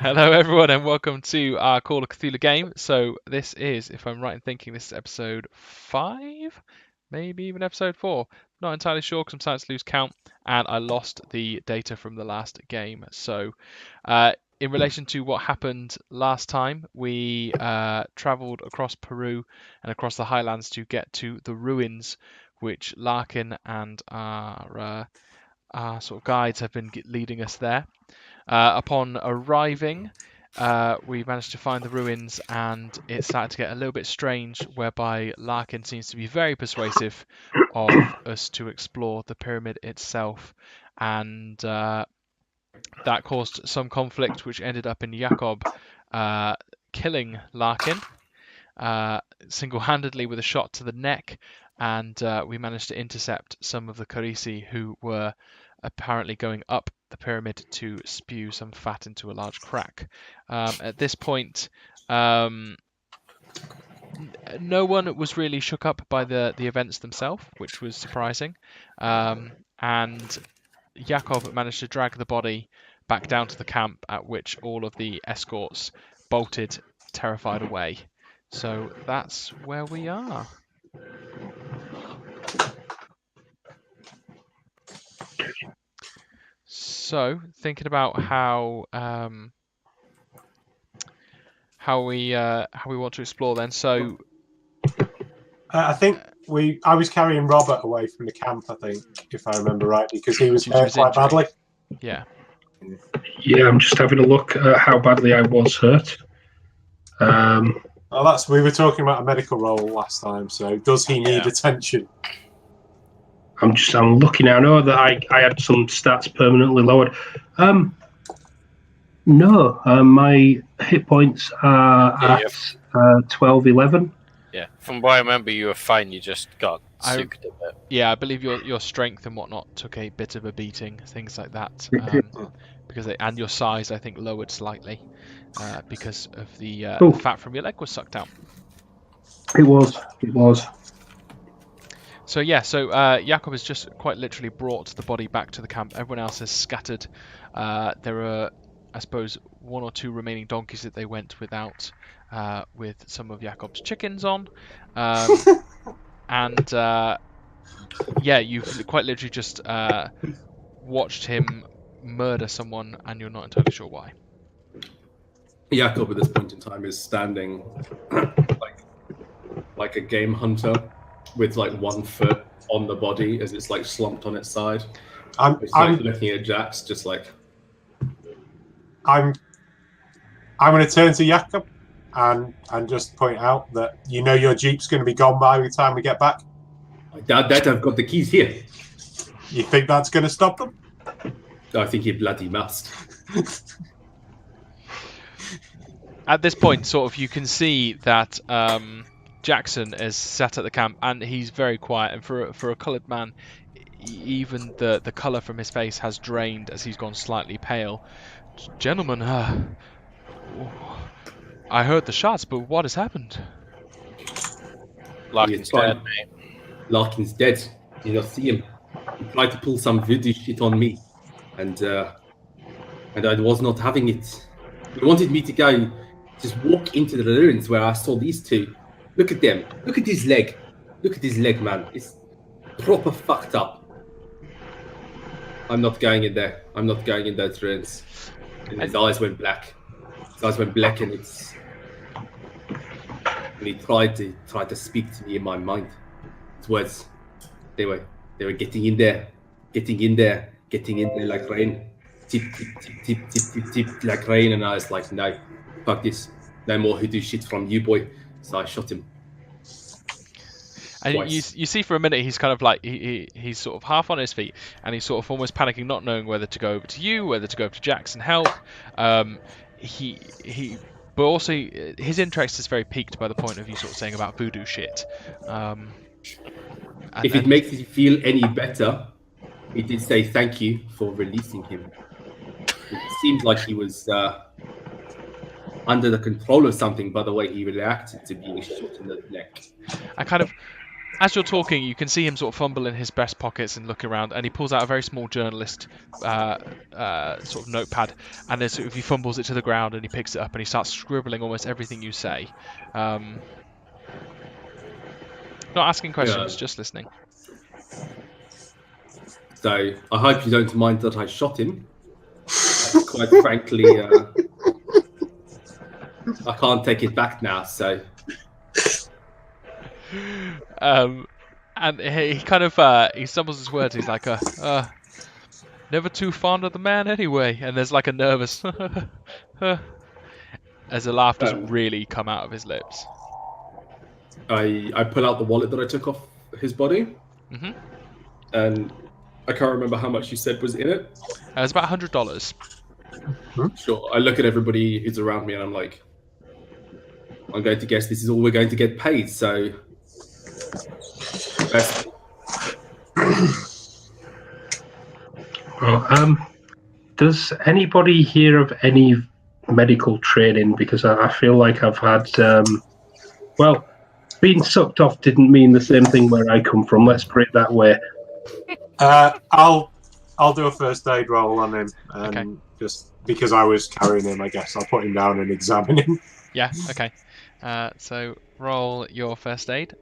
Hello, everyone, and welcome to our Call of Cthulhu game. So this is, if I'm right in thinking, this is episode 5, maybe even episode 4. Not entirely sure because I'm starting to lose count, and I lost the data from the last game. So, in relation to what happened last time, we travelled across Peru and across the highlands to get to the ruins, which Larkin and our sort of guides have been leading us there. Upon arriving, we managed to find the ruins, and it started to get a little bit strange, whereby Larkin seems to be very persuasive of us to explore the pyramid itself, and that caused some conflict, which ended up in Jakob killing Larkin single-handedly with a shot to the neck, and we managed to intercept some of the Carisi who were apparently going up the pyramid to spew some fat into a large crack. At this point, no one was really shook up by the events themselves, which was surprising. And Yakov managed to drag the body back down to the camp, at which all of the escorts bolted, terrified away. So that's where we are. So thinking about how we want to explore then. So I think I was carrying Robert away from the camp, I think, if I remember right, because he was hurt quite badly. Yeah. Yeah, I'm just having a look at how badly I was hurt. We were talking about a medical role last time, so does he need attention? I'm looking now. I know that I had some stats permanently lowered. No, my hit points are at 12, 11. Yeah, from what I remember, you were fine. You just got soaked a bit. Yeah, I believe your strength and whatnot took a bit of a beating, things like that. And your size, I think, lowered slightly because of the fat from your leg was sucked out. It was. So Jakob has just quite literally brought the body back to the camp. Everyone else has scattered. There are, I suppose, 1 or 2 remaining donkeys that they went without, with some of Jakob's chickens on. You've quite literally just watched him murder someone, and you're not entirely sure why. Jakob at this point in time is standing like a game hunter with like 1 foot on the body as it's like slumped on its side. I'm looking at Jax, just like I'm going to turn to Jakob and just point out that your Jeep's going to be gone by the time we get back. I doubt that. I've got the keys here. You think that's going to stop them? I think he bloody must. At this point, sort of, you can see that Jackson is sat at the camp, and he's very quiet. And for a coloured man, even the colour from his face has drained as he's gone slightly pale. Gentlemen, I heard the shots, but what has happened? Larkin's dead, mate. Larkin's dead. You don't see him. He tried to pull some voodoo shit on me, and I was not having it. He wanted me to go just walk into the ruins where I saw these 2. Look at them. Look at his leg. Look at his leg, man. It's proper fucked up. I'm not going in there. I'm not going in those ruins. And his eyes went black. And he tried to speak to me in my mind. His words, they were getting in there like rain. Tip, tip, tip, tip, tip, tip, tip, like rain. And I was like, no, fuck this. No more hoodoo shit from you, boy. So I shot him. And you see for a minute he's kind of like he's sort of half on his feet, and he's sort of almost panicking, not knowing whether to go over to you, whether to go over to Jax and help. But also his interest is very piqued by the point of you sort of saying about voodoo shit. If it makes you feel any better, he did say thank you for releasing him. It seemed like he was under the control of something by the way he reacted to being shot in the neck. as you're talking, you can see him sort of fumble in his breast pockets and look around, and he pulls out a very small journalist sort of notepad, and then sort of he fumbles it to the ground and he picks it up and he starts scribbling almost everything you say. Not asking questions, just listening. So I hope you don't mind that I shot him. Quite frankly, I can't take it back now. So, and he kind of he stumbles his words. He's like, never too fond of the man anyway. And there's like a nervous, as the laugh doesn't really come out of his lips. I pull out the wallet that I took off his body, and I can't remember how much you said was in it. It's about $100. Sure. I look at everybody who's around me and I'm like, I'm going to guess this is all we're going to get paid, so... Does anybody hear of any medical training? Because I feel like I've had... being sucked off didn't mean the same thing where I come from, let's put it that way. I'll do a first aid roll on him, Okay. Just because I was carrying him, I guess I'll put him down and examine him. Yeah, okay. So roll your first aid.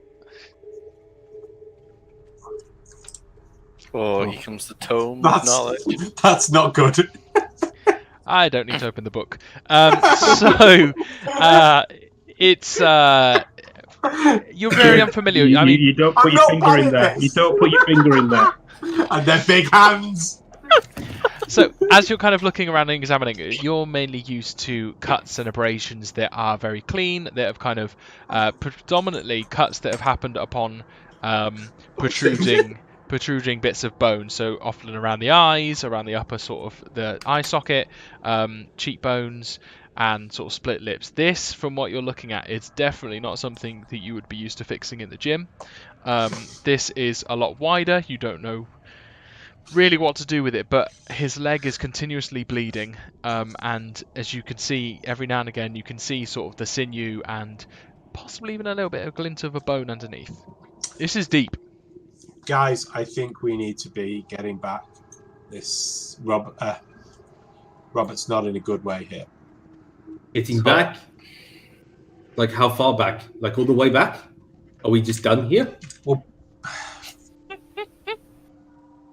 Oh, here comes the tome of knowledge. That's not good. I don't need to open the book. It's you're very unfamiliar. You don't put your finger in there. You don't put your finger in there. And their big hands. So, as you're kind of looking around and examining it, you're mainly used to cuts and abrasions that are very clean, that have kind of predominantly cuts that have happened upon protruding bits of bone. So often around the eyes, around the upper sort of the eye socket, cheekbones, and sort of split lips. This, from what you're looking at, is definitely not something that you would be used to fixing in the gym. This is a lot wider. You don't know really what to do with it, but his leg is continuously bleeding, and as you can see, every now and again you can see sort of the sinew and possibly even a little bit of glint of a bone underneath. This is deep. Guys, I think we need to be getting back. This Robert's not in a good way here. Getting back? Like how far back? Like all the way back? Are we just done here? Well,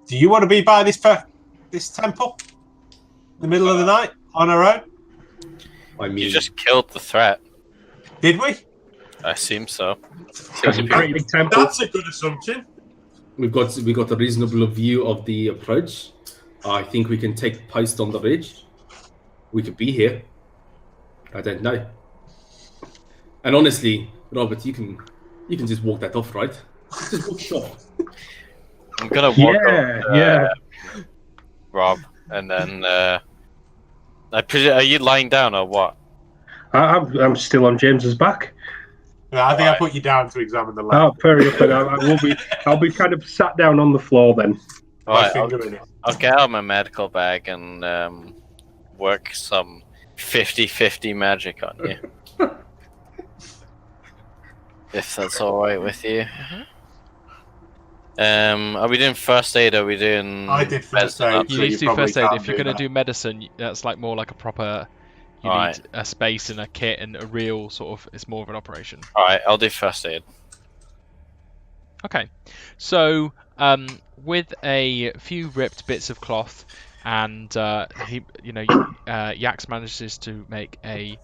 do you want to be by this temple in the middle of the night on our own? I mean, You just killed the threat. Did we? I assume so. That's a pretty big temple. That's a good assumption. we got a reasonable view of the approach. I think we can take post on the ridge. We could be here. I don't know. And honestly, Robert, you can just walk that off, right? Just walk it off. I'm gonna walk Yeah. Rob, and then are you lying down or what? I'm still on James's back. Yeah, I think I put you down to examine the leg. Oh, fair enough. I'll be kind of sat down on the floor then. Alright, Finger in it. I'll get out my medical bag and work some 50-50 magic on you. If that's alright with you. Are we doing first aid or are we doing... I did first aid. You So need you to do probably first aid. can't If you're do going to that. do medicine, that's like more like a proper... You Alright. need a space and a kit and a real sort of... It's more of an operation. Alright, I'll do first aid. Okay. So, with a few ripped bits of cloth and, Yax manages to make a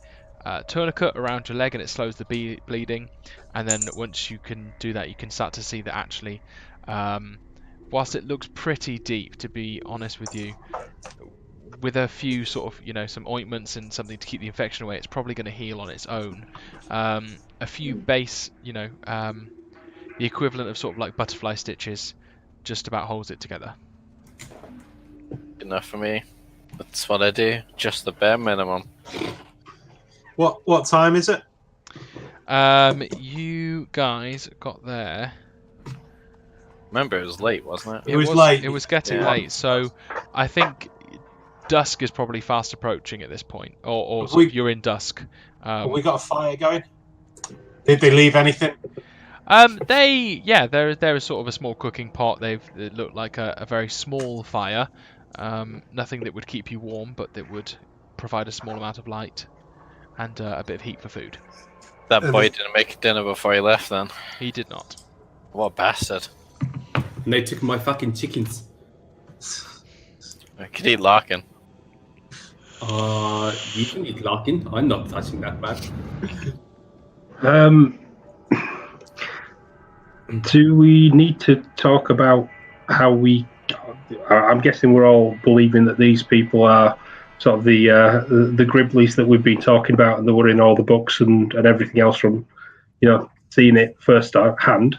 tourniquet around your leg and it slows the bleeding. And then once you can do that, you can start to see that actually... whilst it looks pretty deep, to be honest with you, with a few sort of, some ointments and something to keep the infection away, it's probably going to heal on its own. A few base, the equivalent of sort of like butterfly stitches, just about holds it together. Enough for me. That's what I do. Just the bare minimum. What time is it? You guys got there. Remember, it was late, wasn't it? It was late. It was getting Yeah. late, so I think dusk is probably fast approaching at this point, or Have we- you're in dusk. Have we got a fire going? Did they leave anything? There is sort of a small cooking pot. They look like a very small fire. Nothing that would keep you warm, but that would provide a small amount of light and a bit of heat for food. That boy didn't make dinner before he left. Then He did not. what a bastard! And they took my fucking chickens. I could eat Larkin. You can eat Larkin. I'm not touching that, man. Do we need to talk about how we? I'm guessing we're all believing that these people are sort of the Gribblies that we've been talking about, and that were in all the books and everything else from, seeing it first hand.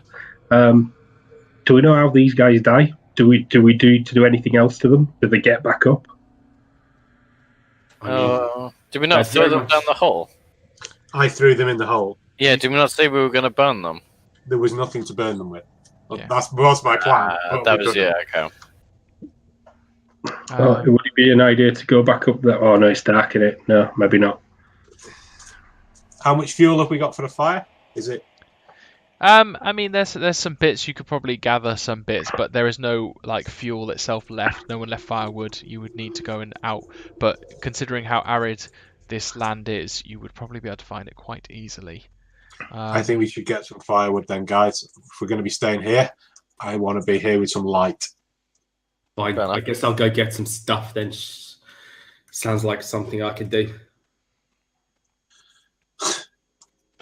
Do we know how these guys die? Do we do anything else to them? Do they get back up? Did we not throw them down the hole? I threw them in the hole. Yeah, did we not say we were going to burn them? There was nothing to burn them with. Yeah. That was my plan. That was, okay. Would it be an idea to go back up there? Oh no, it's dark in it. No, maybe not. How much fuel have we got for the fire? Is it? I mean, there's some bits you could probably gather some bits, but there is no like fuel itself left. No one left firewood. You would need to go and out. But considering how arid this land is, you would probably be able to find it quite easily. I think we should get some firewood then, guys. If we're going to be staying here, I want to be here with some light. Fine. I guess I'll go get some stuff then. Sounds like something I could do.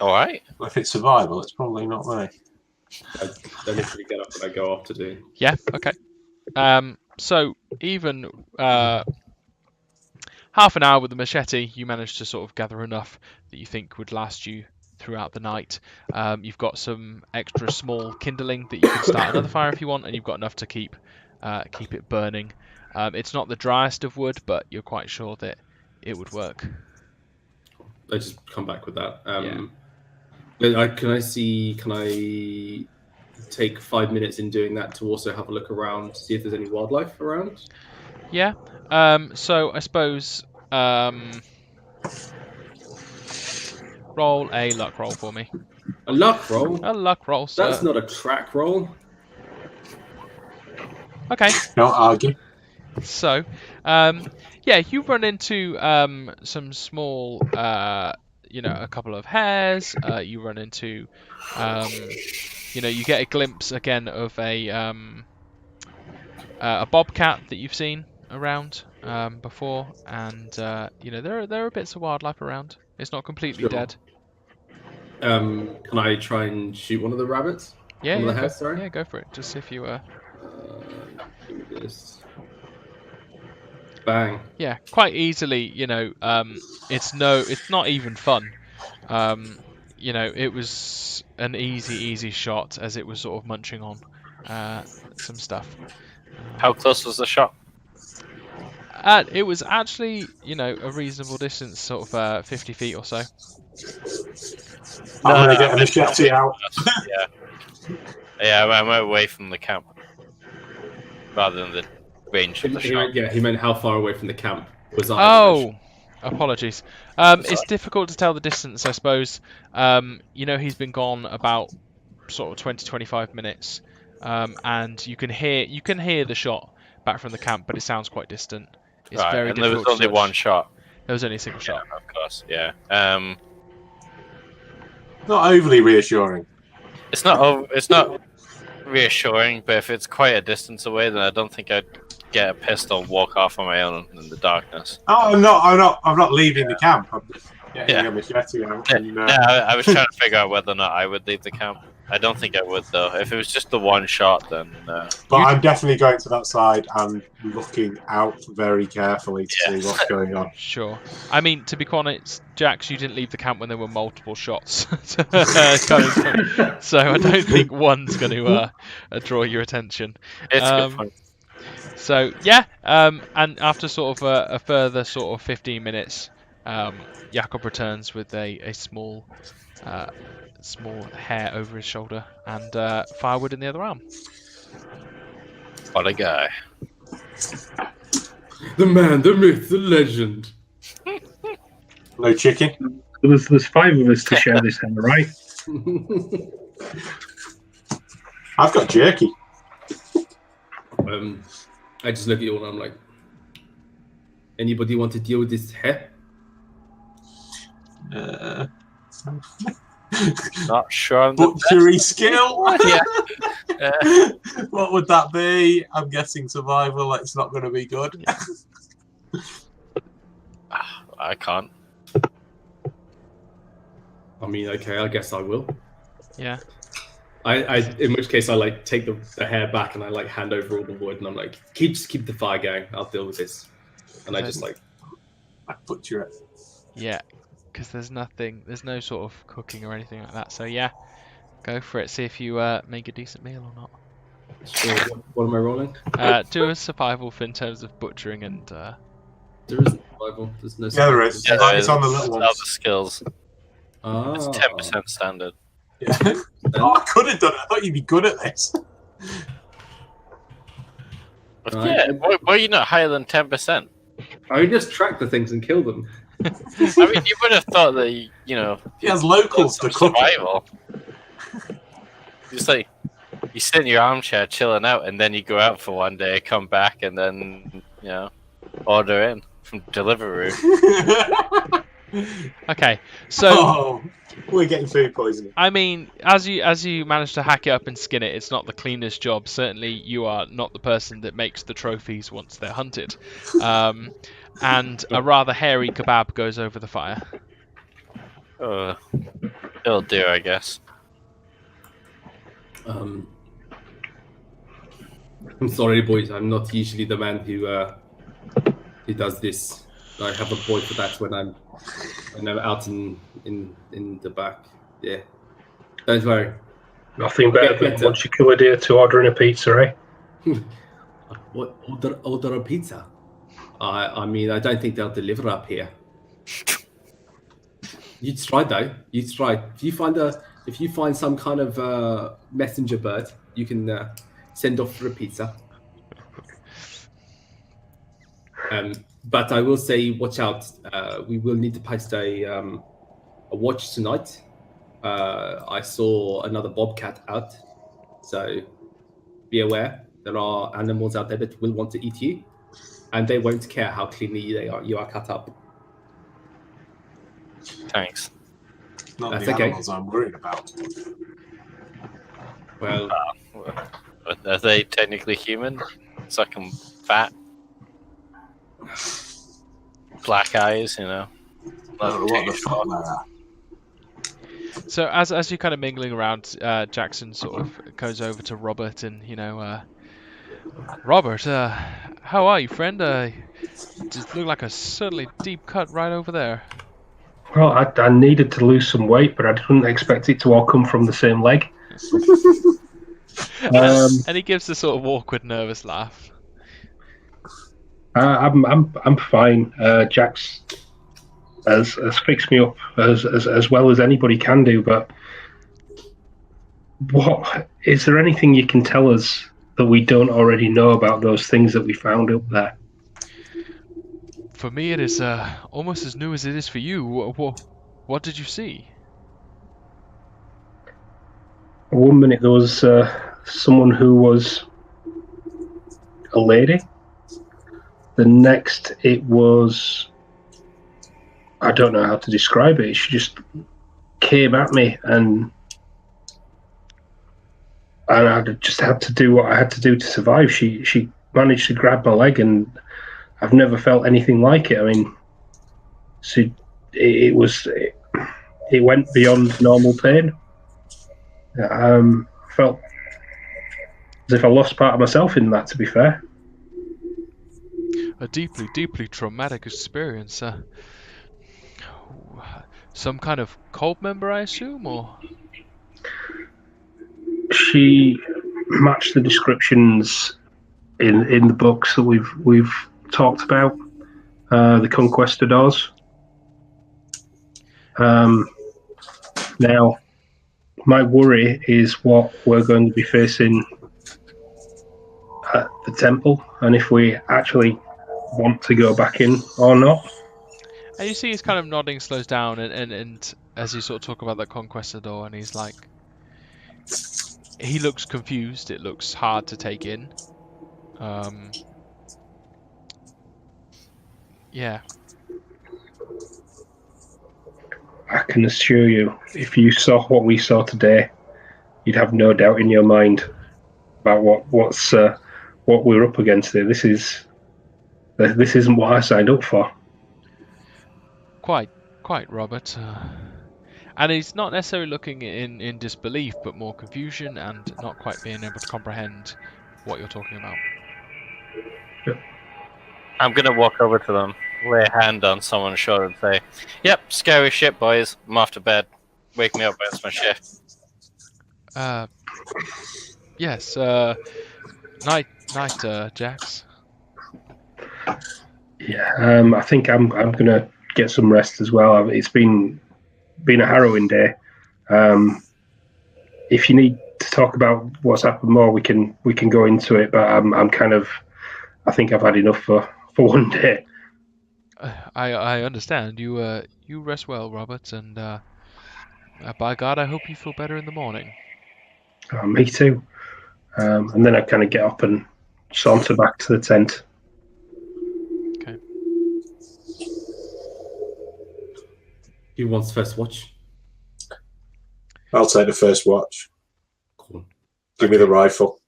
All right. Well, if it's survival, it's probably not me. I literally get up and I go off to do. Yeah. Okay. So even half an hour with the machete, you manage to sort of gather enough that you think would last you throughout the night. You've got some extra small kindling that you can start another fire if you want, and you've got enough to keep it burning. It's not the driest of wood, but you're quite sure that it would work. I just come back with that. Yeah. Can I take 5 minutes in doing that to also have a look around, see if there's any wildlife around? Yeah. So I suppose roll a luck roll for me. A luck roll? A luck roll, sir. That's not a track roll. Okay. Don't argue. So, you run into some small, a couple of hares. You run into, you get a glimpse again of a bobcat that you've seen around before, and there are bits of wildlife around. It's not completely dead. Can I try and shoot one of the rabbits? Yeah, one of the hares, sorry? Yeah, go for it. Just if you Give me this. Bang. Yeah, quite easily. It's not even fun. It was an easy shot as it was sort of munching on some stuff. How close was the shot? It was actually, a reasonable distance, sort of 50 feet or so. I'm going to get a machete out. Yeah, I went away from the camp rather than the range of the shot. Yeah, he meant how far away from the camp was I? Oh, apologies. It's difficult to tell the distance, I suppose. He's been gone about sort of 20-25 minutes, and you can hear the shot back from the camp, but it sounds quite distant. It's right, very and there was difficult to only one shot. There was only a single shot. Of course, yeah. Not overly reassuring. It's not reassuring, but if it's quite a distance away, then I don't think I'd get a pistol and walk off on my own in the darkness. Oh, I'm not leaving the camp. I'm just getting a machete out. And, I was trying to figure out whether or not I would leave the camp. I don't think I would, though. If it was just the one shot, then... But I'm definitely going to that side and looking out very carefully to see what's going on. Sure. I mean, to be honest, Jax, you didn't leave the camp when there were multiple shots. So I don't think one's going to draw your attention. It's a good point. So, yeah, and after sort of a further sort of 15 minutes, Jakob returns with a small hair over his shoulder and firewood in the other arm. What a guy. The man, the myth, the legend. No chicken? There's 5 of us to share this hair, right? I've got jerky. I just look at you and I'm like, anybody want to deal with this hair? Not sure. I'm the Butchery skill. Yeah. What would that be? I'm guessing survival. It's not going to be good. I can't. I mean, okay, I guess I will. Yeah. I in which case I like take the hair back and I like hand over all the wood and I'm like, keep the fire going. I'll deal with this. And I just like I butcher it. Yeah, because there's no sort of cooking or anything like that. So yeah, go for it. See if you make a decent meal or not. sure, what am I rolling? Do a survival in terms of butchering and. There isn't survival. There's no Yeah, there is. survival. It's on the little Other ones. skills. It's 10% standard. Yeah. Oh, I could have done it. I thought you'd be good at this. Right. Yeah, why are you not higher than 10%? I just track the things and kill them. I mean, you would have thought that, you know... He has locals to cook. Survival. Just like, you sit in your armchair chilling out, and then you go out for one day, come back, and then, you know, order in from Deliveroo. Okay, so Oh, we're getting food poisoning. I mean, as you manage to hack it up and skin it, it's not the cleanest job. Certainly, you are not the person that makes the trophies once they're hunted. And a rather hairy kebab goes over the fire. It'll do, I guess. I'm sorry, boys. I'm not usually the man who does this. I have a boy for that when I'm out in the back. Yeah, don't worry. Nothing better than once you kill a deer to ordering a pizza, eh? What order a pizza? I mean, I don't think they'll deliver up here. You try though. You try. If you find some kind of messenger bird, you can send off for a pizza. But I will say, watch out. We will need to post a watch tonight. I saw another bobcat out, so be aware. There are animals out there that will want to eat you, and they won't care how cleanly you are cut up. Thanks. Not That's the okay. animals I'm worried about. Well, Are they technically human? Sucking fat? Black eyes, you know? I don't know what the fuck they are. So as you're kind of mingling around, Jackson sort of goes over to Robert and, you know, Robert, how are you, friend? Just look like a certainly deep cut right over there. Well, I needed to lose some weight, but I didn't expect it to all come from the same leg. And he gives a sort of awkward, nervous laugh. I'm fine. Jax has fixed me up as well as anybody can do. But what is there anything you can tell us that we don't already know about those things that we found up there? For me, it is almost as new as it is for you. What did you see? One minute there was someone who was a lady. The next, it was, I don't know how to describe it. She just came at me, and I just had to do what I had to do to survive. She managed to grab my leg, and I've never felt anything like it. I mean, it went beyond normal pain. Felt as if I lost part of myself in that, to be fair. A deeply, deeply traumatic experience. Some kind of cult member, I assume, or? She matched the descriptions in the books that we've talked about. The Conquistadors. Now, my worry is what we're going to be facing at the temple, and if we actually want to go back in or not. And you see he's kind of nodding, slows down, and as you sort of talk about that Conquistador, and he's like, He looks confused. It looks hard to take in. Yeah. I can assure you, if you saw what we saw today, you'd have no doubt in your mind about what we're up against here. This isn't what I signed up for. Quite, Robert. And he's not necessarily looking in disbelief, but more confusion and not quite being able to comprehend what you're talking about. I'm gonna walk over to them, lay a hand on someone's shoulder, and say, "Yep, scary shit, boys. I'm off to bed. Wake me up when it's my shift." Yes. Night, Jax. Yeah, I think I'm gonna get some rest as well. It's been a harrowing day. If you need to talk about what's happened more, we can go into it. But I'm kind of, I think I've had enough for one day. I understand. You rest well, Robert, and by God, I hope you feel better in the morning. Me too. And then I kind of get up and saunter back to the tent. Okay. Who wants first watch? I'll take the first watch. Cool. Give me the rifle.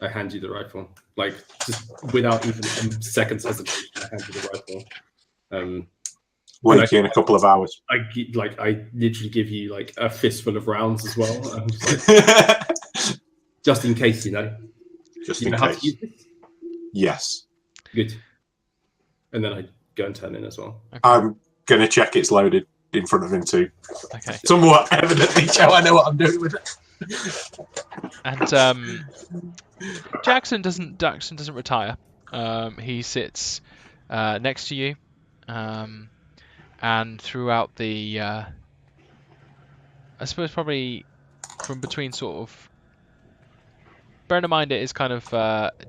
I hand you the rifle, like just without even seconds hesitation. I hand you the rifle. Wake you in a couple of hours. I literally give you like a fistful of rounds as well, like, just in case, you know. Just you in know how to case. use it? Yes. Good. And then I go and turn in as well. Okay. I'm gonna check it's loaded in front of him too. Okay. Somewhat evidently show I know what I'm doing with it. And Jackson doesn't retire. He sits next to you, and throughout the, I suppose probably from between sort of. Bearing in mind it is kind of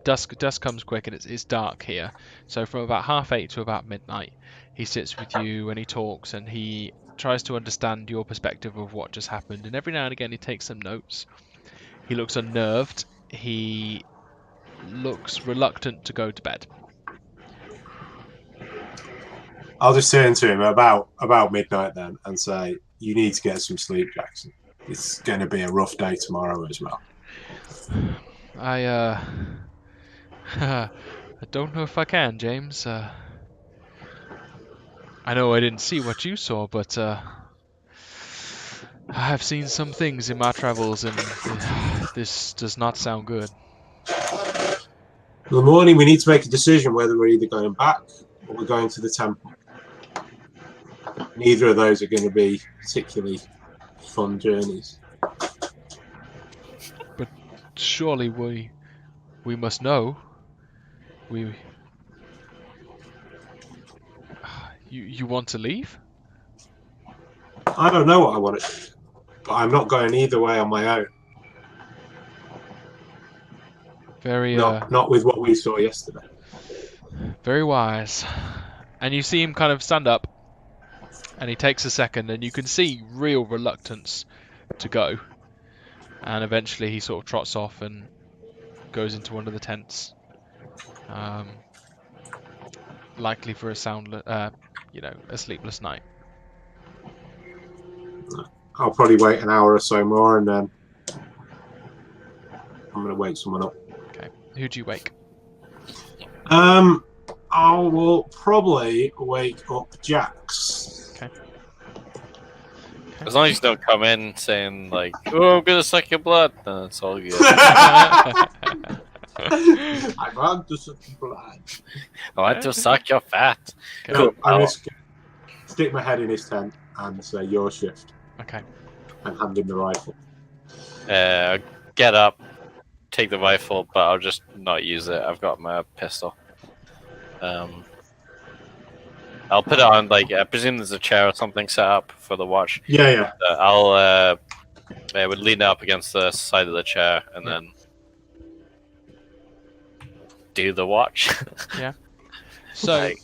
dusk comes quick and it's dark here. So from about 8:30 to about midnight, he sits with you and he talks and he tries to understand your perspective of what just happened. And every now and again he takes some notes. He looks unnerved. He looks reluctant to go to bed. I'll just turn to him about midnight then and say, "You need to get some sleep, Jackson. It's going to be a rough day tomorrow as well." I don't know if I can, James. I know I didn't see what you saw, but I have seen some things in my travels, and this does not sound good. In the morning, we need to make a decision whether we're either going back or we're going to the temple. Neither of those are going to be particularly fun journeys. But surely we must know. You want to leave? I don't know what I want to do, but I'm not going either way on my own. Very Not with what we saw yesterday. Very wise. And you see him kind of stand up, and he takes a second, and you can see real reluctance to go. And eventually he sort of trots off and goes into one of the tents. Likely for a a sleepless night. I'll probably wait an hour or so more, and then I'm going to wake someone up. Okay. Who do you wake? I will probably wake up Jax. Okay. As long as you don't come in saying like, "Oh, I'm gonna suck your blood," then it's all good. I want to suck your blood. I want to suck your fat. Okay. No, I'm just going to stick my head in his tent and say, "Your shift," Okay. and hand him the rifle. Get up, take the rifle, but I'll just not use it. I've got my pistol. I'll put it on, like, I presume there's a chair or something set up for the watch. Yeah. I would lean up against the side of the chair and then do the watch. Yeah. So Like-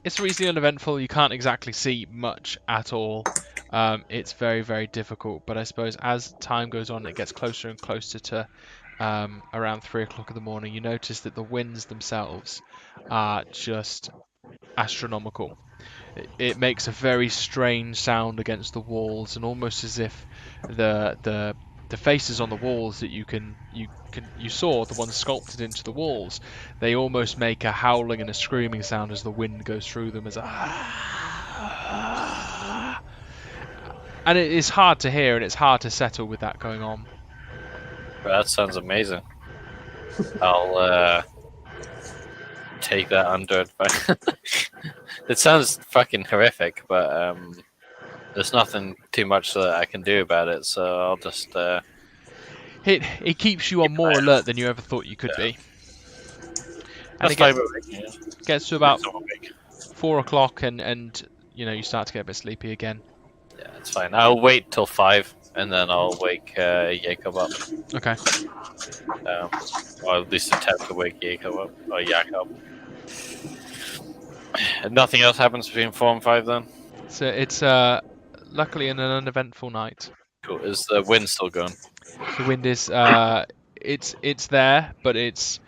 it's reasonably uneventful. You can't exactly see much at all. it's very, very difficult. But I suppose as time goes on, it gets closer and closer to around 3 o'clock in the morning. You notice that the winds themselves are just astronomical. It makes a very strange sound against the walls, and almost as if the faces on the walls that you saw, the ones sculpted into the walls, they almost make a howling and a screaming sound as the wind goes through them, as a and it is hard to hear, and it's hard to settle with that going on. That sounds amazing. I'll take that under advice. It sounds fucking horrific, but there's nothing too much that I can do about it, so I'll just. It keeps you on more alert than you ever thought you could be. And That's it fine gets, with me, yeah. gets to about It's all week. 4 o'clock, and you start to get a bit sleepy again. Yeah, it's fine. I'll wait till 5, and then I'll wake Jacob up. Okay. Or at least attempt to wake Jacob up. Or Jacob. And nothing else happens between 4 and 5 then? So it's luckily an uneventful night. Cool. Is the wind still going? The wind is it's there, but it's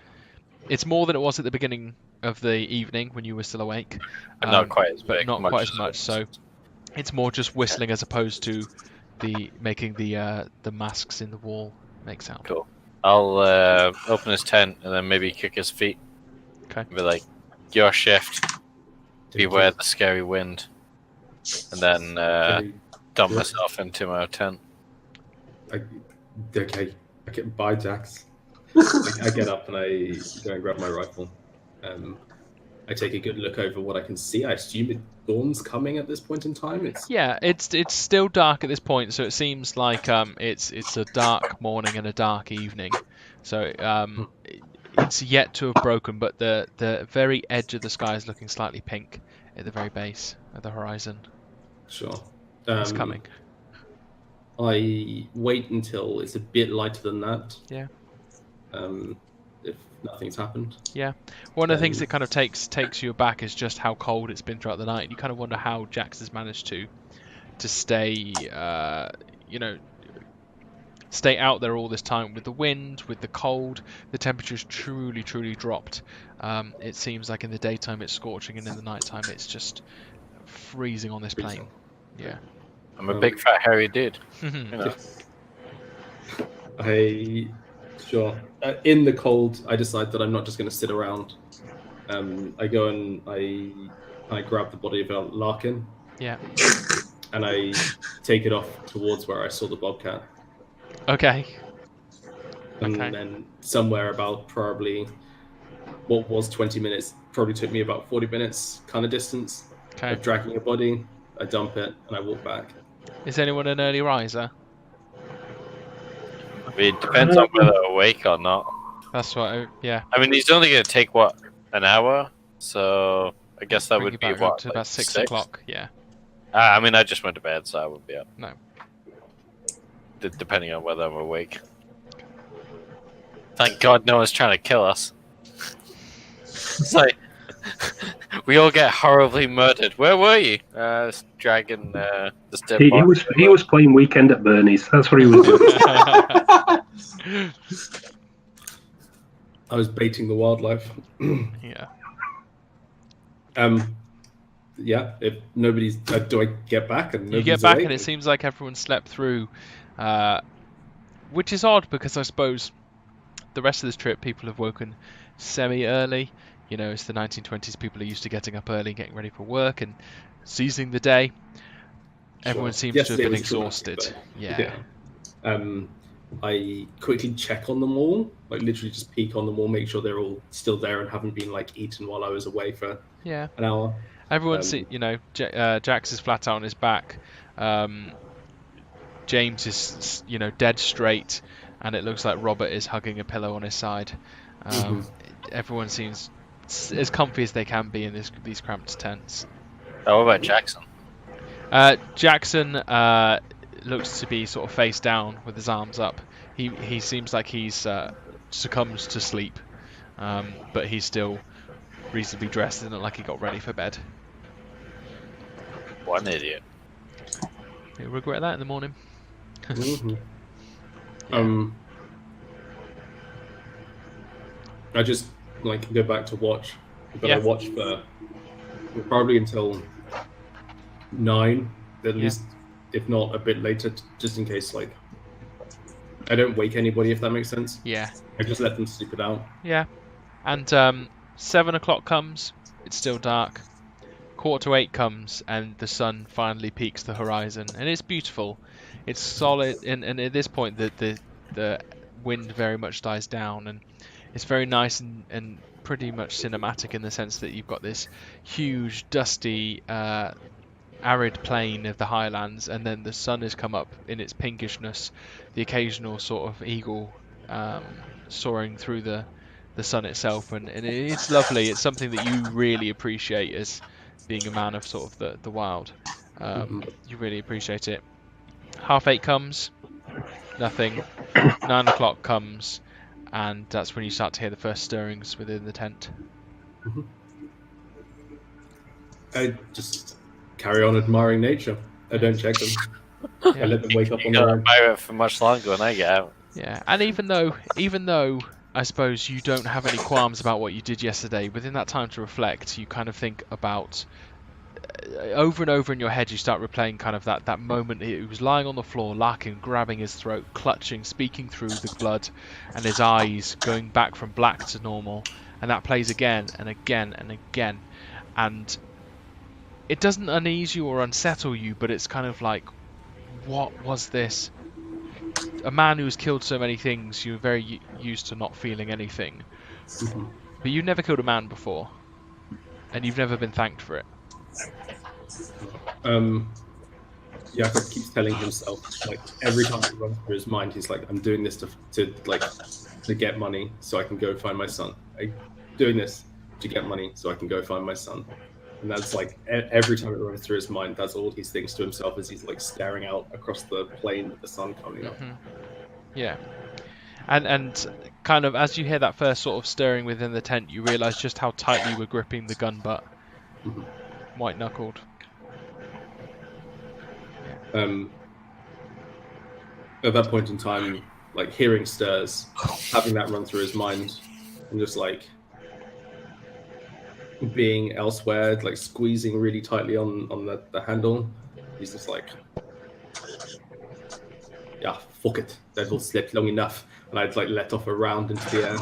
more than it was at the beginning of the evening when you were still awake. But not quite as but big. not quite as much. So it's more just whistling as opposed to making the masks in the wall make sound. Cool. I'll open his tent and then maybe kick his feet. Okay. Be like, your shift. Beware the scary wind. And then dump myself into my tent. Okay. Bye, Jax. I get up and I go and grab my rifle. I take a good look over what I can see. I assume dawn's coming at this point in time. It's still dark at this point, so it seems like it's a dark morning and a dark evening. So it's yet to have broken, but the very edge of the sky is looking slightly pink at the very base of the horizon. Sure. It's coming. I wait until it's a bit lighter than that. Yeah. If nothing's happened. Yeah. One of the things that kind of takes you aback is just how cold it's been throughout the night. You kind of wonder how Jax has managed to stay, stay out there all this time with the wind, with the cold. The temperature's truly, truly dropped. It seems like in the daytime it's scorching, and in the nighttime it's just freezing on this plane. Yeah. I'm a big fat hairy dude. Sure. In the cold, I decide that I'm not just going to sit around. I go and I grab the body of Larkin. Yeah. And I take it off towards where I saw the bobcat. Okay. And then somewhere about probably what was 20 minutes probably took me about 40 minutes kind of distance of dragging a body. I dump it and I walk back. Is anyone an early riser? I mean, it depends on whether awake or not. That's what. Yeah. I mean, he's only going to take an hour, so I guess that would be to about 6 o'clock. Yeah. I mean, I just went to bed, so I wouldn't be up. No. Depending on whether I'm awake. Thank God no one's trying to kill us. It's like we all get horribly murdered. Where were you? This dragon, this dead body. He was playing Weekend at Bernie's. That's what he was doing. I was baiting the wildlife. Yeah. Yeah. If nobody's, do I get back? And you get back, and it seems like everyone slept through, which is odd because I suppose the rest of this trip people have woken semi-early. You know, it's the 1920s. People are used to getting up early, getting ready for work, and seizing the day. Everyone seems to have been exhausted. Yeah. I quickly check on them all, like literally just peek on them all, make sure they're all still there and haven't been like eaten while I was away for an hour. Everyone, Jax is flat out on his back. James is, dead straight, and it looks like Robert is hugging a pillow on his side. Everyone seems as comfy as they can be in these cramped tents. Oh, what about Jackson? Jackson looks to be sort of face down with his arms up. He seems like he's succumbed to sleep, but he's still reasonably dressed and not like he got ready for bed. What an idiot. You'll regret that in the morning. Mhm. Yeah. I just like go back to watch, but Yeah. I watch for probably until 9, at Yeah. least, if not a bit later, just in case like I don't wake anybody, if that makes sense. Yeah. I just let them sleep it out. Yeah. And 7 o'clock comes. It's still dark. 7:45 comes, and the sun finally peaks the horizon, and it's beautiful. It's solid, and at this point, the wind very much dies down, and it's very nice and pretty much cinematic in the sense that you've got this huge, dusty, arid plain of the highlands, and then the sun has come up in its pinkishness, the occasional sort of eagle soaring through the sun itself, and it's lovely. It's something that you really appreciate as being a man of sort of the wild. You really appreciate it. 8:30 comes, nothing. 9 o'clock comes, and that's when you start to hear the first stirrings within the tent. I just carry on admiring nature. I don't check them. Yeah. I let them wake up on You their gotta own. admire it for much longer when I get out. Yeah, and even though I suppose you don't have any qualms about what you did yesterday, within that time to reflect, you kind of think about over and over in your head. You start replaying kind of that moment. He was lying on the floor, Larkin grabbing his throat, clutching, speaking through the blood, and his eyes going back from black to normal, and that plays again and again and again, and it doesn't unease you or unsettle you, but it's kind of like, what was this? A man who's killed so many things, you're very used to not feeling anything. But you've never killed a man before, and you've never been thanked for it. Jakob keeps telling himself, like every time it runs through his mind, he's like, "I'm doing this to get money so I can go find my son. I'm doing this to get money so I can go find my son." And that's like every time it runs through his mind, that's all he thinks to himself as he's like staring out across the plain with the sun coming up. Yeah. And kind of as you hear that first sort of stirring within the tent, you realise just how tightly you were gripping the gun butt. White knuckled. At that point in time, like hearing stirs, having that run through his mind, and just like being elsewhere, like squeezing really tightly on the handle, he's just like, "Yeah, fuck it. That will slept long enough." And I'd like let off a round into the air.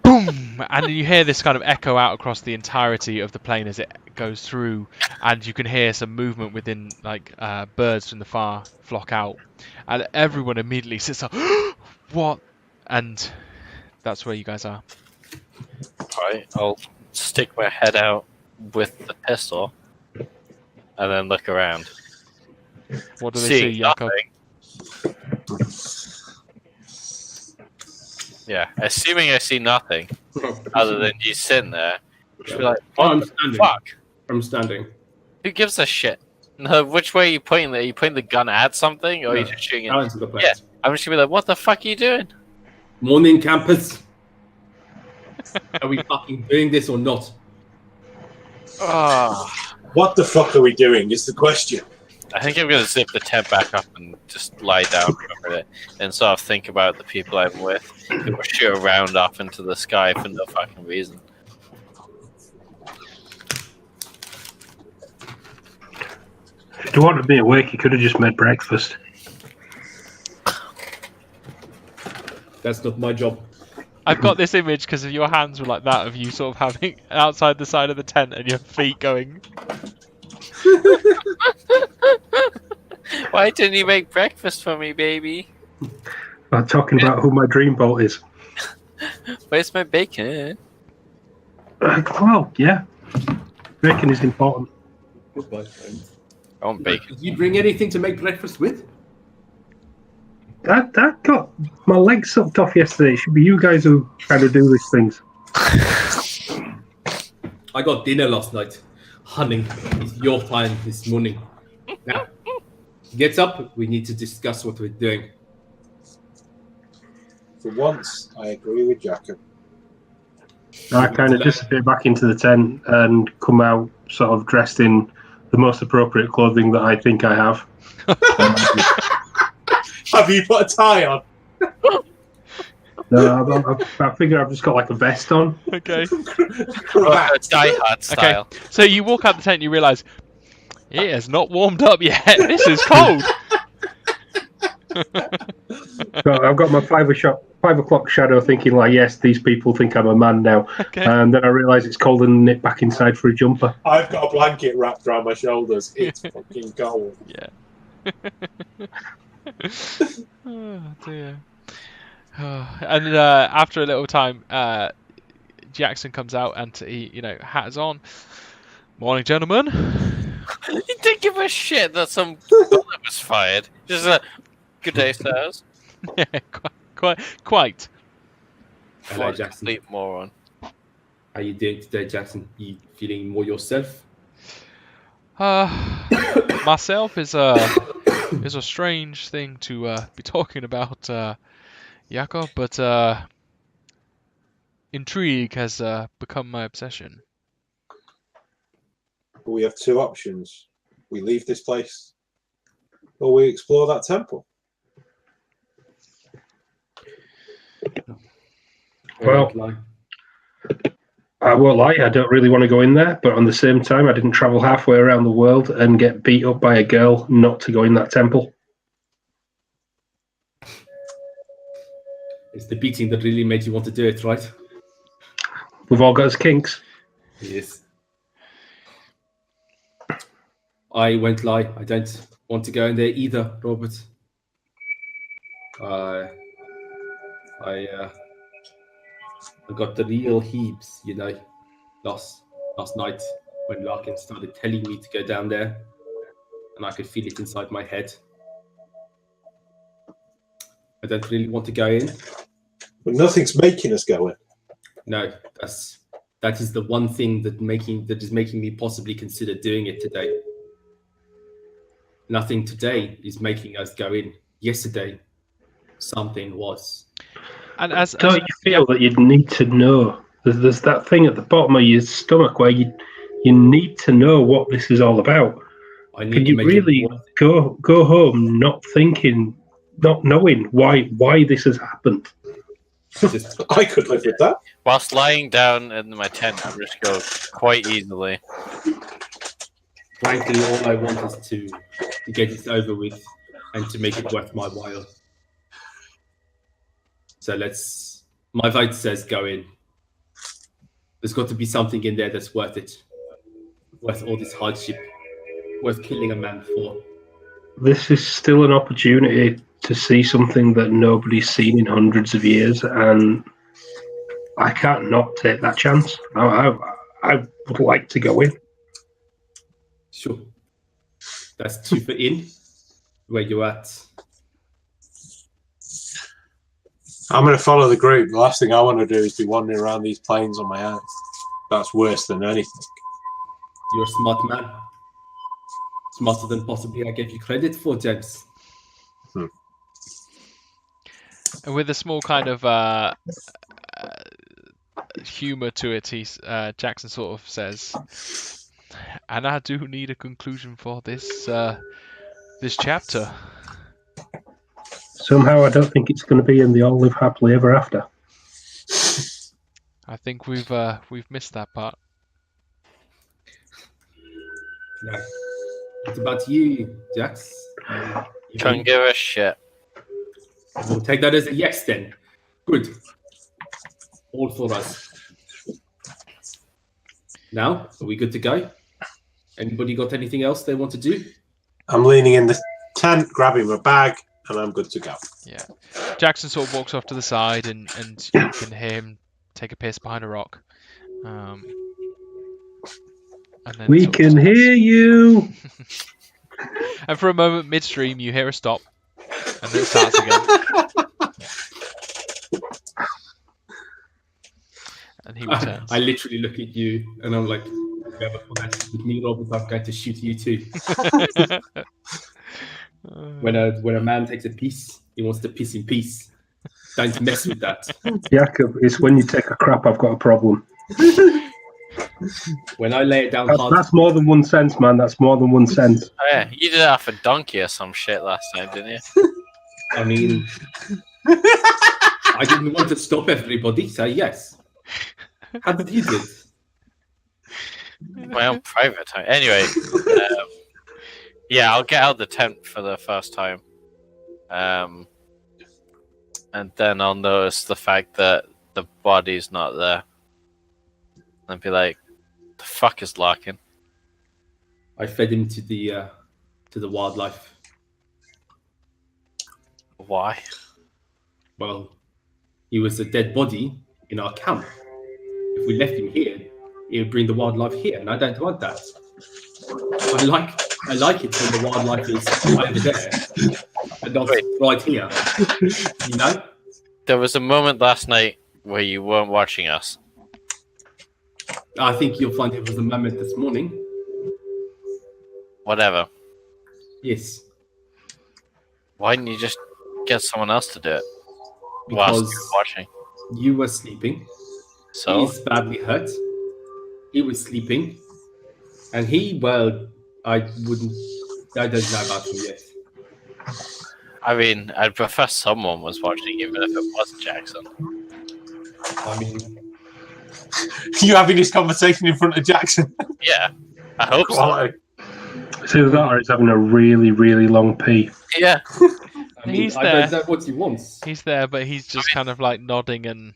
Boom! And then you hear this kind of echo out across the entirety of the plane as it goes through, and you can hear some movement within, like birds from the far flock out, and everyone immediately sits up. What? And that's where you guys are. Right, I'll stick my head out with the pistol and then look around. What do they see, Jakob? Nothing. Yeah, assuming I see nothing other than you sitting there, just be like, "Oh, I'm "What the standing. fuck? I'm standing." Who gives a shit?" No, which way are you pointing? Are you pointing the gun at something, or are you No, just shooting it? out into the place. Yeah, I'm just gonna be like, "What the fuck are you doing?" Morning, campus. Are we fucking doing this or not? What the fuck are we doing is the question. I think I'm gonna zip the tent back up and just lie down for a minute and sort of think about the people I'm with who will shoot a round off into the sky for no fucking reason. If you wanted to be awake, you could have just made breakfast. That's not my job. I've got this image because your hands were like that of you sort of having outside the side of the tent and your feet going. Why didn't you make breakfast for me, baby? I'm talking about who my dream boat is. Where's my bacon? Well, yeah. Bacon is important. Goodbye, friends. I want bacon. Did you bring anything to make breakfast with? That got my legs sucked off yesterday. It should be you guys who kind of do these things. I got dinner last night. Honey, it's your time this morning. Now, get up. We need to discuss what we're doing. For once, I agree with Jacob. I kind of disappear back into the tent and come out sort of dressed in the most appropriate clothing that I think I have. Have you put a tie on? No, I figure I've just got like a vest on. Okay. Cravat. Die Hard style. So you walk out the tent and you realise it has not warmed up yet. This is cold. So I've got my 5 o'clock shadow thinking like, yes, these people think I'm a man now. Okay. And then I realise it's cold and knit back inside for a jumper. I've got a blanket wrapped around my shoulders. It's fucking cold. Yeah. Oh dear. And after a little time, Jackson comes out and he, hat is on. Morning, gentlemen. You didn't give a shit that some bullet was fired. Just a good day, sirs. Yeah, quite. Hello, Jackson. Complete moron. How you doing today, Jackson? You feeling more yourself? Myself is a strange thing to be talking about, Jakob, but intrigue has become my obsession. We have two options. We leave this place, or we explore that temple. Well, I won't lie, I don't really want to go in there, but on the same time, I didn't travel halfway around the world and get beat up by a girl not to go in that temple. It's the beating that really made you want to do it, right? We've all got us kinks. Yes. I won't lie. I don't want to go in there either, Robert. I got the real heaves, last night when Larkin started telling me to go down there, and I could feel it inside my head. I don't really want to go in. But nothing's making us go in. No, that is the one thing that is making me possibly consider doing it today. Nothing today is making us go in. Yesterday, something was. And Don't you feel that you'd need to know? There's that thing at the bottom of your stomach where you need to know what this is all about. Can you really go home not thinking, not knowing why this has happened? I could live with that. Whilst lying down in my tent at Risco quite easily. Frankly, all I want is to get it over with and to make it worth my while. So my vote says go in. There's got to be something in there that's worth it. Worth all this hardship. Worth killing a man for. This is still an opportunity to see something that nobody's seen in hundreds of years, and I can't not take that chance. I would like to go in. Sure. That's 2 for in. Where you at? I'm going to follow the group. The last thing I want to do is be wandering around these plains on my own. That's worse than anything. You're a smart man. Smarter than possibly I gave you credit for, James. And with a small kind of humour to it, Jackson sort of says, "And I do need a conclusion for this chapter." Somehow, I don't think it's going to be in the all live happily ever after. I think we've missed that part. No. What about you, Jax? Can't give a shit. We'll take that as a yes then. Good. All for us. Now, are we good to go? Anybody got anything else they want to do? I'm leaning in the tent, grabbing my bag, and I'm good to go. Yeah. Jackson sort of walks off to the side, and you can hear him take a piss behind a rock. And then We can hear you. And for a moment, midstream, you hear a stop, and then it starts again. And he returns. I literally look at you, and I'm like, "Whoever connects with me, Robert, I'm going to shoot you too." When a man takes a piss, he wants to piss in peace. Don't mess with that. Jakob, it's when you take a crap, I've got a problem. When I lay it down That's, hard, that's more than 1 cent, man. That's more than 1 cent. Oh, yeah, you did it off a donkey or some shit last time, didn't you? I mean, I didn't want to stop everybody, so yes. How did you do? My own private time. Anyway, yeah, I'll get out the tent for the first time. And then I'll notice the fact that the body's not there. And be like, the fuck is Larkin? I fed him to the wildlife. Why? Well, he was a dead body in our camp. If we left him here, it would bring the wildlife here, and I don't want that. I like it when the wildlife is over there and not right here. You know? There was a moment last night where you weren't watching us. I think you'll find it was a moment this morning. Whatever. Yes. Why didn't you just get someone else to do it? Whilst Because you were watching. you were sleeping. So? He's badly hurt. He was sleeping. And he, well, I don't know about him yet. I mean, I'd prefer someone was watching, even if it wasn't Jackson. I mean, You having this conversation in front of Jackson? Yeah, I hope so. Quality. It's either that or he's having a really, really long pee. Yeah. I mean, He's I there. don't know what he wants. He's there, but he's just kind of like nodding and.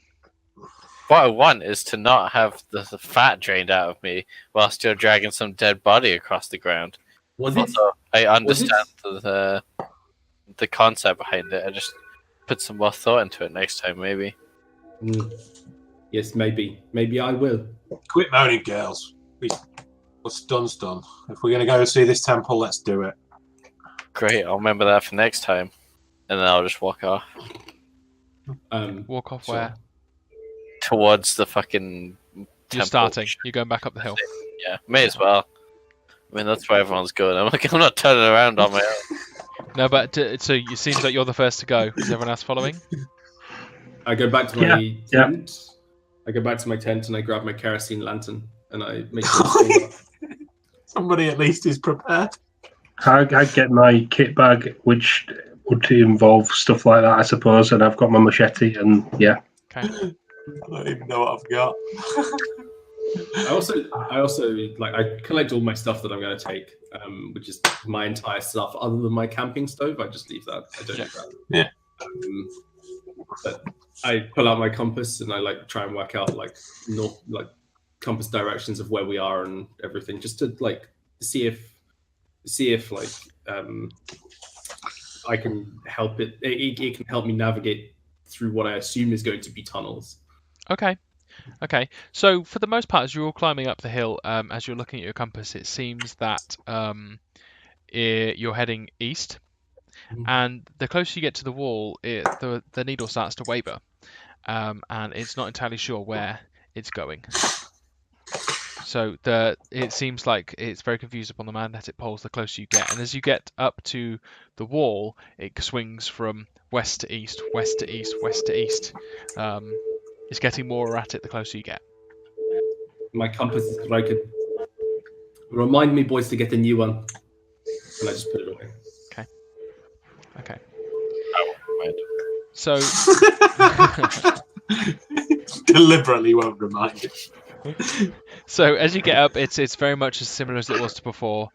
What I want is to not have the fat drained out of me whilst you're dragging some dead body across the ground. Was it? Also, I understand the concept behind it. I just put some more thought into it next time, maybe. Yes, maybe. Maybe I will. Quit moaning, girls. What's done's done. If we're going to go see this temple, let's do it. Great, I'll remember that for next time. And then I'll just walk off. Walk off Sure. where? Towards the fucking You're temple. starting. You're going back up the hill. Yeah, may as well. I mean, that's where everyone's going. I'm not turning around on my own. No, but so it seems like you're the first to go. Is everyone else following? I go back to my Yeah. tent. I go back to my tent and I grab my kerosene lantern and I make sure Somebody at least is prepared. I get my kit bag, which would involve stuff like that, I suppose, and I've got my machete, and yeah. Okay. I don't even know what I've got. I also like I collect all my stuff that I'm going to take, which is my entire stuff other than my camping stove. I just leave that. I don't do that. Yeah. But I pull out my compass and I like try and work out like compass directions of where we are and everything, just to like see if like I can help it. It can help me navigate through what I assume is going to be tunnels. Okay. So for the most part, as you're all climbing up the hill, as you're looking at your compass, it seems that you're heading east, and the closer you get to the wall, the needle starts to waver, and it's not entirely sure where it's going. So it seems like it's very confused upon the magnetic poles the closer you get, and as you get up to the wall, it swings from west to east, west to east, west to east. It's getting more erratic the closer you get. My compass is broken. Remind me, boys, to get a new one. And I just put it away. Okay. Right. So Deliberately won't remind you. So as you get up, it's very much as similar as it was to before.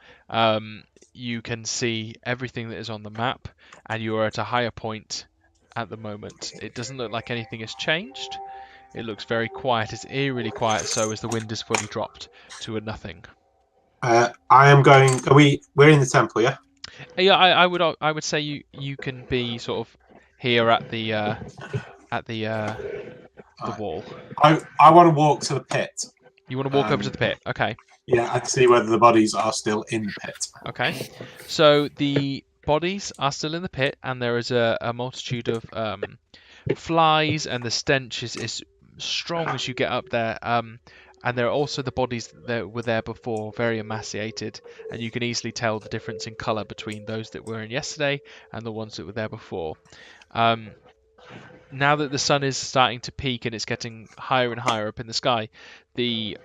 You can see everything that is on the map, and you are at a higher point at the moment. It doesn't look like anything has changed. It looks very quiet. It's eerily quiet, so as the wind is fully dropped to a nothing. I am going. We're in the temple, yeah. Yeah, I would say you can be sort of here at the wall. I want to walk to the pit. You want to walk over to the pit, okay? Yeah, and see whether the bodies are still in the pit. Okay. So the bodies are still in the pit, and there is a multitude of flies, and the stench is strong as you get up there. And there are also the bodies that were there before, very emaciated, and you can easily tell the difference in colour between those that were in yesterday and the ones that were there before. now that the sun is starting to peak and it's getting higher and higher up in the sky, the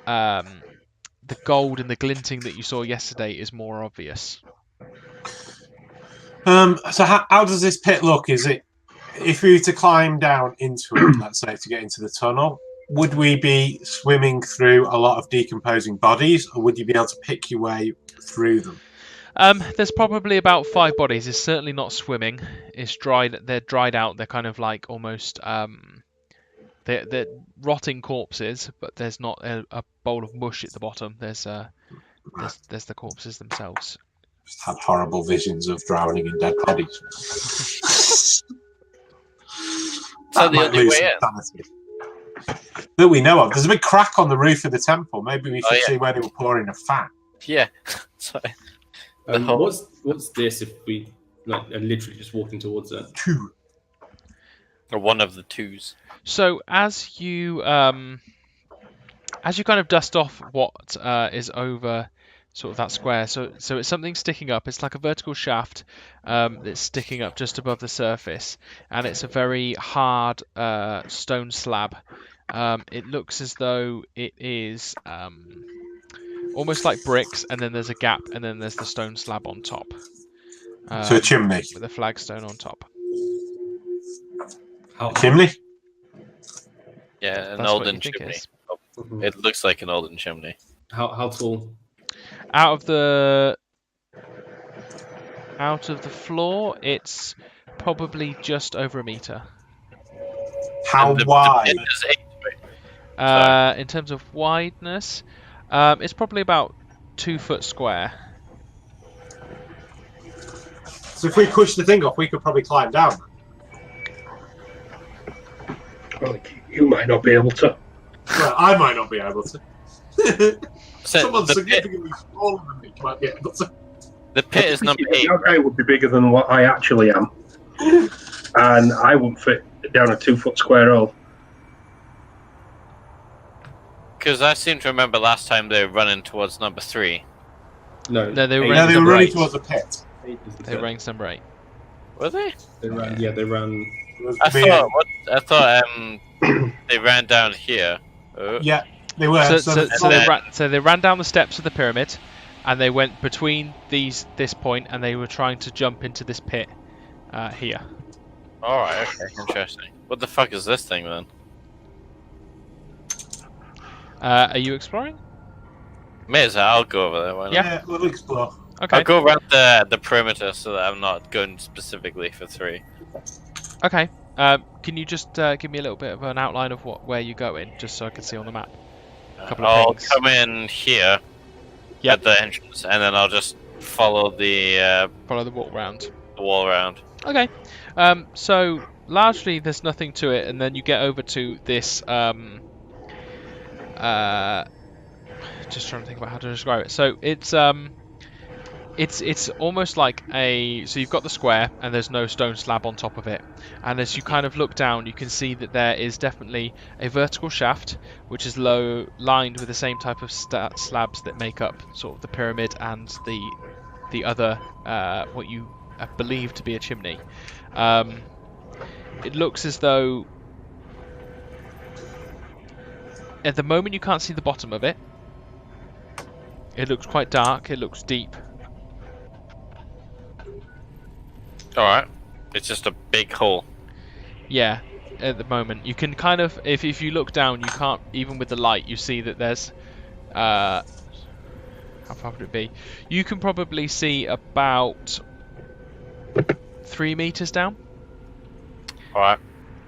gold and the glinting that you saw yesterday is more obvious. So how does this pit look? Is it, if we were to climb down into it, let's say to get into the tunnel, would we be swimming through a lot of decomposing bodies, or would you be able to pick your way through them? There's probably about 5 bodies. It's certainly not swimming. It's dried. They're dried out. They're kind of like almost they're rotting corpses, but there's not a bowl of mush at the bottom. There's the corpses themselves. Just had horrible visions of drowning in dead bodies. So the only way in. That we know of. There's a big crack on the roof of the temple. Maybe we should see where they were pouring a fan. Yeah. Sorry. What's this if we are literally just walking towards it? 2. Or one of the 2s. So as you kind of dust off what is over sort of that square, so it's something sticking up. It's like a vertical shaft that's sticking up just above the surface, and it's a very hard stone slab. It looks as though it is almost like bricks, and then there's a gap, and then there's the stone slab on top. So a chimney with a flagstone on top. A chimney? Yeah, an That's olden what you think chimney. it is. It looks like an olden chimney. How tall? Out of the floor, it's probably just over a meter. How wide? The pit is 8 feet. In terms of wideness, it's probably about 2 foot square. So if we push the thing off, we could probably climb down. Well, you might not be able to. Well, I might not be able to. So Someone the significantly smaller than me might be able to. The pit is number 8. Your guy would be bigger than what I actually am, and I wouldn't fit down a 2 foot square hole. Because I seem to remember last time they were running towards number 3. No, No, they were eight. running No, they were number running 8. towards the pit. 8 is the They pit. ranked number 8. Were they? They ran. Yeah, they ran. I thought they ran down here. Yeah, they were. So they ran down the steps of the pyramid, and they went between this point, and they were trying to jump into this pit here. Alright, okay, interesting. What the fuck is this thing then? Are you exploring? May as well, I'll go over there. Why not? Yeah. We'll explore. Okay. I'll go around the perimeter so that I'm not going specifically for 3. Okay. Can you just give me a little bit of an outline of where you're going, just so I can see on the map? A couple of I'll things. come in here at the entrance, and then I'll just follow the walk round. the wall around. Okay. So largely there's nothing to it, and then you get over to this. Just trying to think about how to describe it. So it's almost like so you've got the square, and there's no stone slab on top of it. And as you kind of look down, you can see that there is definitely a vertical shaft, which is lined with the same type of slabs that make up sort of the pyramid and the other what you believe to be a chimney. It looks as though at the moment you can't see the bottom of it. It looks quite dark. It looks deep. Alright. It's just a big hole. Yeah, at the moment. You can kind of, if you look down, you can't, even with the light, you see that there's, how far would it be? You can probably see about 3 meters down. Alright.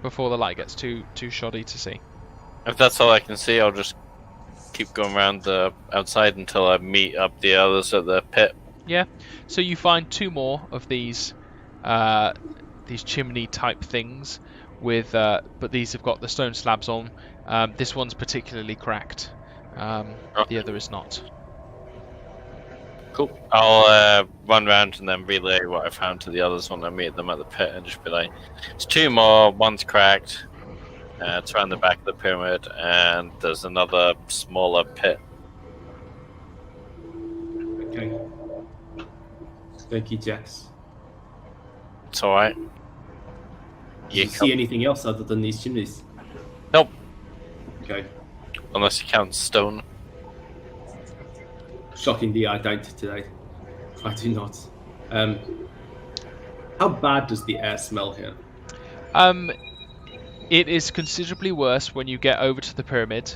Before the light gets too shoddy to see. If that's all I can see, I'll just keep going around the outside until I meet up the others at the pit. Yeah, so you find 2 more of these chimney type things with, but these have got the stone slabs on. This one's particularly cracked. The other is not. Cool. I'll run around and then relay what I found to the others when I meet them at the pit, and just be like, "There's 2 more. One's cracked. It's around the back of the pyramid, and there's another smaller pit." Okay. Thank you, Jess. It's alright. Do you see anything else other than these chimneys? Nope. Okay. Unless you count stone. Shockingly, I don't today. I do not. How bad does the air smell here? It is considerably worse when you get over to the pyramid.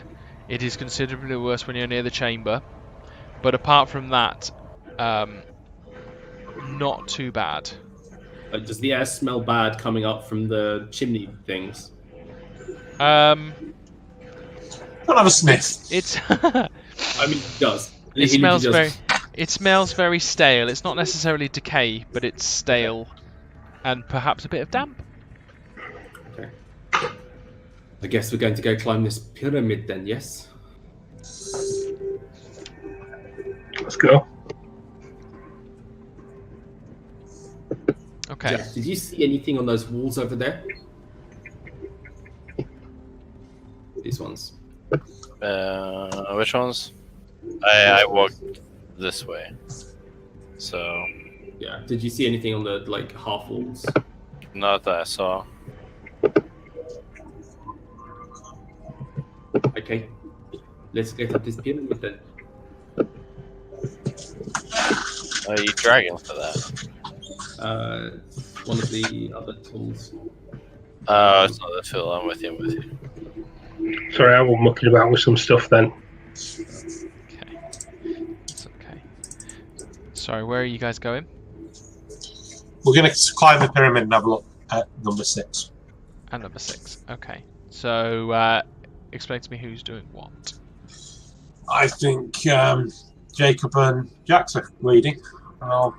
It is considerably worse when you're near the chamber. But apart from that, not too bad. Does the air smell bad coming up from the chimney things? Um, I'll have a sniff. it's I mean, it does. it He literally smells does. very it smells very stale. It's not necessarily decay, but it's stale and perhaps a bit of damp. Okay. I guess we're going to go climb this pyramid then, yes? Let's go. Okay. Jack, did you see anything on those walls over there? These ones. Which ones? I walked this way. So, Yeah. Did you see anything on the half walls? not that I saw. Okay. Let's get up this pyramid then. Are you dragging for that? One of the other tools. Oh, it's not the tool. I'm with you. Sorry, I was mucking about with some stuff then. Okay. It's okay. Sorry, where are you guys going? We're going to climb the pyramid and have a look at number 6. And number 6. Okay. So, explain to me who's doing what. I think Jacob and Jack's are leading, and I'll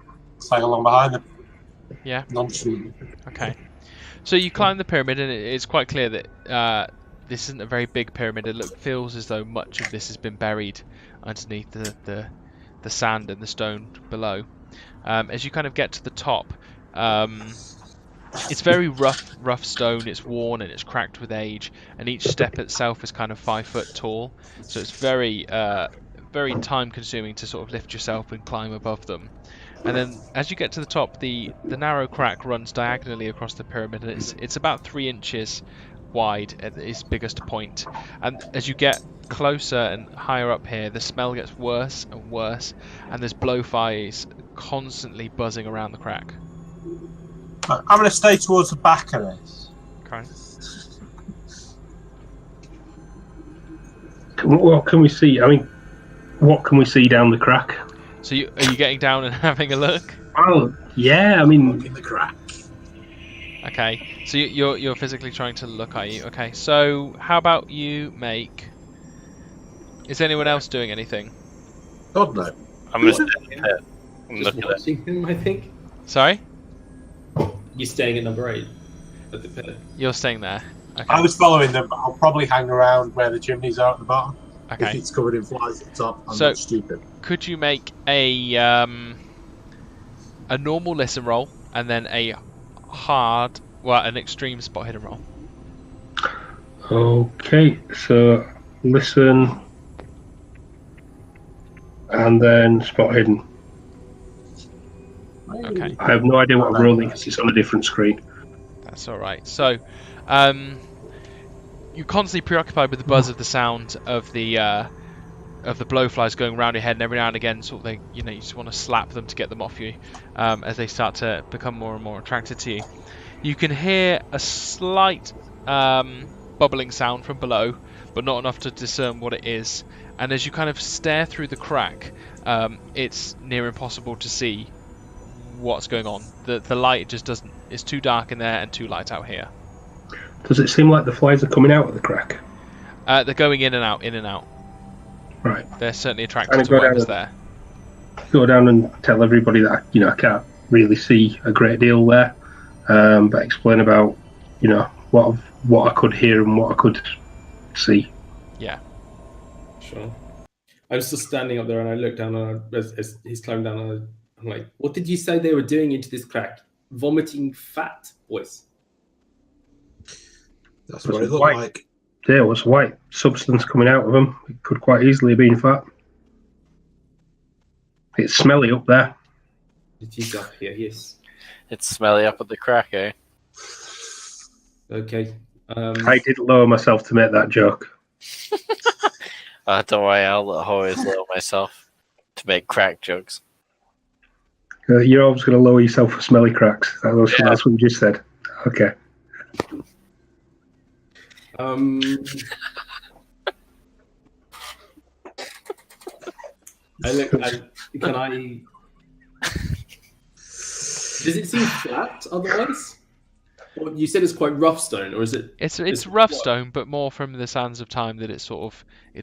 tag along behind them. Yeah. Non-shooting. Okay. So you climb the pyramid, and it's quite clear that this isn't a very big pyramid. It feels as though much of this has been buried underneath the sand and the stone below. As you kind of get to the top, it's very rough stone. It's worn and it's cracked with age, and each step itself is kind of 5 foot tall. So it's very time consuming to sort of lift yourself and climb above them. And then as you get to the top, the narrow crack runs diagonally across the pyramid, and it's about 3 inches wide at its biggest point. And as you get closer and higher up here, the smell gets worse and worse, and there's blowflies constantly buzzing around the crack. I'm going to stay towards the back of this. Okay. What can we see? I mean, what can we see down the crack? So are you getting down and having a look? Oh, yeah. I mean, In the crack. Okay. So you're physically trying to look, are you? Okay. So how about you make? Is anyone else doing anything? God no. I'm gonna stand in the pit and Just look at it. watching him, I think. Sorry? You're staying at number 8 at the pit. You're staying there. Okay. I was following them, but I'll probably hang around where the chimneys are at the bottom. If Okay. it's covered in flies at the top, I'm So- not stupid. Could you make a normal listen roll and then an extreme spot hidden roll? okay. So listen, and then spot hidden. Okay. I have no idea what I'm rolling because it's on a different screen. That's all right. So, you're constantly preoccupied with the buzz of the sound of the blowflies going around your head, and every now and again, you just want to slap them to get them off you, as they start to become more and more attracted to you. You can hear a slight bubbling sound from below, but not enough to discern what it is. And as you kind of stare through the crack, it's near impossible to see what's going on. The light just doesn't. It's too dark in there and too light out here. Does it seem like the flies are coming out of the crack? They're going in and out, in and out. Right. They're certainly Kind attracted of to go down whatever's and- there. Go down and tell everybody that I can't really see a great deal there, but explain about what I could hear and what I could see. Yeah. Sure. I'm still standing up there and I look down as he's climbing down and I'm like, what did you say they were doing into this crack? Vomiting fat, boys. That's what it looked White. like. There was white substance coming out of them. It could quite easily have been fat. It's smelly up there. It is up here, yes. It's smelly up at the crack, eh? Okay. I did lower myself to make that joke. Don't worry, I'll always lower myself to make crack jokes. You're always going to lower yourself for smelly cracks. That's Yeah. what you just said. Okay. Can I? Does it seem flat otherwise? Or you said it's quite rough stone, or is it? It's rough stone, but more from the sands of time that it's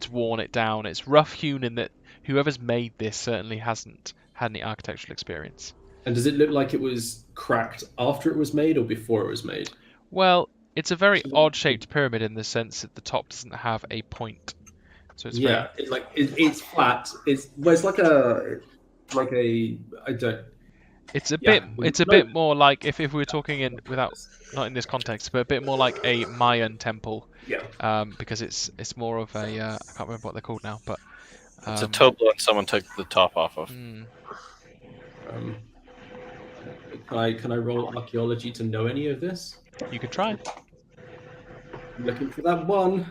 worn it down. It's rough hewn in that whoever's made this certainly hasn't had any architectural experience. And does it look like it was cracked after it was made or before it was made? Well, it's a very odd-shaped pyramid in the sense that the top doesn't have a point. So it's very... it's flat. It's like a I don't. It's a bit more like if we were talking not in this context, but a bit more like a Mayan temple. Yeah. Because it's more of a I can't remember what they're called now, but It's a toblerone someone took the top off of. Can I roll archaeology to know any of this? You can try. I'm looking for that one.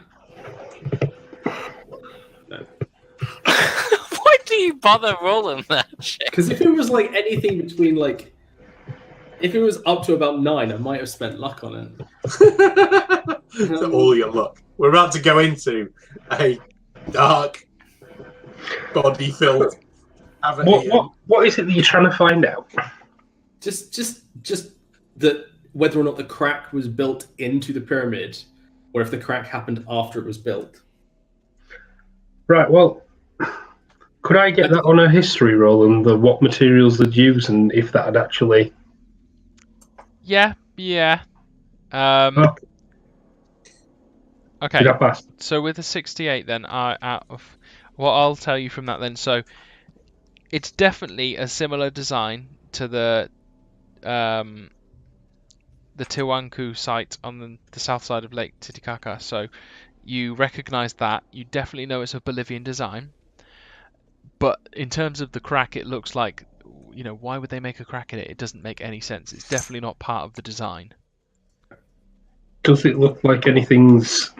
No. Why do you bother rolling that shit? Because if it was like anything between if it was up to about 9, I might have spent luck on it. All your luck. We're about to go into a dark, body-filled. What is it that you're trying to find out? Just that whether or not the crack was built into the pyramid, or if the crack happened after it was built. Right. Well, could I get that on a history roll and what materials they'd use and if that had actually? Yeah. Okay. Did I pass? So with a 68, then out of what I'll tell you from that, then it's definitely a similar design to the Tiwanaku site on the south side of Lake Titicaca. So you recognise that. You definitely know it's a Bolivian design. But in terms of the crack, it looks like, why would they make a crack in it? It doesn't make any sense. It's definitely not part of the design. Does it look like anything's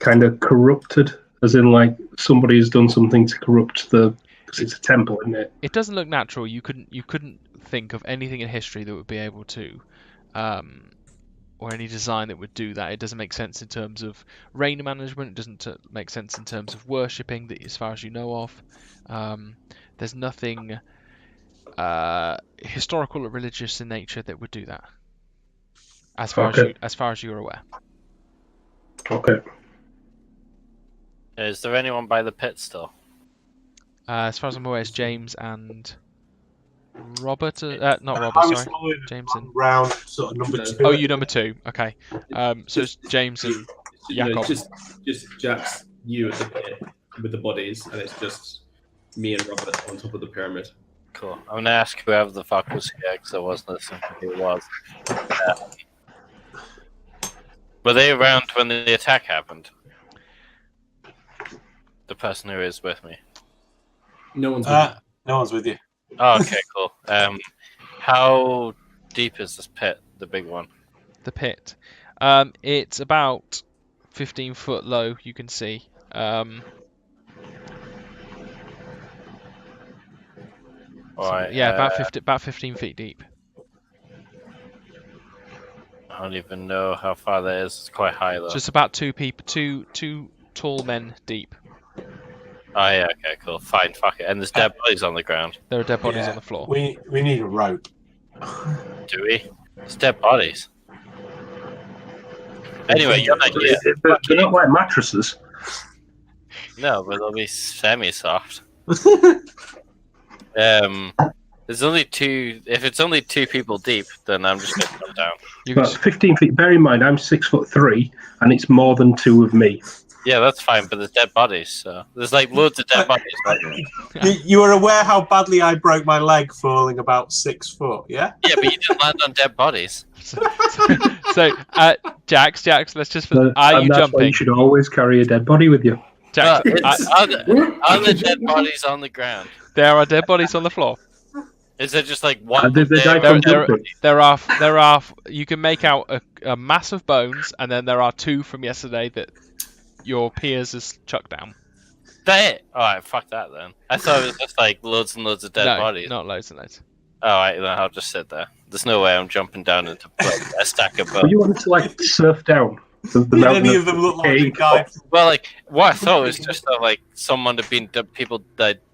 kind of corrupted? As in, like, somebody's done something to corrupt because it's a temple, isn't it? It doesn't look natural. You couldn't think of anything in history that would be able to, or any design that would do that. It doesn't make sense in terms of rain management. It doesn't make sense in terms of worshipping, that as far as you know of. There's nothing historical or religious in nature that would do that, as far as you're aware. Okay. Is there anyone by the pit still? As far as I'm aware, it's James and Robert. Not Robert, sorry. James and round sort of number 2. Oh, you number 2. Okay. So it's James and Jakob. Just Jack's you at the pit with the bodies, and it's just me and Robert on top of the pyramid. Cool. I'm gonna ask whoever the fuck was here because I wasn't listening to who it was. Were they around when the attack happened? The person who is with me. No one's with you. No one's with you. Oh, okay, cool. How deep is this pit? The big one. The pit. It's about 15 foot low. You can see. Alright, about 15 feet deep. I don't even know how far that is. It's quite high though. Just about two tall men deep. Oh yeah, okay, cool. Fine, fuck it. And there's dead bodies on the ground. There are dead bodies on the floor. We need a rope. Do we? There's dead bodies. Anyway, you're not here. They're not like mattresses. No, but they'll be semi-soft. There's only 2. If it's only 2 people deep, then I'm just gonna come down. But 15 feet. Bear in mind, I'm 6'3", and it's more than 2 of me. Yeah, that's fine, but there's dead bodies, so there's like loads of dead bodies. You were aware how badly I broke my leg falling about 6 foot, yeah? Yeah, but you didn't land on dead bodies. So, Jax, let's just. Are you that's jumping? why you should always carry a dead body with you. Jax, Are the dead bodies on the ground? there are dead bodies on the floor. Is it just like one? They die There, from there, jumping. there are. You can make out a mass of bones, and then there are 2 from yesterday that your peers has chucked down. That it? Alright, fuck that then. I thought it was just like loads and loads of dead No, bodies. not loads and loads. Alright, then I'll just sit there. There's no way I'm jumping down into like, a stack of But bones. you wanted to like surf down the Did mountain. any of them look like they decaying died? Well, like what I thought was just that like someone had been people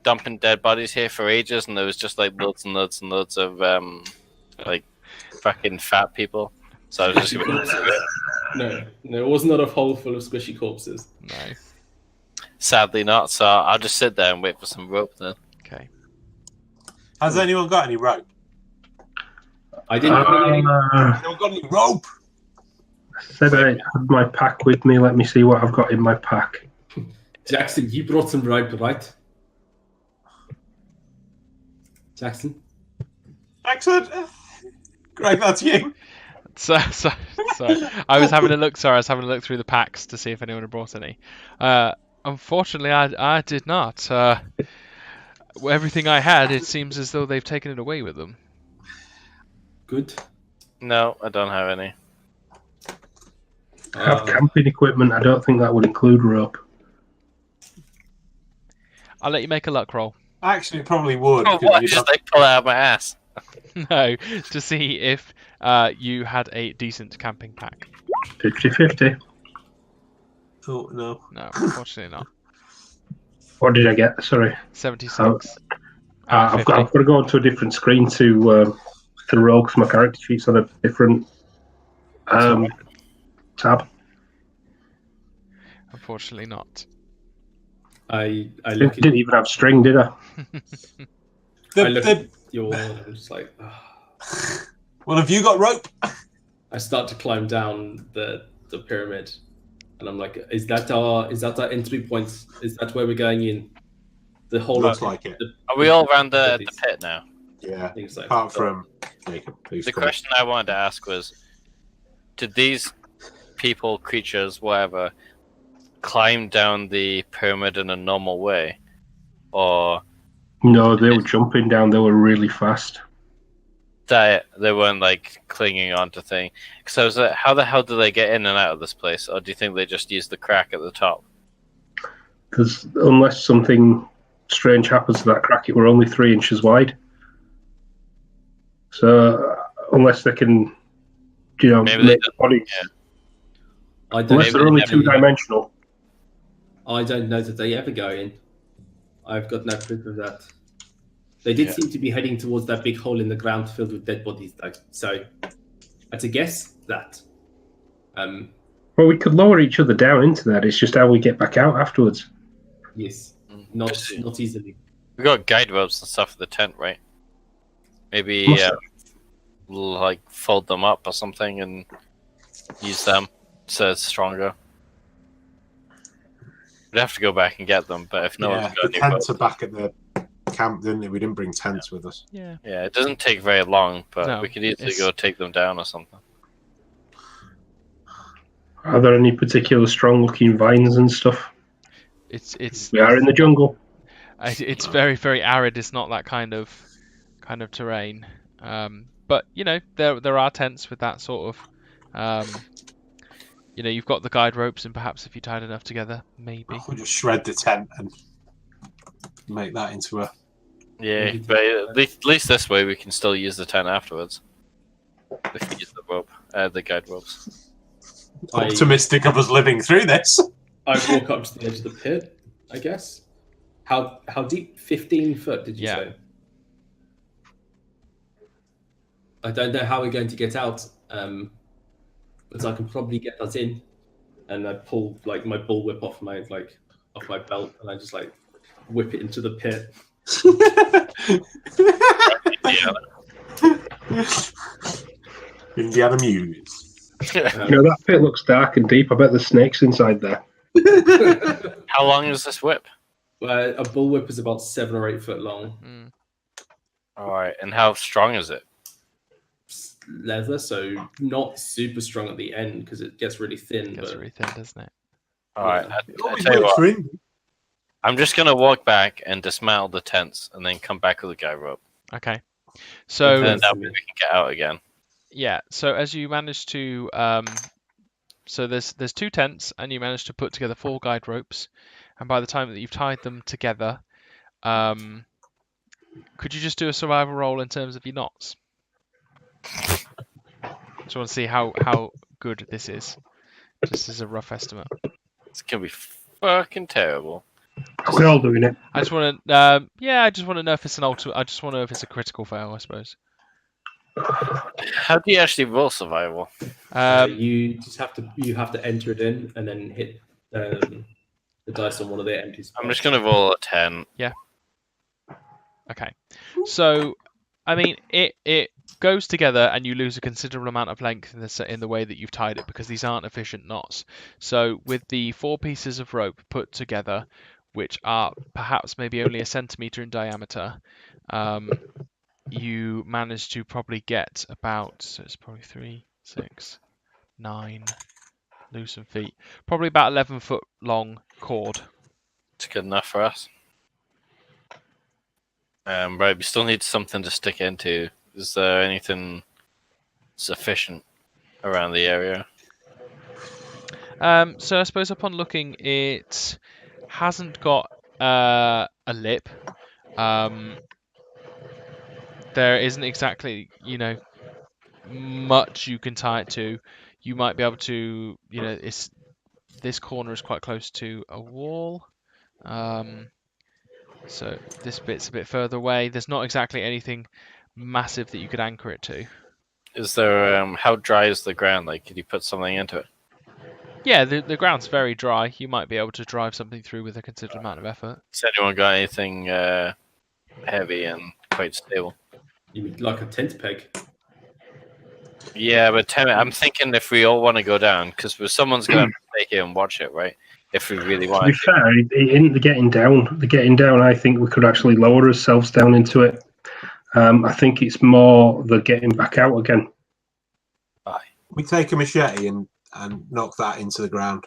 dumping dead bodies here for ages, and there was just like loads and loads and loads of like fucking fat people. So I was just No, it was not a hole full of squishy corpses. No. sadly not. So I'll just sit there and wait for some rope then. Okay. Has anyone got any rope? I didn't. Anyone got any rope? Said I had my pack with me. Let me see what I've got in my pack. Jackson, you brought some rope, right? Jackson? Excellent. Greg, that's you. So I was having a look. Sorry, I was having a look through the packs to see if anyone had brought any. Unfortunately, I did not. Everything I had, it seems as though they've taken it away with them. Good. No, I don't have any. I have camping equipment. I don't think that would include rope. I'll let you make a luck roll. Actually, it probably would. Oh, because what? you'd Just have- like pull it out of my ass. No, to see if you had a decent camping pack. 50-50. Oh, no. No, unfortunately not. What did I get? Sorry. 76. I've got to go onto a different screen to roll because my character sheet's on a different tab. Unfortunately not. I look at Didn't even have string, did I? I look at your wall and I'm just like, Well, have you got rope? I start to climb down the pyramid, and I'm like, is that our entry point? Is that where we're going in? The whole Looks like it. Are we all around the pit now? Yeah. I think so. Apart from Jacob. The question I wanted to ask was, did these people, creatures, whatever, climb down the pyramid in a normal way? Or No, they were jumping down. They were really fast. they weren't like clinging onto thing? Because I was like, how the hell do they get in and out of this place? Or do you think they just use the crack at the top? Because unless something strange happens to that crack, it were only 3 inches wide. So unless they can, Maybe they make don't- bodies, I don't. unless they're only never- two-dimensional. I don't know that they ever go in. I've got no proof of that. They did seem to be heading towards that big hole in the ground filled with dead bodies, though. So, that's a guess that. Well, we could lower each other down into that. It's just how we get back out afterwards. Yes, not easily. We got guide ropes and stuff for the tent, right? Maybe Must have. like fold them up or something and use them so it's stronger. We'd have to go back and get them, but if no Yeah, one's the got any tents ropes, are back at the camp, didn't they? We didn't bring tents with us. Yeah. yeah, it doesn't take very long, but No, we could easily it's- go take them down or something. Are there any particular strong-looking vines and stuff? It's We are in the jungle. It's very, very arid. It's not that kind of terrain. But there are tents with that sort of. You've got the guide ropes, and perhaps if you tied enough together, maybe. We'll just shred the tent and make that into a. Yeah, but at least this way we can still use the tent afterwards. If we use the rope, the guide ropes. Optimistic of us living through this. I walk up to the edge of the pit, I guess. How deep? 15 foot, did you say? I don't know how we're going to get out, but I can probably get us in. And I pull like my bullwhip off my belt, and I just like whip it into the pit. Indiana Muse. That pit looks dark and deep. I bet there's snakes inside there. How long is this whip? A bullwhip is about 7 or 8 foot long. All right, and how strong is it? Leather, so not super strong at the end because it gets really thin. It gets really thin, doesn't it? All right, It I always tell you works what, for Indy. I'm just gonna walk back and dismantle the tents, and then come back with a guide rope. Okay. So And now we can get out again. yeah, so as you manage to so there's 2 tents, and you manage to put together 4 guide ropes, and by the time that you've tied them together, could you just do a survival roll in terms of your knots? Just want to see how good this is, just as a rough estimate. It's gonna be fucking terrible. We're all doing it. I just want to I just want to know if it's an ultimate. I just want to know if it's a critical fail, I suppose. How do you actually roll survival? You just have to enter it in and then hit the dice on one of the empty spots. I'm just gonna roll a 10. Okay, so I mean it goes together, and you lose a considerable amount of length in the way that you've tied it, because these aren't efficient knots. So with the 4 pieces of rope put together, which are perhaps maybe only a centimetre in diameter, you manage to probably get about, so it's probably 3, 6, 9, loosen feet, probably about 11-foot long cord. It's good enough for us. Right, we still need something to stick into. Is there anything sufficient around the area? So I suppose upon looking, it hasn't got a lip. There isn't exactly, much you can tie it to. You might be able to, this corner is quite close to a wall. So this bit's a bit further away. There's not exactly anything massive that you could anchor it to. Is there how dry is the ground? Like, could you put something into it? Yeah, the ground's very dry. You might be able to drive something through with a considerable amount of effort. Has anyone got anything heavy and quite stable? You mean like a tent peg? Yeah, but I'm thinking if we all want to go down, because someone's going to take it and watch it, right? If we really To want be fair, it isn't the getting down. The getting down, I think we could actually lower ourselves down into it. I think it's more the getting back out again. We take a machete and knock that into the ground.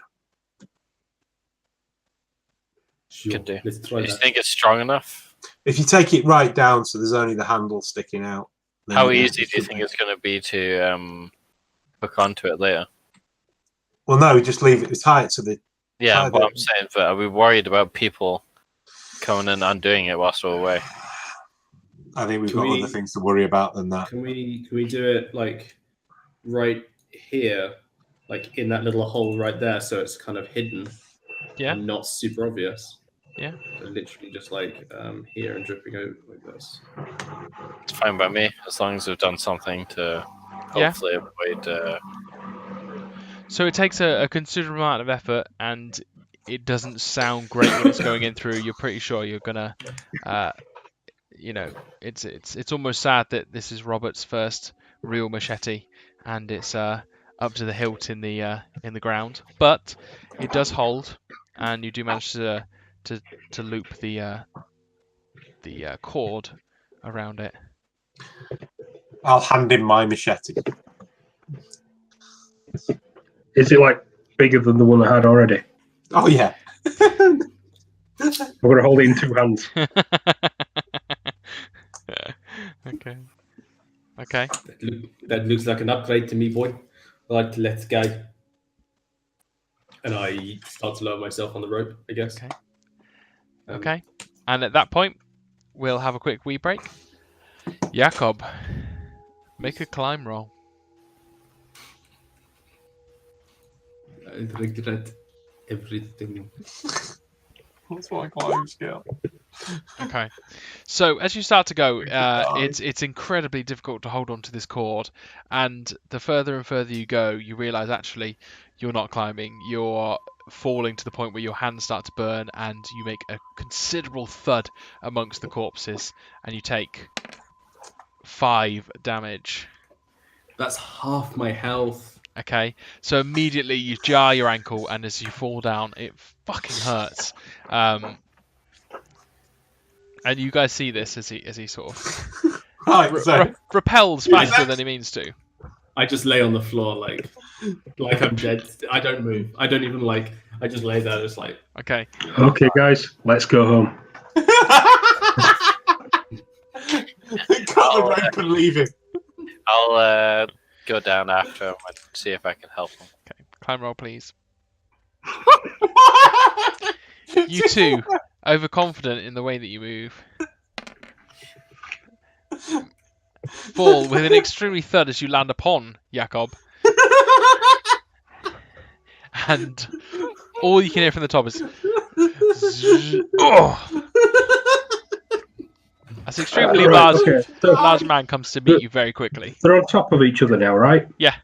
Sure. Could do. Let's Do try you that. think it's strong enough? If you take it right down, so there's only the handle sticking out. then How you easy do you think it's going to be to hook onto it later? Well, no, we just leave it tight to the. Yeah, Either. but I'm saying, but are we worried about people coming and undoing it whilst we're away? I think we've Can got we- other things to worry about than that. Can we do it like right here, like in that little hole right there, so it's kind of hidden Yeah. and not super obvious? Yeah. So literally just like here and dripping out like this. It's fine by me, as long as we've done something to Yeah. hopefully avoid. So it takes a considerable amount of effort, and it doesn't sound great when it's going in through. You're pretty sure you're gonna, it's almost sad that this is Robert's first real machete, and it's up to the hilt in the ground. But it does hold, and you do manage to loop the cord around it. I'll hand him my machete. Is it like bigger than the one I had already? Oh yeah. I'm going to hold it in 2 hands. Okay. That looks like an upgrade to me, boy. Right, let's go. And I start to lower myself on the rope, I guess. Okay. Okay. And at that point, we'll have a quick wee break. Jakob, make a climb roll. I regret everything. What's my climb skill? Okay. So as you start to go, it's incredibly difficult to hold on to this cord, and the further and further you go, you realise actually you're not climbing. You're falling to the point where your hands start to burn, and you make a considerable thud amongst the corpses, and you take 5 damage. That's half my health. Okay, so immediately you jar your ankle, and as you fall down, it fucking hurts. And you guys see this as he sort of Right, so repels faster than he means to. I just lay on the floor like I'm dead. I don't move. I don't even like. I just lay there, just like. Okay. Okay, guys, let's go home. Cut the rope and leave him. I'll go down after him and see if I can help him. Okay, climb roll, please. You two, overconfident in the way that you move, fall with an extremely thud as you land upon Jakob. And all you can hear from the top is zzz, oh. As an extremely Right, okay. So large man comes to meet you very quickly. they're on top of each other now, right? Yeah.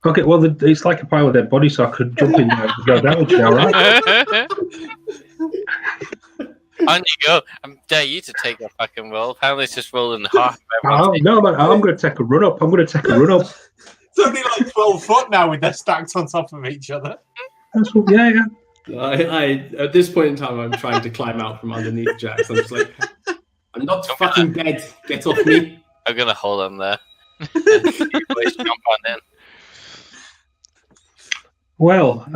Okay, well, it's like a pile of dead bodies, so I could jump in there and go down now, right? On you go. I dare you to take a fucking roll. Apparently it's just rolling half. Oh, no, man, I'm going to take a run up. It's only like 12 foot now with their stacked on top of each other. Yeah. I at this point in time, I'm trying to climb out from underneath Jax. I'm just like, I'm not fucking dead. Get off me. I'm gonna hold him there. You boys jump on in. Well,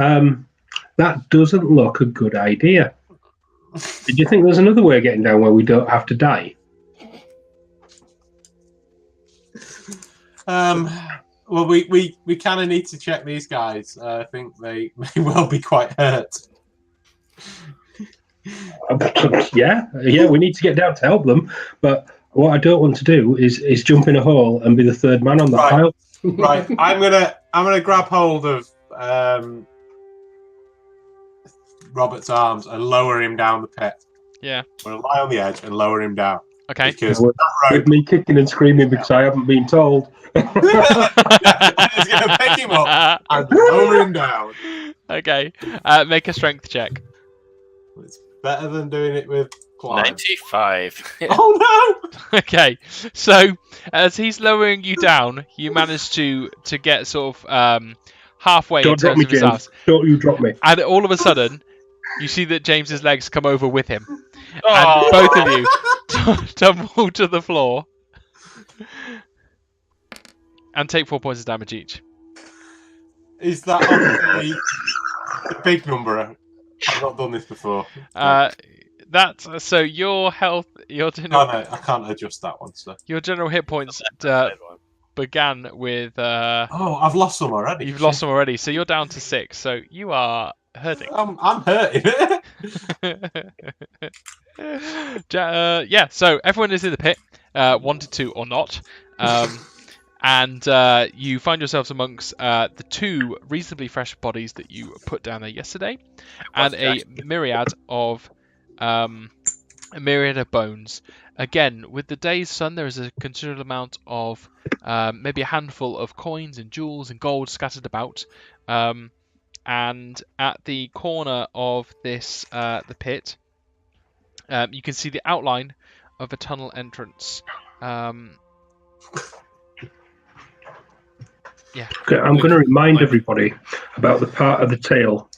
that doesn't look a good idea. Did you think there's another way of getting down where we don't have to die? Well, we kind of need to check these guys. I think they may well be quite hurt. Yeah, we need to get down to help them. But what I don't want to do is jump in a hole and be the third man on that pile. Right, I'm gonna grab hold of Robert's arms and lower him down the pit. Yeah. I'm gonna lie on the edge and lower him down. Okay. Because that rope With me kicking and screaming because I haven't been told. is gonna pick him up and lower him down. Okay. Make a strength check. It's better than doing it with climb. 95. Oh no! Okay. So as he's lowering you down, you manage to get sort of halfway in Don't drop terms me, of his James. ass. Don't you drop me. And all of a sudden, you see that James's legs come over with him. Oh. And both of you tumble to the floor and take 4 points of damage each. Is that obviously a big number? I've not done this before. That's so your health, your Oh, general, no, I can't adjust that one. So. your general hit points began with. Oh, I've lost some already. You've lost them already, so you're down to 6. So you are hurting. I'm hurting. Yeah. So everyone is in the pit, wanted to or not. And you find yourselves amongst the 2 reasonably fresh bodies that you put down there yesterday, and a myriad of bones. Again, with the day's sun, there is a considerable amount of maybe a handful of coins and jewels and gold scattered about. And at the corner of this the pit, you can see the outline of a tunnel entrance. Yeah. Okay, I'm going to remind everybody about the part of the tale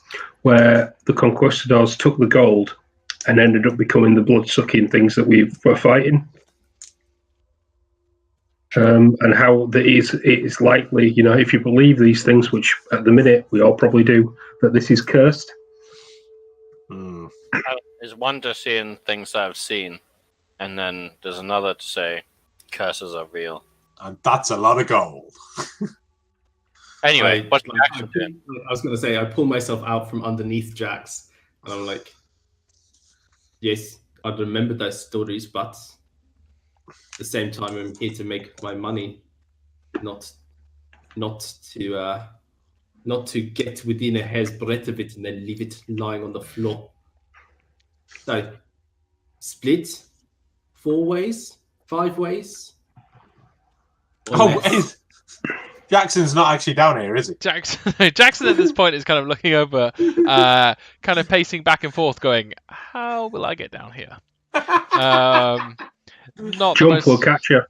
where the conquistadors took the gold and ended up becoming the blood-sucking things that we were fighting. And how it is likely, if you believe these things, which at the minute we all probably do, that this is cursed. There's one to seeing things that I've seen, and then there's another to say curses are real. And that's a lot of gold. Anyway, what's the action doing? I was going to say, I pull myself out from underneath Jax, and I'm like, yes, I remember those stories, but at the same time, I'm here to make my money, not to get within a hair's breadth of it and then leave it lying on the floor. So, split 4 ways, 5 ways. Jackson's not actually down here, is he? Jackson at this point is kind of looking over, kind of pacing back and forth, going, "How will I get down here?" Not Jump will catch you.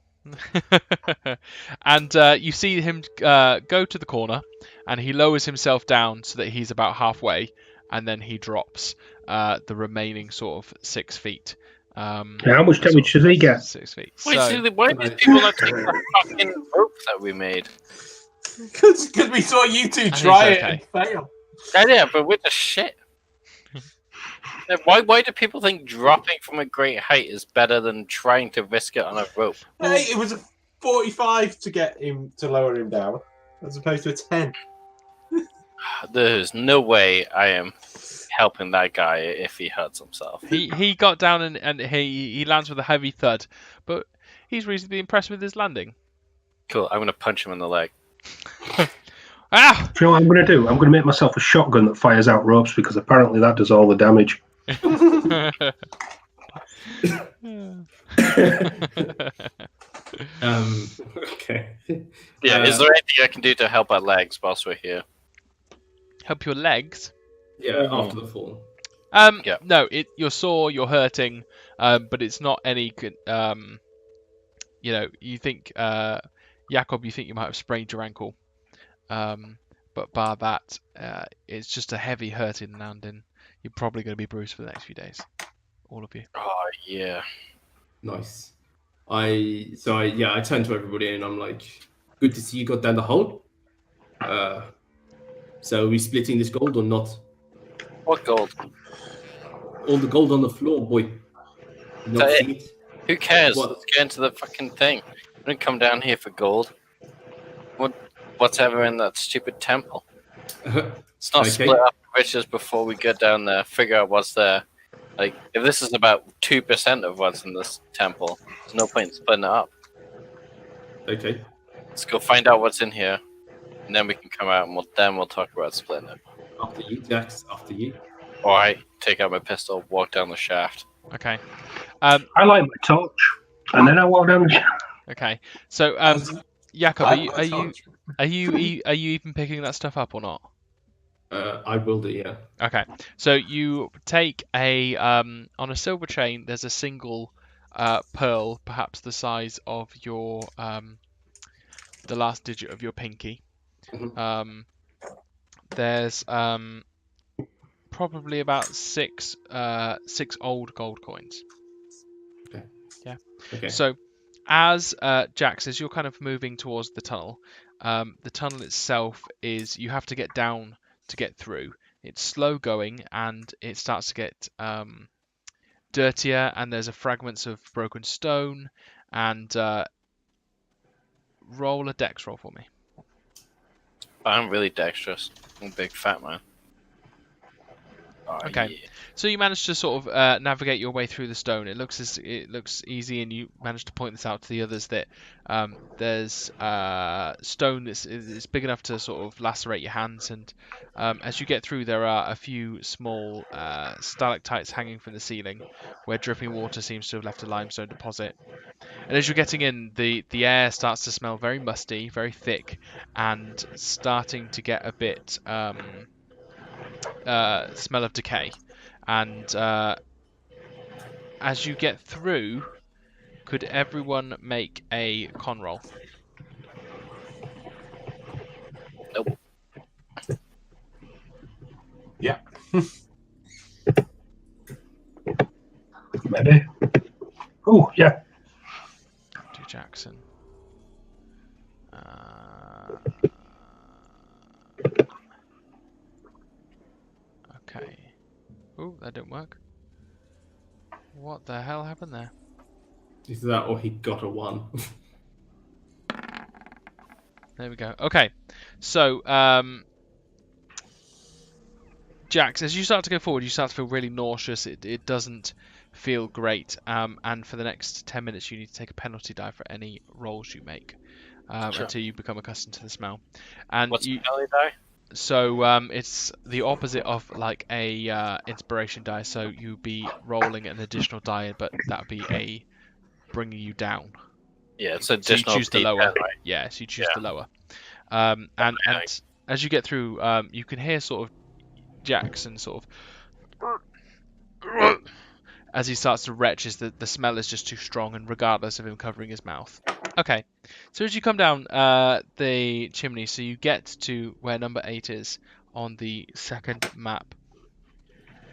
And you see him go to the corner, and he lowers himself down so that he's about halfway, and then he drops the remaining sort of 6 feet. How much damage does he get? 6 feet. Why did people not take the fucking rope that we made? Because we saw you two try it and fail. Yeah, but with the shit. Why do people think dropping from a great height is better than trying to risk it on a rope? Hey, it was a 45 to get him to lower him down, as opposed to a 10. There's no way I am helping that guy if he hurts himself. He got down and he lands with a heavy thud, but he's reasonably impressed with his landing. Cool. I'm gonna punch him in the leg. Ah! Do you know what I'm going to do? I'm going to make myself a shotgun that fires out ropes because apparently that does all the damage. Okay. Yeah. Is there anything I can do to help our legs whilst we're here? Help your legs. Yeah, after the fall. Yeah. No, you're sore, you're hurting, but it's not any. You think, Jakob, you think you might have sprained your ankle, but bar that, it's just a heavy hurting landing. You're probably going to be bruised for the next few days, all of you. Oh yeah. Nice. I turn to everybody and I'm like, good to see you got down the hole. So are we splitting this gold or not? What gold? All the gold on the floor, boy. You not That see it? Who cares? What? Let's get into the fucking thing. I didn't come down here for gold. What's ever in that stupid temple? Let's not Okay. split up the riches before we get down there. Figure out what's there. Like, if this is about 2% of what's in this temple, there's no point in splitting it up. Okay. Let's go find out what's in here, and then we can come out and we'll talk about splitting it. After you, Jax. After you. Or I take out my pistol, walk down the shaft. Okay. I light my torch, and then I walk down the shaft. Okay. So, Jakob, are you even picking that stuff up or not? I will do, yeah. Okay, so you take on a silver chain. There's a single pearl, perhaps the size of your the last digit of your pinky. Mhm. There's probably about six old gold coins. Okay. Yeah. Okay. So, as Jax, as you're kind of moving towards the tunnel itself you have to get down to get through. It's slow going and it starts to get dirtier, and there's fragments of broken stone. And roll a dex roll for me. I'm really dexterous. I'm a big fat man. Oh, Okay. yeah. So you manage to sort of navigate your way through the stone. It looks easy, and you manage to point this out to the others that there's stone that's big enough to sort of lacerate your hands. And as you get through, there are a few small stalactites hanging from the ceiling, where dripping water seems to have left a limestone deposit. And as you're getting in, the air starts to smell very musty, very thick, and starting to get a bit smell of decay. And as you get through, could everyone make a con roll? Nope. Yeah. Maybe. Oh, yeah. To Jackson. Okay. Oh, that didn't work. What the hell happened there? Is that or he got a 1? There we go. Okay. So, Jax, as you start to go forward, you start to feel really nauseous. It doesn't feel great. And for the next 10 minutes, you need to take a penalty die for any rolls you make Sure. until you become accustomed to the smell. And What's the penalty die? So it's the opposite of like a inspiration die. So you'd be rolling an additional die, but that would be bringing you down. Yeah, it's So you additional. choose the D10, lower. right? Yeah, so you choose Yeah. the lower. And as you get through, you can hear sort of Jackson sort of as he starts to retch. The smell is just too strong, and regardless of him covering his mouth. Okay, so as you come down the chimney, so you get to where number 8 is on the second map.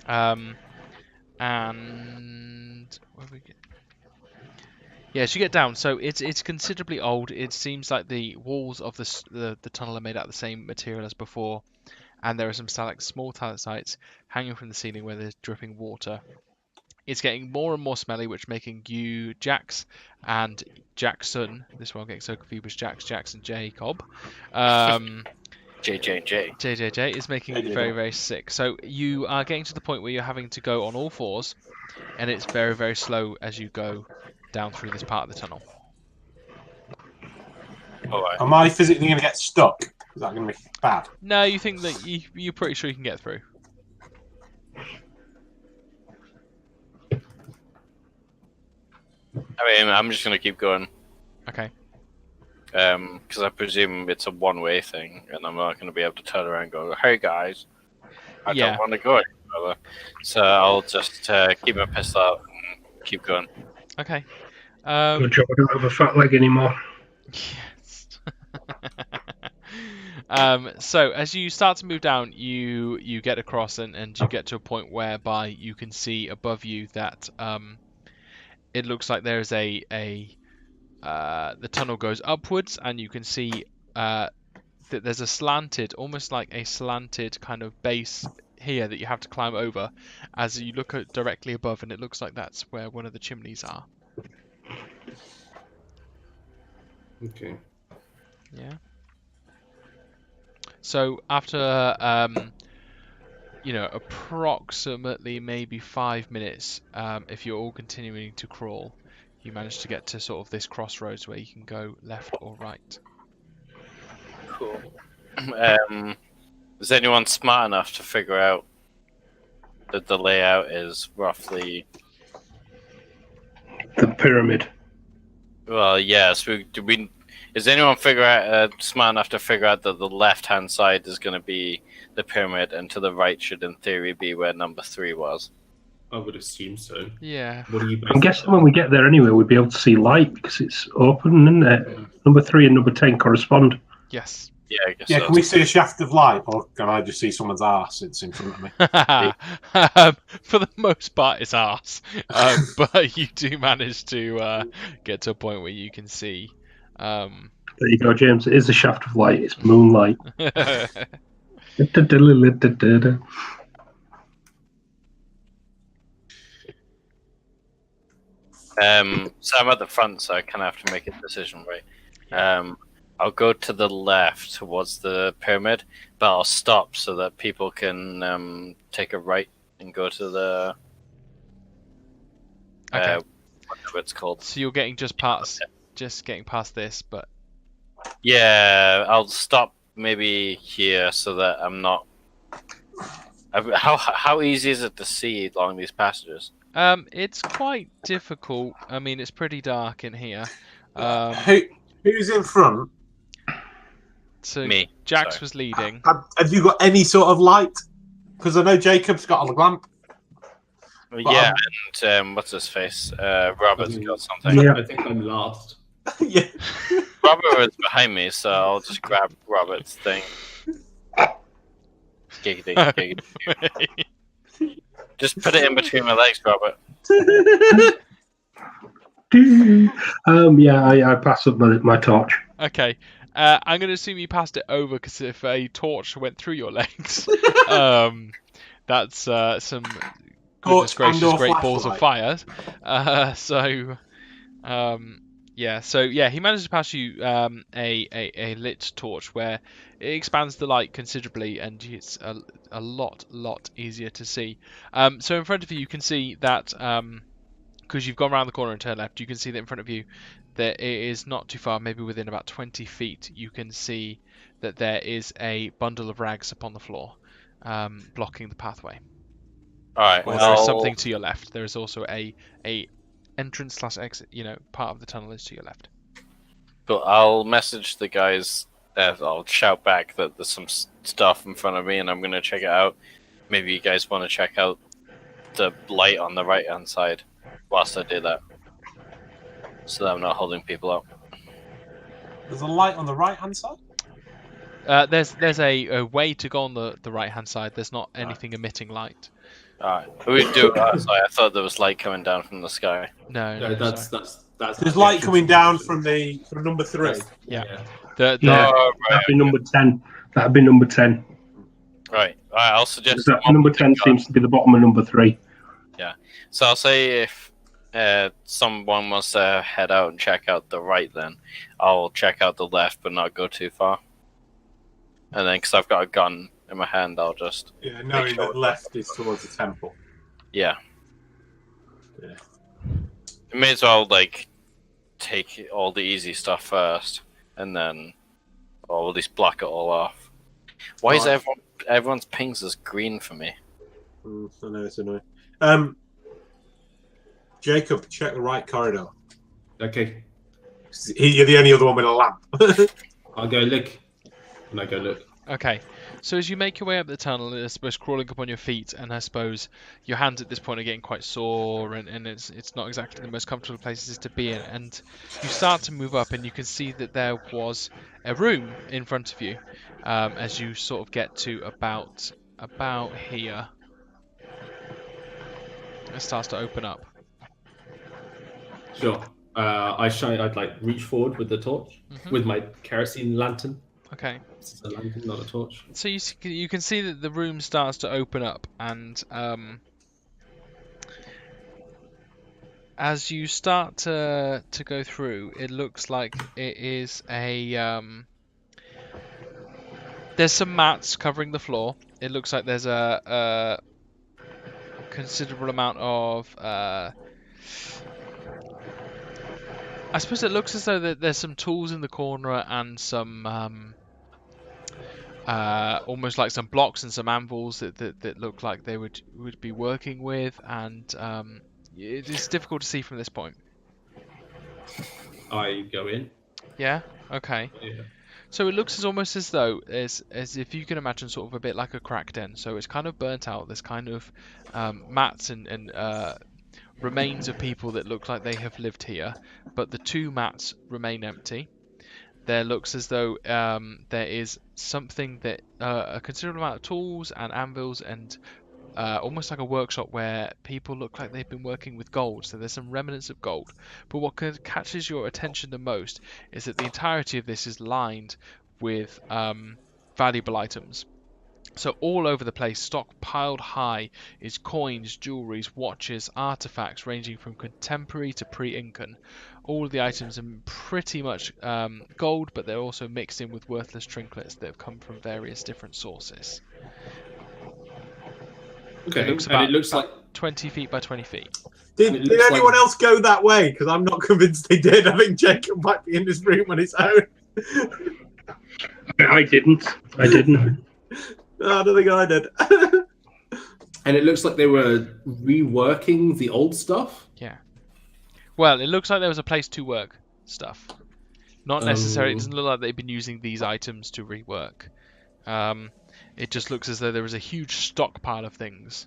And where we get? Yeah, so you get down. So it's considerably old. It seems like the walls of the tunnel are made out of the same material as before, and there are some small stalactites hanging from the ceiling where there's dripping water. It's getting more and more smelly, which making you, Jax, and Jackson. This one I'm getting so confused with Jax, Jackson, Jacob. JJ. JJJ is making you very, very sick. So you are getting to the point where you're having to go on all fours, and it's very, very slow as you go down through this part of the tunnel. All right. Am I physically going to get stuck? Is that going to be bad? No, you think that you're pretty sure you can get through. I mean, I'm just gonna keep going. Okay. Because I presume it's a one-way thing, and I'm not gonna be able to turn around and go, "Hey guys, I don't want to go any further." So I'll just keep my pistol out and keep going. Okay. Good job, I don't have a fat leg anymore. Yes. So as you start to move down, you get across and you get to a point whereby you can see above you that it looks like there's the tunnel goes upwards, and you can see that there's almost like a slanted kind of base here that you have to climb over as you look directly above, and it looks like that's where one of the chimneys are. Okay. Yeah. So after approximately maybe 5 minutes, if you're all continuing to crawl, you manage to get to sort of this crossroads where you can go left or right. Cool. Is anyone smart enough to figure out that the layout is roughly? The pyramid. Well, yes. Is anyone smart enough to figure out that the left-hand side is going to be the pyramid, and to the right should, in theory, be where number 3 was? I would assume so. Yeah. What do you? I'm guessing when we get there anyway, we'll be able to see light because it's open, isn't it? Number 3 and number 10 correspond. Yes. Yeah, I guess. Yeah, so. can we see a shaft of light, or can I just see someone's arse? It's in front of me. For the most part, it's arse. But you do manage to get to a point where you can see. There you go, James. It is a shaft of light. It's moonlight. So I'm at the front, so I kind of have to make a decision, right? I'll go to the left towards the pyramid, but I'll stop so that people can take a right and go to the whatever it's called. So you're getting just getting past this, but yeah, I'll stop maybe here so that I'm not. How easy is it to see along these passages? It's quite difficult. I mean, it's pretty dark in here. Who's in front? So Me. Jax Sorry. was leading. Have you got any sort of light? Because I know Jacob's got a lamp. Yeah, and what's his face? Robert's got something. Yeah. I think I'm last. Yeah. Robert is behind me, so I'll just grab Robert's thing. Giggity, giggity. Just put it in between my legs, Robert. I passed up my torch. Okay. I'm going to assume you passed it over because if a torch went through your legs, that's some goodness gracious great balls of fire. He managed to pass you a lit torch where it expands the light considerably, and it's a lot easier to see. So in front of you, you can see that because you've gone around the corner and turned left, you can see that in front of you that it is not too far, maybe within about 20 feet, you can see that there is a bundle of rags upon the floor, blocking the pathway. Alright, Well, there is something to your left. There is also a entrance / exit, part of the tunnel is to your left. But I'll message the guys, I'll shout back that there's some stuff in front of me and I'm going to check it out. Maybe you guys want to check out the light on the right hand side whilst I do that, so that I'm not holding people up. There's a light on the right hand side? There's a way to go on the right hand side. There's not anything emitting light. Alright, we do that. I thought there was light coming down from the sky. No, That's There's light coming down from number 3. Yeah. That'd be number 10. That'd be number 10. Right. I'll suggest Number 10 seems to be the bottom of number 3. So I'll say if someone wants to head out and check out the right, then I'll check out the left, but not go too far. And then, because I've got a gun in my hand, I'll just knowing that left is towards the temple. Yeah. Yeah. You may as well take all the easy stuff first, and then, or at least block it all off. Why is everyone's pings is green for me? I know it's annoying. Jacob, check the right corridor. Okay. You're the only other one with a lamp. I'll go look. And I go look. Okay, so as you make your way up the tunnel, I suppose crawling up on your feet, and I suppose your hands at this point are getting quite sore, and it's not exactly the most comfortable places to be in. And you start to move up, and you can see that there was a room in front of you. As you sort of get to about here, it starts to open up. Sure. I'd reach forward with the torch, with my kerosene lantern. Okay. This is a lantern, not a torch. So you can see that the room starts to open up, and as you start to go through, it looks like it is a there's some mats covering the floor. It looks like there's a considerable amount of I suppose it looks as though there's some tools in the corner and some almost like some blocks and some anvils that look like they would be working with, and it's difficult to see from this point. I go in. Yeah. Okay. Yeah. So it looks almost as though as if you can imagine sort of a bit like a crack den. So it's kind of burnt out. There's kind of mats and remains of people that look like they have lived here, but the 2 mats remain empty. There looks as though there is something that a considerable amount of tools and anvils and almost like a workshop where people look like they've been working with gold. So there's some remnants of gold. But what catches your attention the most is that the entirety of this is lined with valuable items. So all over the place, stockpiled high, is coins, jewelries, watches, artifacts ranging from contemporary to pre-Incan. All of the items are pretty much gold, but they're also mixed in with worthless trinkets that have come from various different sources. Okay, It looks like 20 feet by 20 feet. Did anyone else go that way? Because I'm not convinced they did. I think Jacob might be in this room on his own. I didn't. No, I don't think I did. And it looks like they were reworking the old stuff. Yeah. Well, it looks like there was a place to work stuff. Not necessarily. It doesn't look like they've been using these items to rework. It just looks as though there was a huge stockpile of things.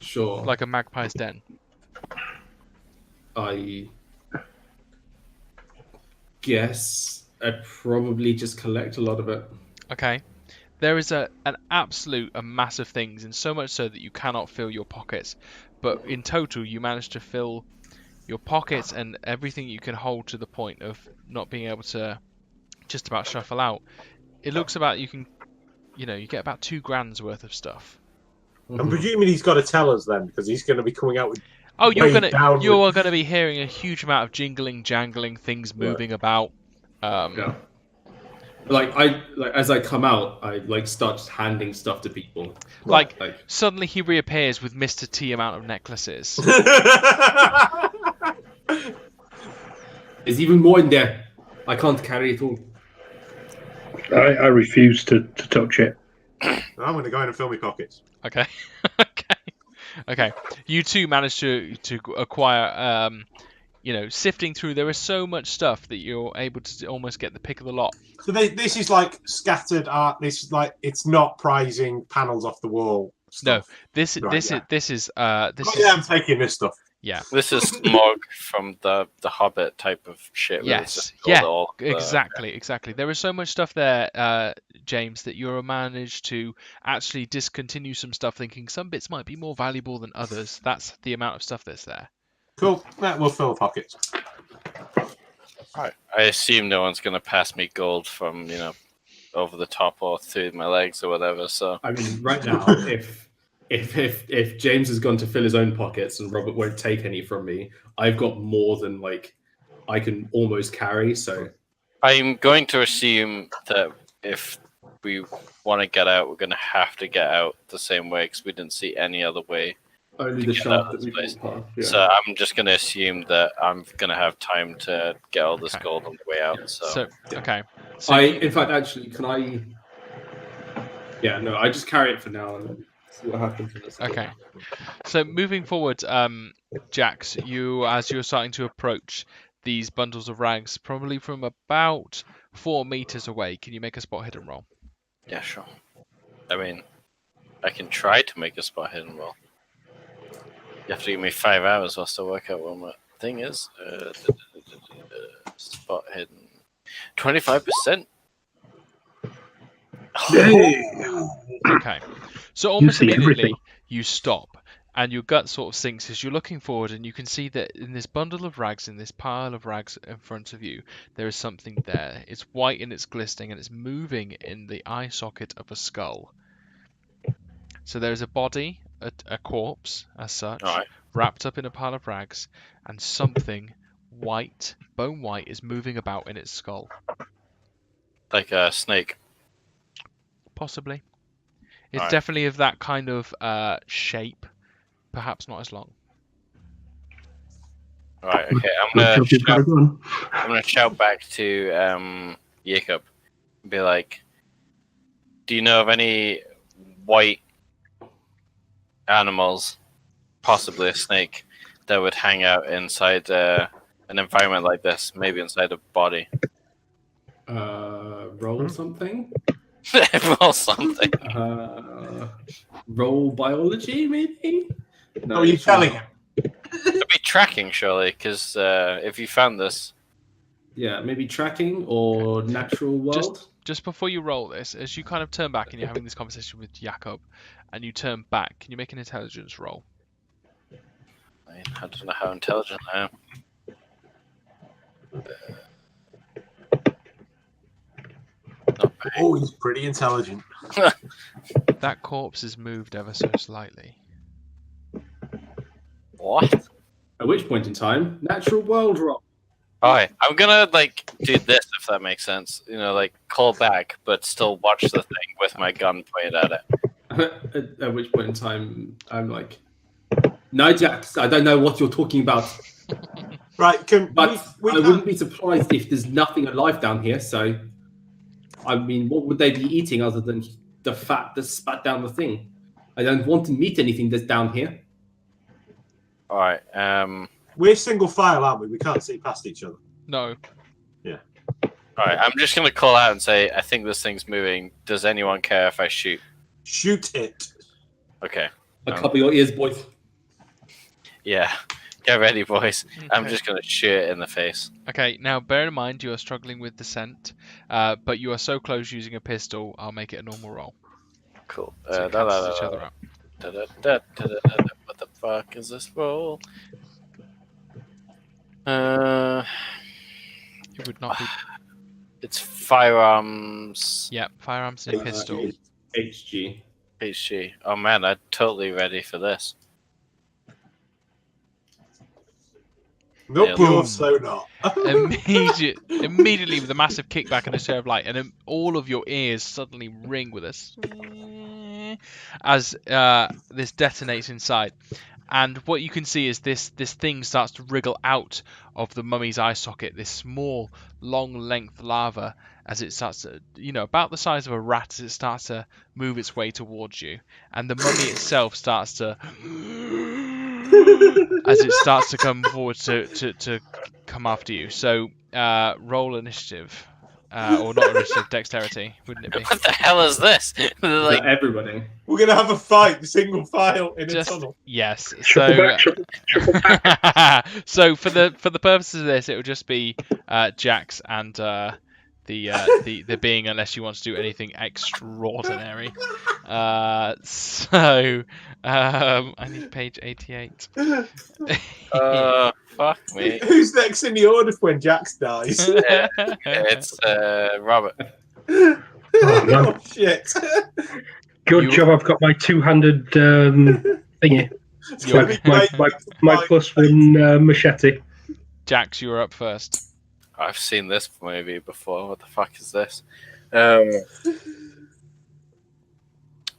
Sure. Like a magpie's den. I guess I'd probably just collect a lot of it. Okay. There is a mass of things, and so much so that you cannot fill your pockets. But in total, you manage to fill your pockets and everything you can hold to the point of not being able to just about shuffle out. It looks about you get about 2 grand's worth of stuff. I'm presuming he's got to tell us then, because he's going to be coming out with. Oh, you are going to be hearing a huge amount of jingling, jangling, things moving about. Yeah. As I come out, I start just handing stuff to people. Suddenly he reappears with Mr. T amount of necklaces. There's even more in there. I can't carry it all. I refuse to touch it. I'm going to go in and fill my pockets. Okay. Okay. You two managed to acquire, sifting through. There is so much stuff that you're able to almost get the pick of the lot. So this is like scattered art. This is like, it's not prizing panels off the wall stuff. No, this is. I'm taking this stuff. Yeah. This is Smog from the Hobbit type of shit. Yes. Exactly. There is so much stuff there, James, that you'll manage to actually discontinue some stuff, thinking some bits might be more valuable than others. That's the amount of stuff that's there. Cool. We'll fill the pockets. Right. I assume no one's going to pass me gold from, over the top or through my legs or whatever. So I mean, right now, if James has gone to fill his own pockets and Robert won't take any from me, I've got more than like I can almost carry. So I'm going to assume that if we want to get out, we're going to have to get out the same way because we didn't see any other way. only To the get shaft out that of we this walked past. Yeah. So I'm just going to assume that I'm going to have time to get all this Okay. gold on the way out. So, Okay. So in fact, actually, can I? Yeah, no, I just carry it for now and then see what happens. When it's okay. So moving forward, Jax, as you're starting to approach these bundles of rags, probably from about 4 meters away, can you make a spot hidden roll? yeah, sure. I mean, I can try to make a spot hidden roll. You have to give me 5 hours whilst I work out what my thing is. Spot hidden. 25%. Okay. So You almost see immediately everything. you stop and your gut sort of sinks as you're looking forward and you can see that in this bundle of rags, in this pile of rags in front of you, there is something there. It's white and it's glistening and it's moving in the eye socket of a skull. So there's a body, a corpse as such, All right. wrapped up in a pile of rags, and something white, bone white, is moving about in its skull. Like a snake. Possibly. It's Alright. definitely of that kind of shape, perhaps not as long. Right, okay. You've got a gun. I'm gonna shout back to Jacob and be like, do you know of any white animals, possibly a snake, that would hang out inside an environment like this, maybe inside a body? roll something. Or something. Roll biology, maybe. No, Are you telling him? It'd be tracking, surely, because if you found this, Yeah, maybe tracking or natural world. Just before you roll this, as you kind of turn back and you're having this conversation with Jakob, and you turn back, can you make an intelligence roll? I mean, I don't know how intelligent I am. Oh, he's pretty intelligent. That corpse is moved ever so slightly. What? At which point in time, natural world roll. Alright, I'm gonna do this if that makes sense. Call back, but still watch the thing with my gun pointed at it. At which point in time, I'm like, no, Jax, I don't know what you're talking about. Right, But we I wouldn't be surprised if there's nothing alive down here. So, I mean, what would they be eating other than the fat that spat down the thing? I don't want to meet anything that's down here. Alright, we're single file, aren't we? We can't see past each other. No. alright, I'm just gonna call out and say, I think this thing's moving. Does anyone care if I shoot? Shoot it. Okay. I cover your ears, boys. Yeah. Get ready, boys. I'm Okay. just gonna shoot it in the face. Okay, now bear in mind you are struggling with the scent, but you are so close using a pistol, I'll make it a normal roll. Cool. So it cancels each other out. What the fuck is this roll? It would not be. It's firearms. Yeah, firearms and a pistol. HG. HG. Oh man, I'm totally ready for this. Nope, Yeah. you're so not. Immediately with a massive kickback and a share of light, and then all of your ears suddenly ring with a as this detonates inside. And what you can see is this thing starts to wriggle out of the mummy's eye socket, this small, long length lava, as it starts to, about the size of a rat, as it starts to move its way towards you. And the mummy itself starts to, as it starts to come forward to come after you. So roll initiative. Or not initiative, dexterity, wouldn't it be? What the hell is this? Like everybody. We're going to have a fight, single file, in a tunnel. Yes. Shuffle So, back, shuffle back. so for the purposes of this, it would just be Jax and the being, unless you want to do anything extraordinary. I need page 88. Fuck me. Who's next in the order when Jax dies? It's Robert. Oh, man. Oh, shit. Good You- job I've got my two-handed thingy. It's You're- gonna be great. My +1 machete. Jax, you're up first. I've seen this movie before. What the fuck is this?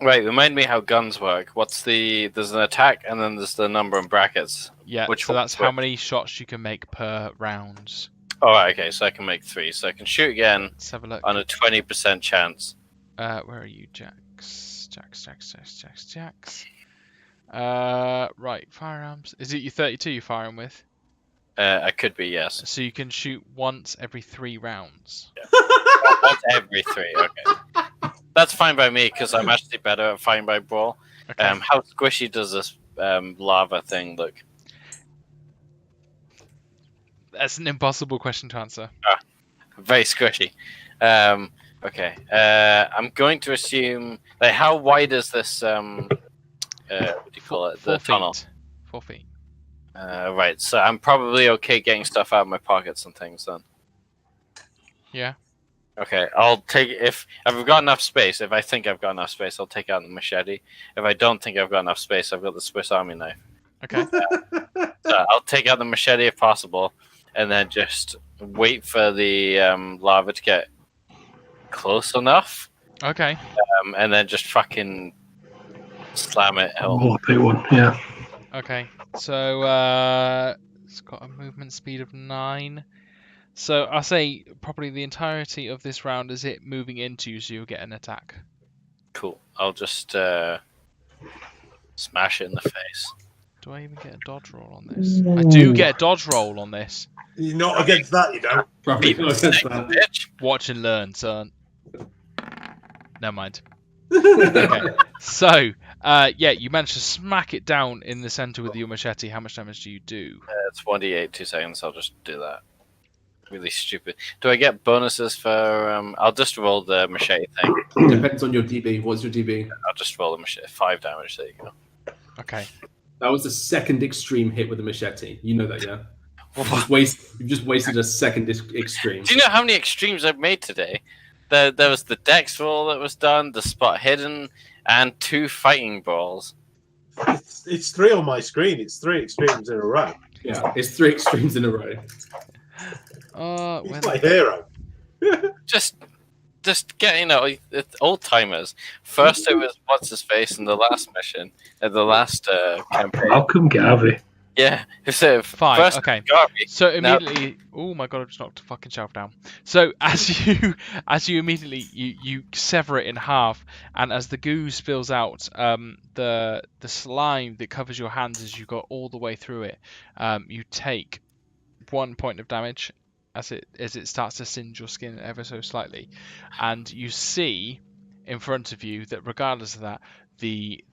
Right, remind me how guns work. There's an attack and then there's the number in brackets. Yeah, Which so one that's how works? many shots you can make per round. Oh, right, okay, so I can make 3. So I can shoot again Let's have a look. on a 20% chance. Where are you, Jax? Jax. Right, firearms. Is it your 32 you're firing with? I could be, yes. So you can shoot once every 3 rounds. Once every 3, okay. That's fine by me because I'm actually better at firing by brawl. Okay. How squishy does this lava thing look? That's an impossible question to answer. Very squishy. Okay. I'm going to assume. Like, how wide is this? What do you call it? The 4 tunnel. feet. 4 feet. Right. So I'm probably okay getting stuff out of my pockets and things then. Yeah. Okay. I'll take if I've got enough space. If I think I've got enough space, I'll take out the machete. If I don't think I've got enough space, I've got the Swiss Army knife. Okay. So I'll take out the machete if possible, and then just wait for the lava to get close enough, Okay. and then just fucking slam it home. Oh, big one, yeah. Okay. So it's got a movement speed of 9. So I'll say probably the entirety of this round is it moving into you, so you'll get an attack. Cool. I'll just smash it in the face. Do I even get a dodge roll on this? I do get a dodge roll on this. You're not against that, you don't. Probably not against that. Bitch. Watch and learn, son. Never mind. Okay. So, yeah, you managed to smack it down in the center with your machete. How much damage do you do? It's 1d8, 2 seconds. I'll just do that. Really stupid. Do I get bonuses for? I'll just roll the machete thing. Depends on your DB. What's your DB? I'll just roll the machete. 5 damage. There you go. Okay. That was the second extreme hit with the machete. You know that, yeah? You've just wasted a second extreme. Do you know how many extremes I've made today? There was the dex roll that was done, the spot hidden, and 2 fighting balls. It's 3 on my screen. It's 3 extremes in a row. Yeah, it's 3 extremes in a row. He's my hero. Just get, old timers. First it was what's his face in the last mission, the last campaign. Malcolm Garvey. Yeah, so Fine, first okay. Garvey. So immediately, oh my god, I just knocked a fucking shelf down. So as you immediately you sever it in half, and as the goo spills out, the slime that covers your hands as you go all the way through it, you take 1 point of damage as it starts to singe your skin ever so slightly, and you see in front of you that regardless of that, the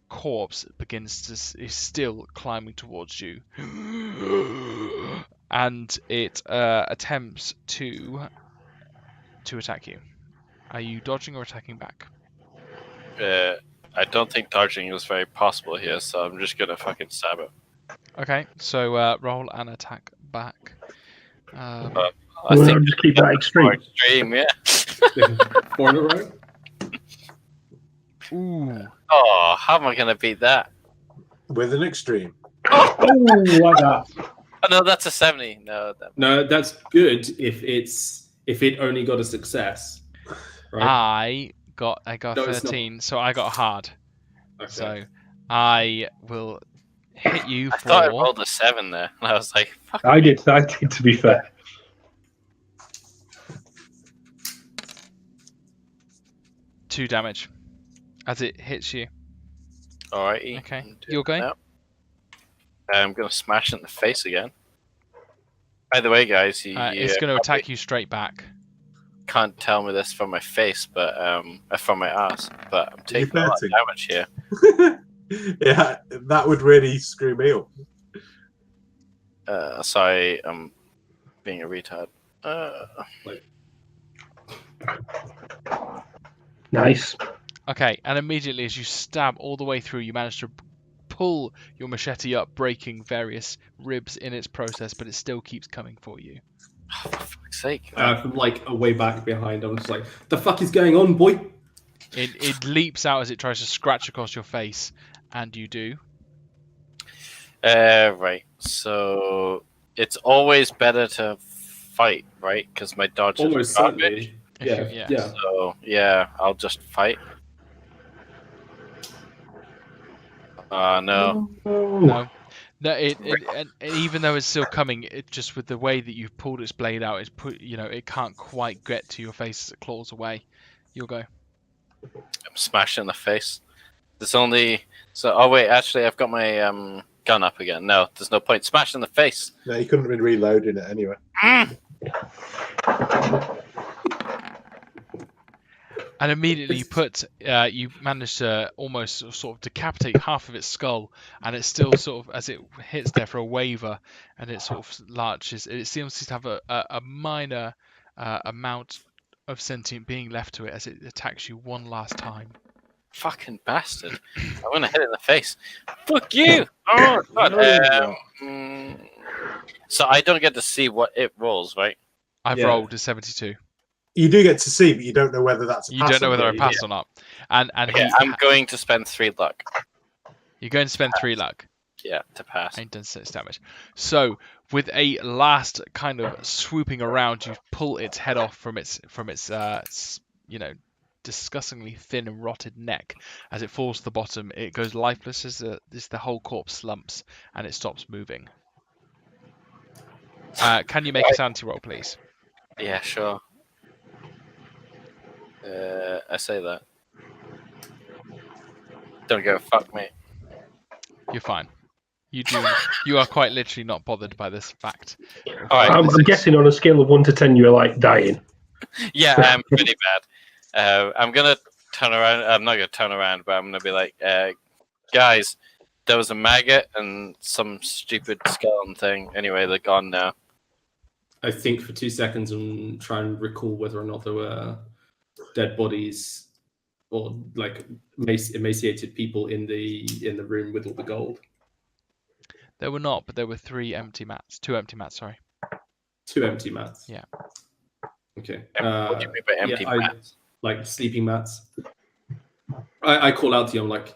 corpse is still climbing towards you, and it attempts to attack you. Are you dodging or attacking back? I don't think dodging is very possible here, so I'm just gonna fucking stab it. Okay, so roll an attack back. I Well, think just keep that extreme. extreme, yeah. 4 in a row? Ooh. Oh, how am I gonna beat that? With an extreme. Oh, like that. Oh no, that's a 70. No, that's good if it only got a success. Right? I got No, it's not. 13, so I got hard. Okay. So I will hit you I thought I for rolled a 7 there, and I was like, fuck. I did, to be fair. 2 damage as it hits you. Alrighty. Okay, you're going? Now. I'm gonna smash it in the face again. By the way, guys, It's going to attack you straight back. can't tell me this from my face, but from my ass, but I'm taking a lot of damage here. Yeah, that would really screw me up. Sorry, I'm being a retard. Nice. Okay, and immediately as you stab all the way through, you manage to pull your machete up, breaking various ribs in its process, but it still keeps coming for you. For fuck's sake. From like a way back behind. I'm just like, the fuck is going on, boy? It leaps out as it tries to scratch across your face, and you do. Right. So it's always better to fight, right? Because my dodge Almost is garbage. certainly. Yeah, Yeah. yeah. So yeah, I'll just fight. No. No. No, and even though it's still coming, it just with the way that you've pulled its blade out, it can't quite get to your face as it claws away. You'll go. I'm smashing in the face. There's only oh wait, actually I've got my gun up again. No, there's no point. Smash in the face. No, you couldn't have been reloading it anyway. And immediately you manage to almost sort of decapitate half of its skull, and it's still sort of, as it hits there for a waver, and it sort of larches. It seems to have a minor amount of sentient being left to it as it attacks you one last time. Fucking bastard! I'm gonna hit it in the face. Fuck you! Oh god. So I don't get to see what it rolls, right? I've rolled a 72. You do get to see, but you don't know whether that's a You pass don't know or whether not. I passed or not. And Okay, I'm going to spend 3 luck. You're going to spend 3 luck. Yeah, to pass. And done 6 damage. So, with a last kind of swooping around, you pull its head off from its disgustingly thin and rotted neck. As it falls to the bottom, it goes lifeless as the whole corpse slumps and it stops moving. Can you make a sanity roll, please? Yeah, sure. I say that. Don't give a fuck, mate. You're fine. You are quite literally not bothered by this fact. All right. I'm guessing on a scale of 1 to 10, you're like dying. Yeah, I'm pretty bad. I'm gonna turn around. I'm not gonna turn around, but I'm gonna be like, guys, there was a maggot and some stupid skeleton thing. Anyway, they're gone now. I think for 2 seconds and try and recall whether or not there were dead bodies or like emaciated people in the room with all the gold. There were not, but there were 2 empty mats. Sorry. 2 empty mats. Yeah. Okay. What do you mean by empty mats? Like sleeping mats. I call out to you. I'm like,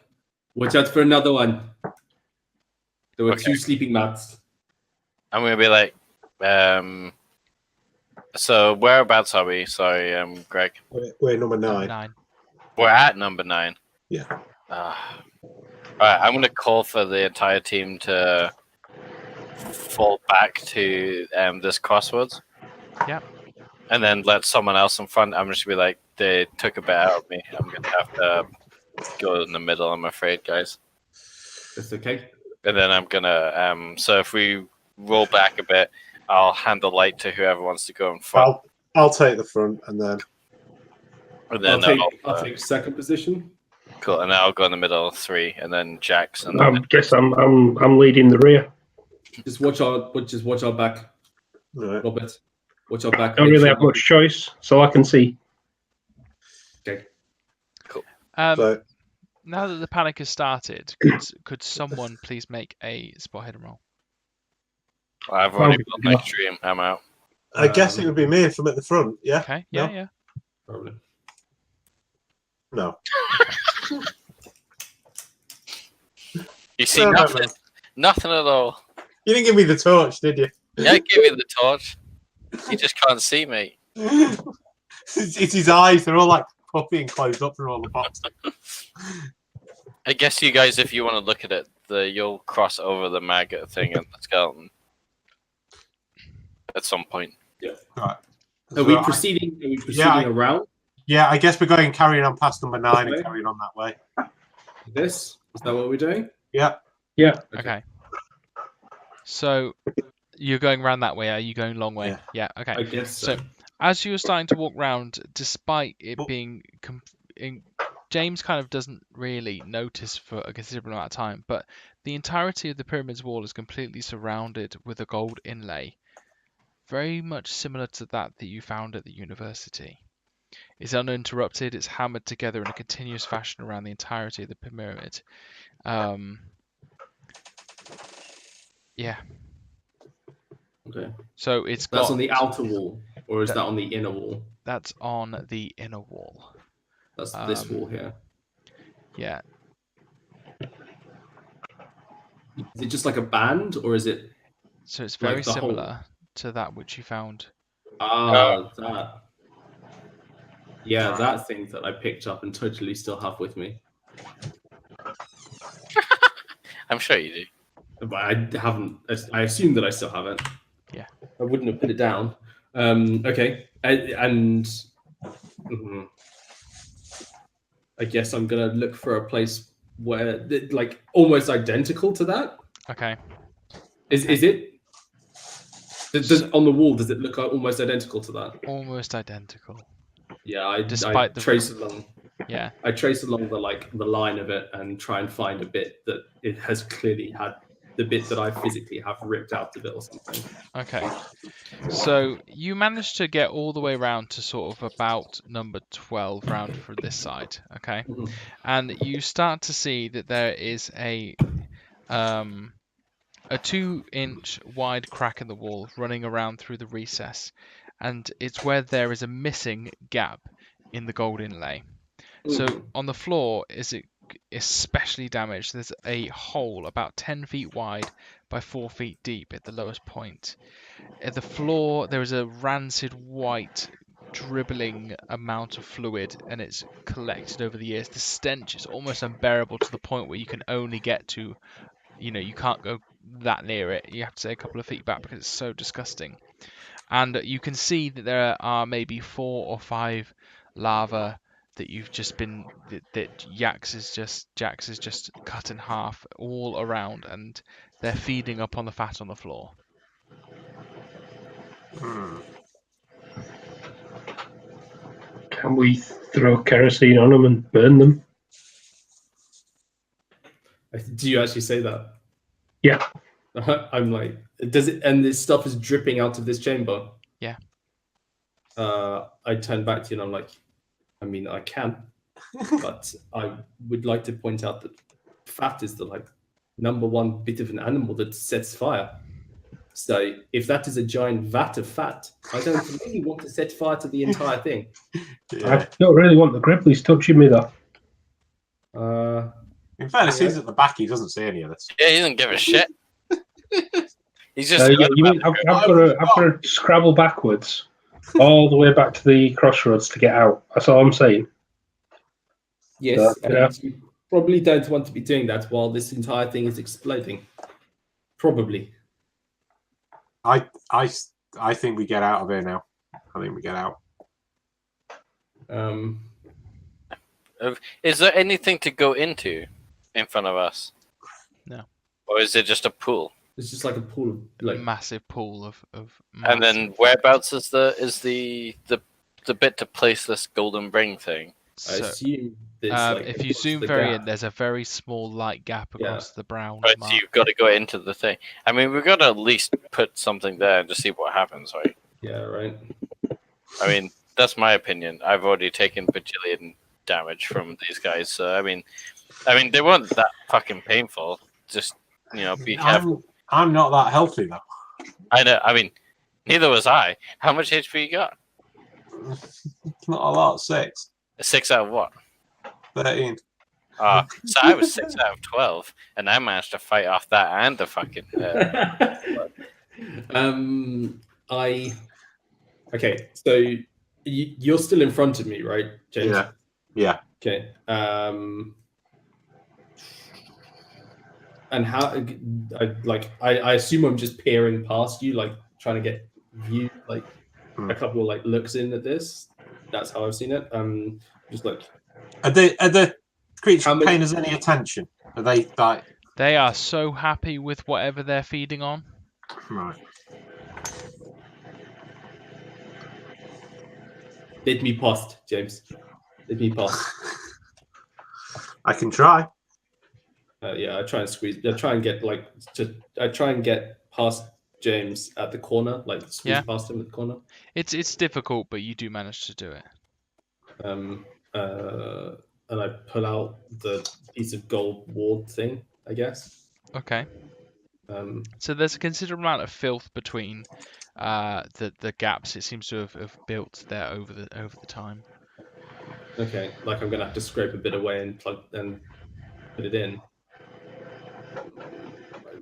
watch out for another one. There were 2 sleeping mats. I'm gonna be like, so whereabouts are we? Sorry, Greg. We're number 9. 9. We're at number 9. Yeah. All right, I'm gonna call for the entire team to fall back to this crossroads. Yep. And then let someone else in front. I'm just gonna be like, they took a bit out of me. I'm gonna have to go in the middle. I'm afraid, guys. That's okay. And then I'm gonna so if we roll back a bit, I'll hand the light to whoever wants to go in front. I'll take the front, and then I'll take second position. Cool, and then I'll go in the middle 3, and then Jackson. I guess I'm leading the rear. Just watch our back, right. Robert. Watch our back. Don't really have much choice, so I can see. Okay. Cool. So, Now that the panic has started, could someone please make a spot hidden roll? I've already built my stream. I'm out. I guess it would be me if I'm at the front. Yeah. Okay. Yeah. No? Yeah. Probably. No. You see No, nothing, no. nothing at all. You didn't give me the torch, did you? Yeah, I gave you the torch. You just can't see me. It's his eyes. They're all like puffy and closed up from all the boxes. I guess you guys, if you want to look at it, you'll cross over the maggot thing and the skeleton at some point. Yeah. Right. Are we proceeding? Are we proceeding around? Yeah, I guess we're carrying on past number 9 and carrying on that way. Is that what we're doing? Yeah. Yeah. Okay. So you're going around that way. Are you going long way? Yeah. Okay. I guess so. So as you're starting to walk round, despite it being James kind of doesn't really notice for a considerable amount of time, but the entirety of the pyramid's wall is completely surrounded with a gold inlay, very much similar to that you found at the university. It's uninterrupted. It's hammered together in a continuous fashion around the entirety of the pyramid. Yeah. Okay. So it's That's got on the outer wall, or is That- that on the inner wall? that's on the inner wall. That's this wall here. Yeah. Is it just like a band, or is it So it's like very the whole- similar to that which you found. that? Yeah, that thing that I picked up and totally still have with me. I'm sure you do. But I haven't. I assume that I still have it. Yeah. I wouldn't have put it down. Okay, mhm. I guess I'm gonna look for a place where, like, almost identical to that. Okay. Is it? On the wall, does it look almost identical to that? Almost identical. Yeah, I Despite the trace along. Yeah. I trace along the line of it and try and find a bit that it has clearly had the bit that I physically have ripped out of it or something. Okay. So you managed to get all the way around to sort of about number 12 round for this side. Okay. Mhm. And you start to see that there is a 2-inch wide crack in the wall running around through the recess, and it's where there is a missing gap in the gold inlay. So on the floor is it especially damaged. There's a hole about 10 feet wide by 4 feet deep at the lowest point. At the floor there is a rancid white dribbling amount of fluid, and it's collected over the years. The stench is almost unbearable to the point where you can only get to, you can't go that near it. You have to stay a couple of feet back because it's so disgusting. And you can see that there are maybe 4 or 5 lava that you've just been that Jax is just cut in half all around, and they're feeding up on the fat on the floor. Can we throw kerosene on them and burn them? Do you actually say that? Yeah. I'm like, does it? And this stuff is dripping out of this chamber. Yeah. I turn back to you and I'm like, I mean, I can, but I would like to point out that fat is the number one bit of an animal that sets fire. So if that is a giant vat of fat, I don't really want to set fire to the entire thing. I don't really want the Gribblies touching me, though. In fairness, he's at the back. He doesn't see any of this. Yeah, he doesn't give a shit. He's just. You mean I've got to scrabble backwards all the way back to the crossroads to get out? That's all I'm saying. Yes, Yeah. and you probably don't want to be doing that while this entire thing is exploding. Probably. I think we get out of here now. I think we get out. Is there anything to go into in front of us? No. Or is it just a pool? It's just like a pool of Massive pool of And then whereabouts is the bit to place this golden ring thing? I So, assume this, if you zoom very in, there's a very small light gap across the brown Right, mark. so you've got to go into the thing. I mean, we've got to at least put something there and just see what happens, right? Yeah, right. I mean, that's my opinion. I've already taken bajillion damage from these guys, so I mean, they weren't that fucking painful. Just be careful. I'm not that healthy though. I know. I mean, neither was I. How much HP you got? Not a lot. 6. 6 out of what? 13. So I was 6 out of 12, and I managed to fight off that and the fucking. Okay, so you're still in front of me, right, James? Yeah. Okay. And how? I assume I'm just peering past you, trying to get view, a couple of looks in at this. That's how I've seen it. Just Are the creatures paying us any attention? Are they like? They are so happy with whatever they're feeding on. Right. Let me past, James. Let me past. I can try. Yeah, I try and squeeze. I try and get I try and get past James at the corner, squeeze past him at the corner. It's difficult, but you do manage to do it. And I pull out the piece of gold ward thing, I guess. Okay. So there's a considerable amount of filth between the gaps. It seems to have built there over the time. Okay, like I'm gonna have to scrape a bit away and plug and put it in. I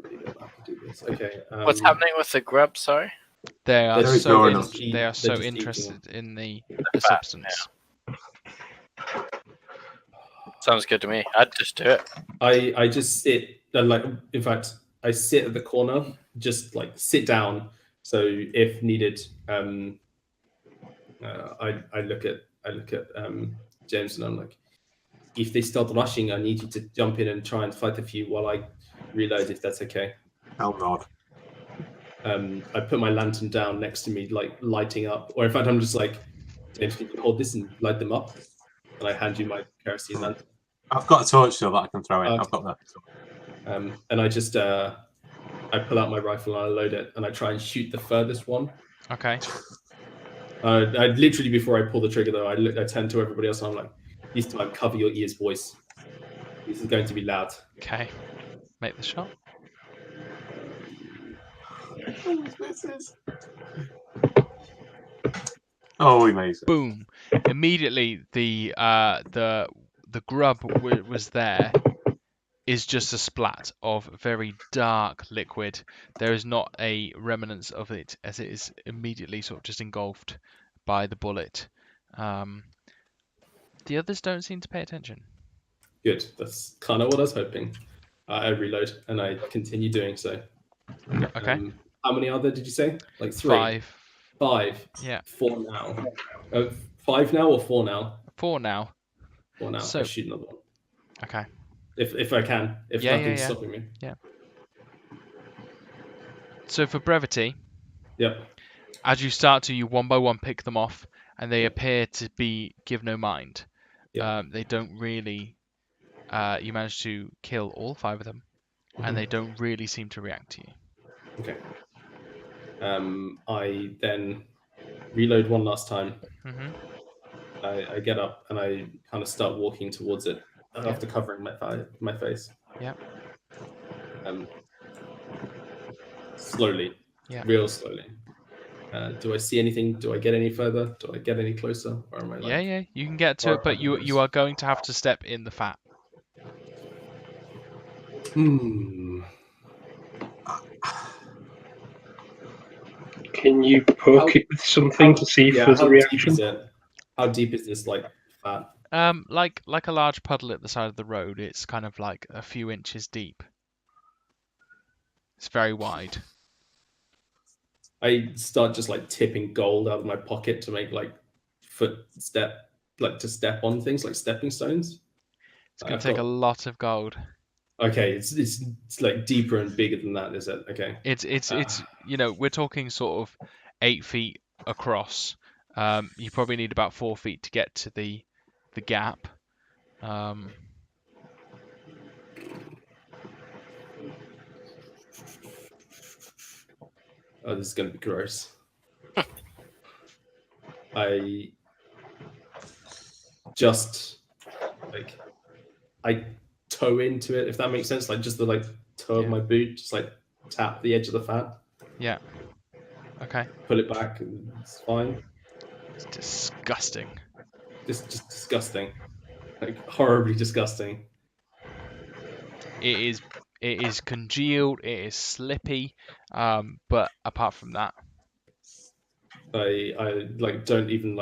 really don't have to do this. Okay. What's happening with the grub? Sorry. They are They're so ignoring in- us. they are so They're just interested in the fat, substance. Sounds good to me. I'd just do it. I just sit like, in fact, I sit at the corner, just like sit down. So if needed, I look at James and I'm like, if they start rushing, I need you to jump in and try and fight a few while I reload, if that's okay. I'll nod. I put my lantern down next to me, like lighting up, or in fact, I'm just like, James, can you hold this and light them up? And I hand you my kerosene lantern. I've got a torch still that I can throw in. Okay. I've got that. And I just I pull out my rifle and I load it and I try and shoot the furthest one. Okay. I literally, before I pull the trigger though, I turn to everybody else and I'm like, this time cover your ears, boys. This is going to be loud. Okay. Make the shot. Oh, amazing. Boom! Immediately, the grub was there. Is just a splat of very dark liquid. There is not a remnants of it, as it is immediately sort of just engulfed by the bullet. The others don't seem to pay attention. Good. That's kind of what I was hoping. I reload and I continue doing so. Okay. How many are there? Did you say? Like 3? 5. Yeah. 4 now. 5 now or 4 now? 4 now. 4 now. So- I shoot another one. Okay. If I can. If Yeah, nothing's yeah. stopping me. So for brevity, Yep. as you start to, you one by one pick them off, and they appear to give no mind. Yeah. They don't really. You manage to kill all 5 of them, and they don't really seem to react to you. Okay. I then reload one last time. Mm-hmm. I get up and I kind of start walking towards it after covering my face. Yeah. Slowly. Yeah. Real slowly. Do I see anything? Do I get any further? Do I get any closer? Or am I like... Yeah. You can get to it, but you are going to have to step in the fat. Can you poke it with something to see if there's a reaction? Deep is it? How deep is this like fat? Like a large puddle at the side of the road. It's kind of like a few inches deep. It's very wide. I start just like tipping gold out of my pocket to make like to step on things like stepping stones. It's going to take a lot of gold. Okay, it's like deeper and bigger than that, is it? Okay. It's we're talking sort of 8 feet across. You probably need about 4 feet to get to the gap. Oh, this is gonna be gross. I just I toe into it, if that makes sense. Like just the toe of my boot, just like tap the edge of the fat. Yeah. Okay. Pull it back, and it's fine. It's disgusting. Just disgusting, like horribly disgusting. It is congealed. It is slippy. But apart from that, I don't even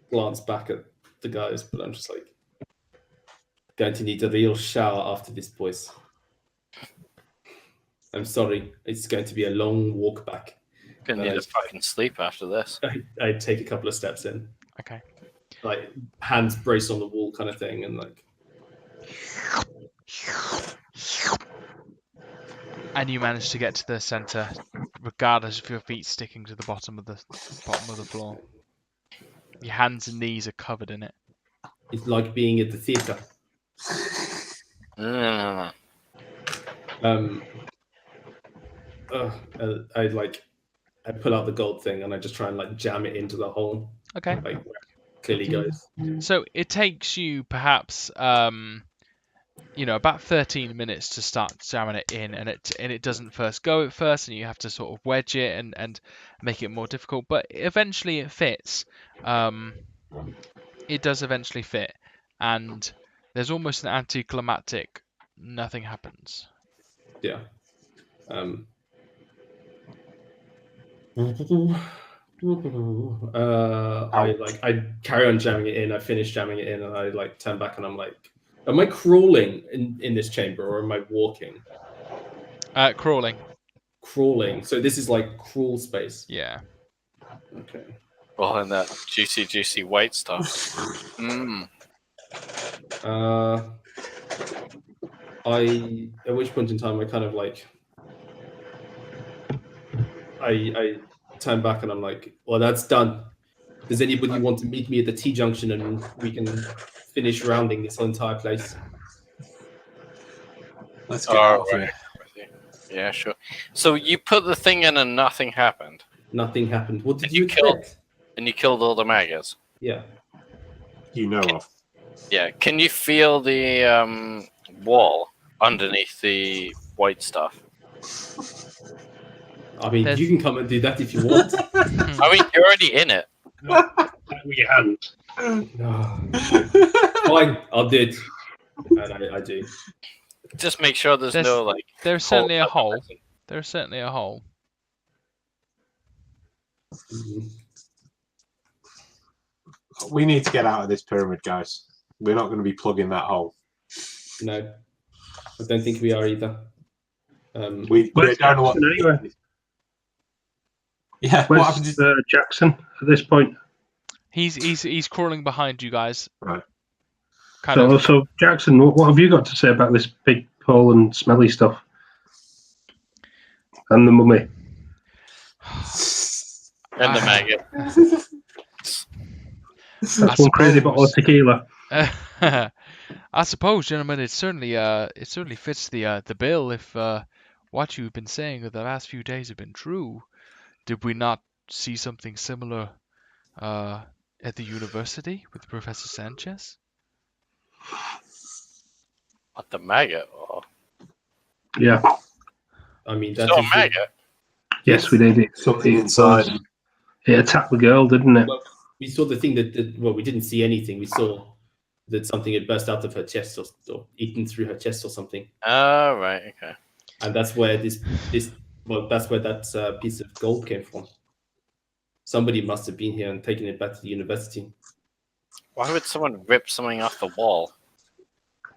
glance back at the guys, but I'm just going to need a real shower after this, boys. I'm sorry, it's going to be a long walk back. Gonna need a fucking sleep after this. I take a couple of steps in. okay. Like hands braced on the wall kind of thing, and And you manage to get to the center, regardless of your feet sticking to the bottom of the floor. Your hands and knees are covered in it. it's like being at the theater. No. I pull out the gold thing and I just try and jam it into the hole. Okay. Where it clearly goes. So it takes you perhaps about 13 minutes to start jamming it in, and it doesn't first go at first, and you have to sort of wedge it and make it more difficult. But eventually it fits. It does eventually fit, and there's almost an anticlimactic. Nothing happens. Yeah. I carry on jamming it in. I finish jamming it in, and I like turn back, and I'm like, am I crawling in this chamber, or am I walking? Crawling. Crawling. So this is like crawl space. Yeah. Okay. Well, and that juicy white stuff. At which point in time I kind of like I turn back and I'm like, well, that's done. Does anybody want to meet me at the T-junction and we can finish rounding this entire place? Let's get out of here. Yeah, sure. So you put the thing in and nothing happened. Nothing happened. What did And you you killed- expect? And you killed all the maggots. Yeah. You know of. Yeah. Can you feel the wall underneath the white stuff? I mean, There's- you can come and do that if you want. I mean, you're already in it. With your hands. Fine, I'll do it. And I do. Just make sure there's no like. There's certainly a hole. underneath. There's certainly a hole. Mhm. We need to get out of this pyramid, guys. We're not going to be plugging that hole. No, I don't think we are either. We Where's don't know what. Jackson anyway? Yeah, what Where's happens? Jackson at this point? He's crawling behind you guys. Right. Kind of. So Jackson, what have you got to say about this big hole and smelly stuff? And the mummy. And the maggot. That's one crazy bottle of tequila. I suppose, gentlemen, it certainly fits the bill if what you've been saying over the last few days have been true. Did we not see something similar at the university with Professor Sanchez? What, the maggot? Oh. Yeah. I mean, So that's a maggot. Yes, we did. Something inside. It attacked the girl, didn't it? Well, we saw the thing that well, we didn't see anything. We saw that something had burst out of her chest or eaten through her chest or something. Oh, right, okay. And that's where that's where that piece of gold came from. Somebody must have been here and taken it back to the university. Why would someone rip something off the wall?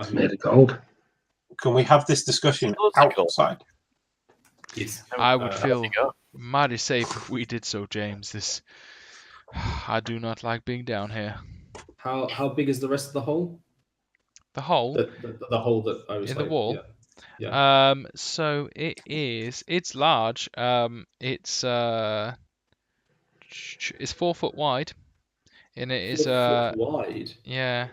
It's made of gold. Can we have this discussion Loads of gold. outside? Yes. I would feel you go. mighty safe if we did so, James. I do not like being down here. How big is the rest of the hole? The hole The hole that I was in the like, wall. Yeah. So it's large. It's 4 foot wide, and it is 4 foot wide. yeah.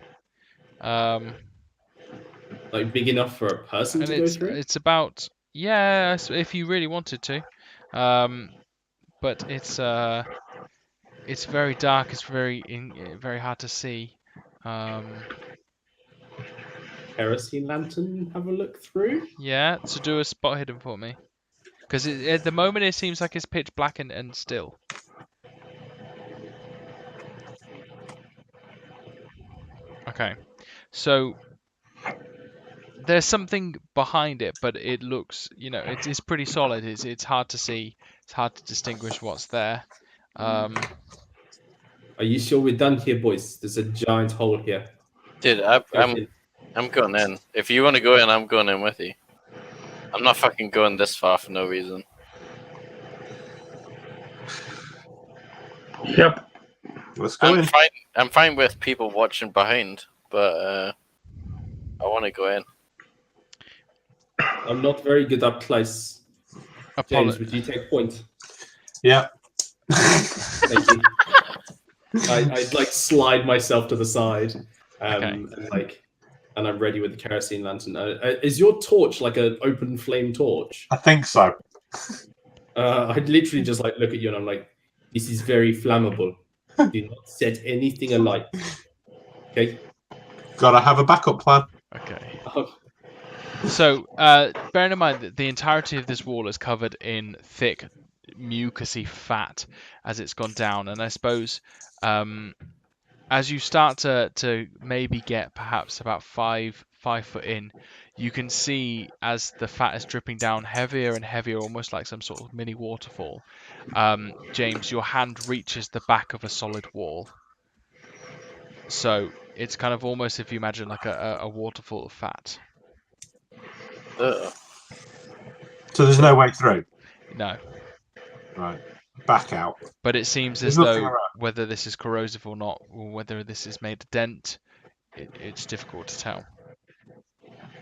Like big enough for a person And to go through. it's about if you really wanted to, but it's very dark. It's very hard to see. Kerosene lantern. Have a look through. Yeah, so do a spot hidden for me, because at the moment it seems like it's pitch black and still. Okay, so there's something behind it, but it looks, it's pretty solid. It's hard to see. It's hard to distinguish what's there. Are you sure we're done here, boys? There's a giant hole here. Dude, I'm going in. If you want to go in, I'm going in with you. I'm not fucking going this far for no reason. Yep. Let's go in. I'm fine with people watching behind, but I want to go in. I'm not very good up close. James, would you take point? Yeah. Thank you. I'd like slide myself to the side, Okay. and I'm ready with the kerosene lantern. Is your torch like an open flame torch? I think so. I'd literally just like look at you and I'm like, this is very flammable. Do not set anything alight. Okay. Gotta have a backup plan. Okay. So, bearing in mind that the entirety of this wall is covered in thick, mucousy fat as it's gone down, and I suppose as you start to maybe get perhaps about 5 foot in, you can see as the fat is dripping down heavier and heavier, almost like some sort of mini waterfall. James, your hand reaches the back of a solid wall. So it's kind of almost, if you imagine, like a waterfall of fat. Ugh. So there's no way through. No. Right. Back out. But it seems There's as nothing though around. whether this is corrosive or not, or whether this has made a dent, it's difficult to tell.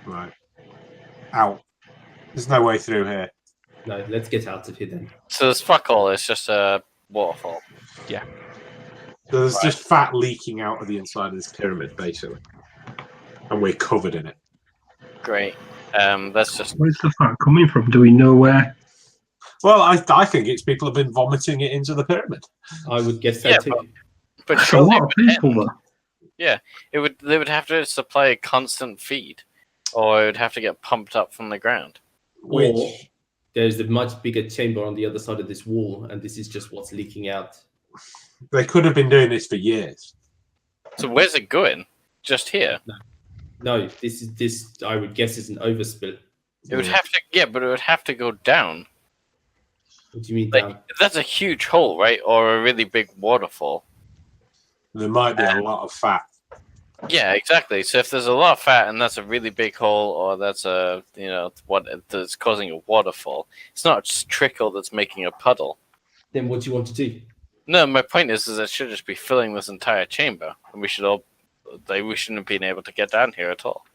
Right. Out. There's no way through here. No, let's get out of here then. So there's fuck all. It's just a waterfall. So there's just fat leaking out of the inside of this pyramid, basically. And we're covered in it. Great. That's just. Where's the fat coming from? Do we know where? Well, I think it's people have been vomiting it into the pyramid. I would guess so Yeah, too. But That's a surely lot of people, though. they would have to supply a constant feed, or it would have to get pumped up from the ground. Or Which there's a much bigger chamber on the other side of this wall, and this is just what's leaking out. they could have been doing this for years. So where's it going? Just here. No, this I would guess is an overspill. It would have to, but it would have to go down. What do you mean Like down? that's a huge hole, right? Or a really big waterfall. There might be a lot of fat. Yeah, exactly. So if there's a lot of fat and that's a really big hole, or that's a what that's causing a waterfall, it's not just trickle that's making a puddle. Then what do you want to do? No, my point is it should just be filling this entire chamber, and we shouldn't have been able to get down here at all.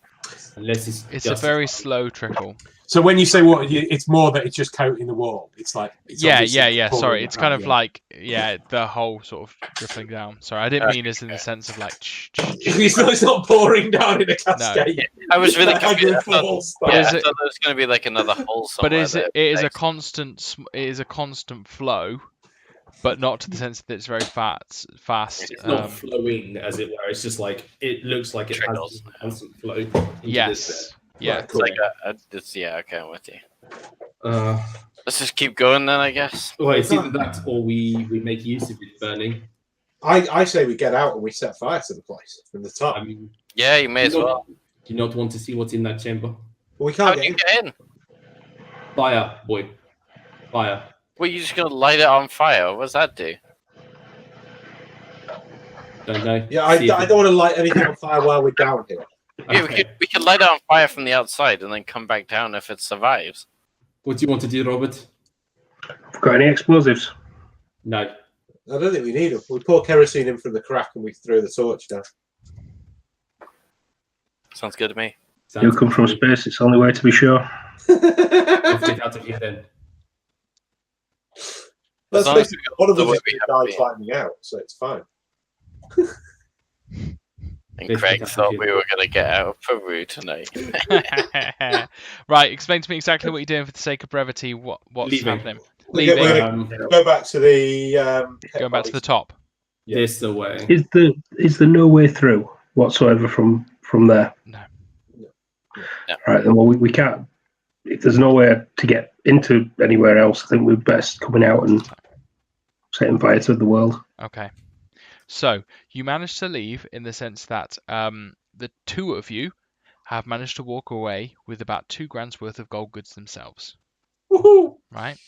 Unless it's a just very slow trickle. So when you say it's more that it's just coating the wall. It's like it's obviously pouring Sorry, it's out, kind of yeah. like the whole sort of dripping down. Sorry, I didn't mean this in the sense of like. It's not pouring down in a cascade. I was really Like confused. I Niagara thought, Falls But I is thought it- there was going to be like another hole somewhere. But it is a that- constant flow, but not to the sense that it's very fast. It's not flowing, as it were. It's just like it looks like it Trickles. has constant flow. Into this Yes. Yeah. Right, cool. It's like okay, I'm with you. bit. Uh, Let's just keep going then, I guess. well, it's either that or we make use of it burning. I say we get out and we set fire to the place from the top. I mean, Yeah, you may as well. do you not want to see what's in that chamber? we How can't do you get in. get in? Fire, boy. Fire. Well, you're just going to light it on fire. What's that do? Don't know. Yeah, I See if don't want to light anything on fire while we're down here. Yeah, Okay. we could light it on fire from the outside and then come back down if it survives. What do you want to do, Robert? Got any explosives? No. I don't think we need them. We pour kerosene in from the crack and we throw the torch down. Sounds good to me. You come from space. It's the only way to be sure. Let's get out of here then. Let's long as face it, we got one of the us way is we going to have die been. fighting out, so it's fine. And Let's Craig get out of thought here. we were going to get out of Peru tonight. Right. Explain to me exactly what you're doing for the sake of brevity. What's Leaving. happening? We're Leaving. gonna go back to the Going back to the top. This the way. Is there no way through whatsoever from there? No. Right. Then, well, we can't. If there's nowhere to get into anywhere else, I think we're best coming out and setting fire to the world. Okay. So you managed to leave in the sense that the two of you have managed to walk away with about 2 grand's worth of gold goods themselves. Woohoo! Right.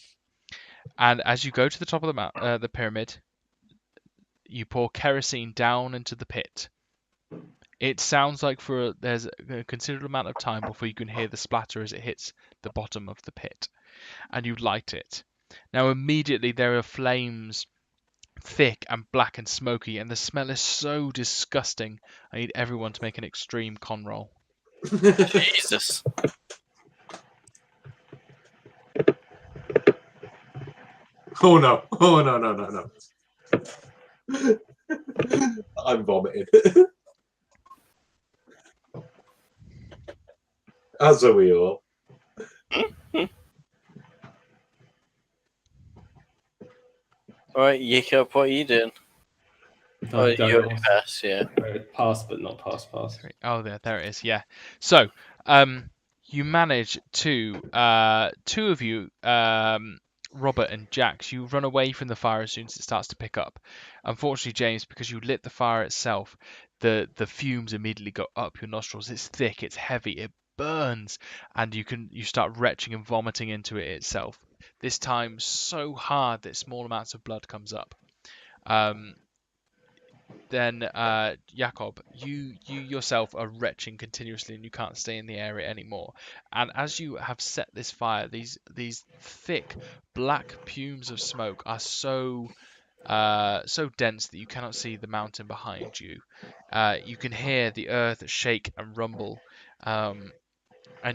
And as you go to the top of the pyramid, you pour kerosene down into the pit. It sounds like there's a considerable amount of time before you can hear the splatter as it hits the bottom of the pit, and you light it. Now immediately there are flames, thick and black and smoky, and the smell is so disgusting. I need everyone to make an extreme con roll. Jesus. Oh no! Oh no! No! No! No! I'm vomiting. As are we all. Alright, Jacob, what are you doing? Oh, you Don't already passed, yeah. pass, but not pass. Oh, there it is. Yeah. So, You manage to two of you, Robert and Jax, you run away from the fire as soon as it starts to pick up. Unfortunately, James, because you lit the fire itself, the fumes immediately go up your nostrils. It's thick, it's heavy, it burns, and you start retching and vomiting into it itself. This time so hard that small amounts of blood comes up. Then Jakob, you yourself are retching continuously and you can't stay in the area anymore. And as you have set this fire, these thick black fumes of smoke are so dense that you cannot see the mountain behind you. You can hear the earth shake and rumble, and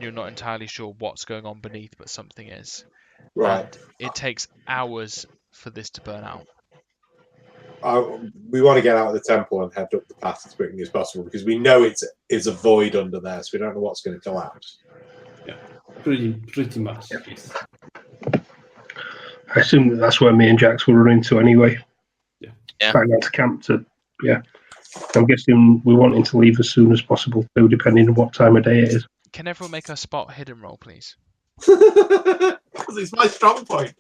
you're not entirely sure what's going on beneath, but something is. Right. And it takes hours for this to burn out. We want to get out of the temple and head up the path as quickly as possible because we know it's a void under there, so we don't know what's going to collapse. Yeah, pretty much. Yes. I assume that's where me and Jax will run into anyway. Yeah. Back down to camp I'm guessing we're wanting to leave as soon as possible, too, depending on what time of day it is. Can everyone make a spot hidden roll, please? Because it's my strong point.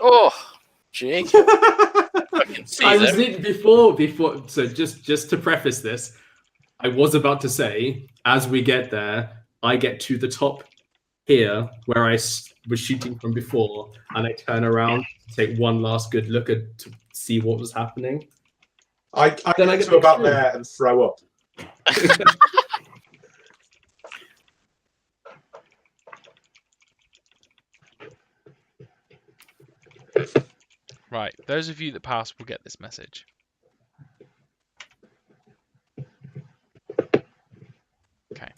Oh, Jake. I was in before. So just to preface this, I was about to say, as we get there, I get to the top here where I was shooting from before, and I turn around, take one last good look to see what was happening. I get to about there and throw up. Right, those of you that pass will get this message. Okay.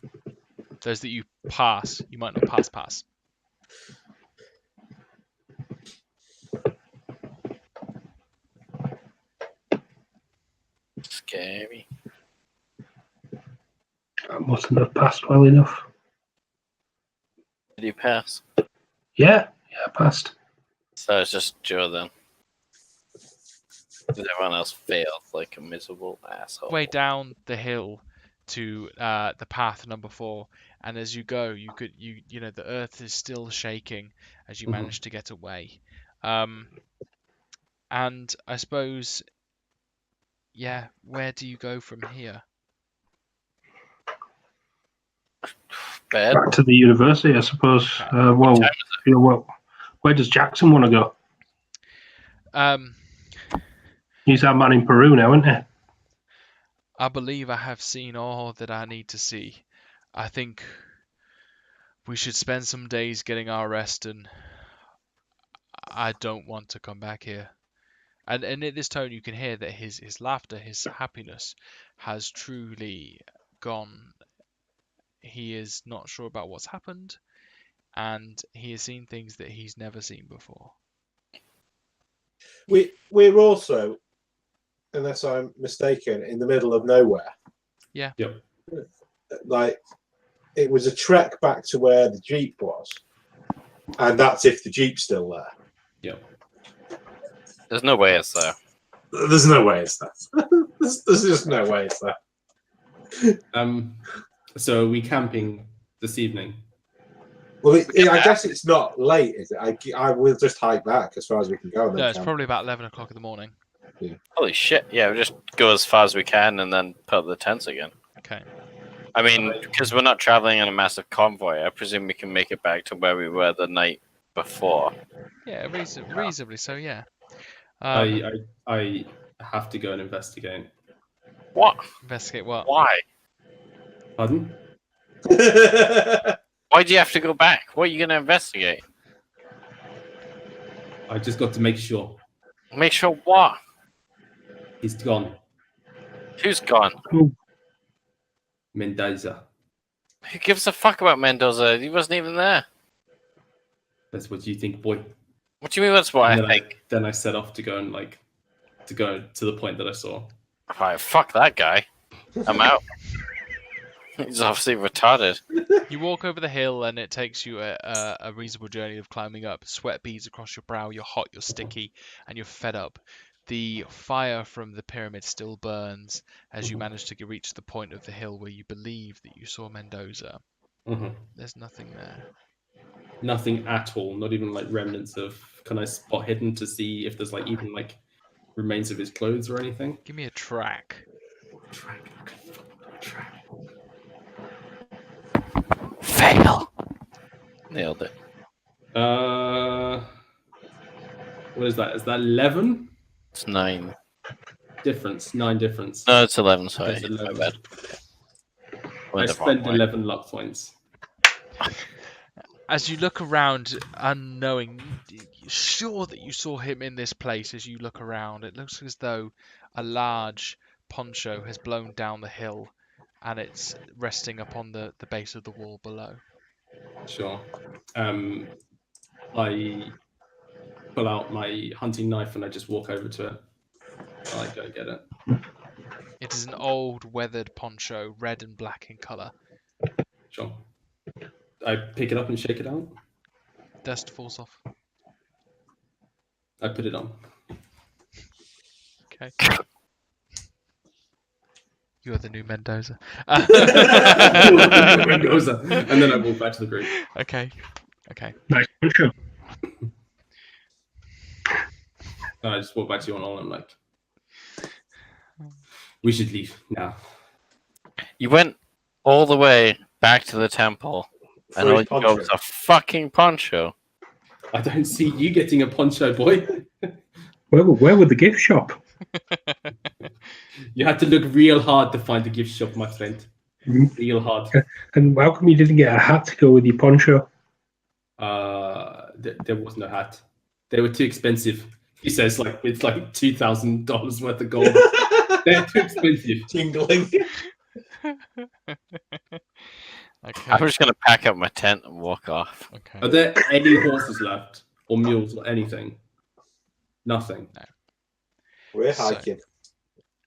Those that you pass, you might not pass. Scary. I mustn't have passed well enough. Did you pass? Yeah, I passed. So it's just Joe then. Did everyone else fail like a miserable asshole? Way down the hill to the path number 4, and as you go, you know the earth is still shaking as you manage to get away. And I suppose, yeah, where do you go from here? Bed? Back to the university, I suppose. Okay. Where does Jackson want to go? He's our man in Peru now, isn't he? I believe I have seen all that I need to see. I think we should spend some days getting our rest, and I don't want to come back here. And in this tone, you can hear that his laughter, his happiness, has truly gone. He is not sure about what's happened, and he has seen things that he's never seen before. We're also, unless I'm mistaken, in the middle of nowhere. Yeah. Yep. Like, it was a trek back to where the Jeep was. And that's if the Jeep's still there. Yep. There's no way it's there. There's no way it's there. There's just no way it's there. So are we camping this evening? Well, I guess it's not late, is it? I will just hike back as far as we can go. And then No, it's camp. probably about 11 o'clock in the morning. Yeah. Holy shit! Yeah, we just go as far as we can and then put up the tents again. Okay. I mean, because we're not traveling in a massive convoy, I presume we can make it back to where we were the night before. Yeah, reasonably so. Yeah. I have to go and investigate. What? Investigate what? Why? Pardon? Why do you have to go back? What are you going to investigate? I just got to make sure. Make sure what? He's gone. Who's gone? Mendoza. Who gives a fuck about Mendoza? He wasn't even there. That's what you think, boy. What do you mean that's what I think? Then I set off to go and to go to the point that I saw. Alright, fuck that guy. I'm out. He's obviously retarded. You walk over the hill, and it takes you a reasonable journey of climbing up. Sweat beads across your brow. You're hot, you're sticky, and you're fed up. The fire from the pyramid still burns as you manage to reach the point of the hill where you believe that you saw Mendoza. There's nothing there. Nothing at all. Not even like remnants of. Can I spot hidden to see if there's like even like remains of his clothes or anything? Give me a track. Track. Okay, track. Fail. Nailed it. What is that? Is that 11? It's 9. Difference. 9 difference. No, it's 11. Sorry, It's 11. my bad. I Went the wrong spent way. 11 luck points. As you look around, unknowing, sure that you saw him in this place. As you look around, it looks as though a large poncho has blown down the hill, and it's resting upon the base of the wall below. Sure. I pull out my hunting knife and I just walk over to it. I go get it. It is an old, weathered poncho, red and black in colour. Sure. I pick it up and shake it out. Dust falls off. I put it on. Okay. You are the new Mendoza. Mendoza. And then I walk back to the group. Okay. Nice poncho. And I just walk back to you and I'm like, we should leave now. You went all the way back to the temple, and all you got was a fucking poncho. I don't see you getting a poncho, boy. Where would the gift shop? You had to look real hard to find the gift shop, my friend. Real hard. And how come you didn't get a hat to go with your poncho? There was no hat. They were too expensive. He says it's like $2,000 worth of gold. They're too expensive. Jingling. Okay. I'm just gonna pack up my tent and walk off. Okay. Are there any horses left? Or mules or anything? Nothing. We're So- hiking.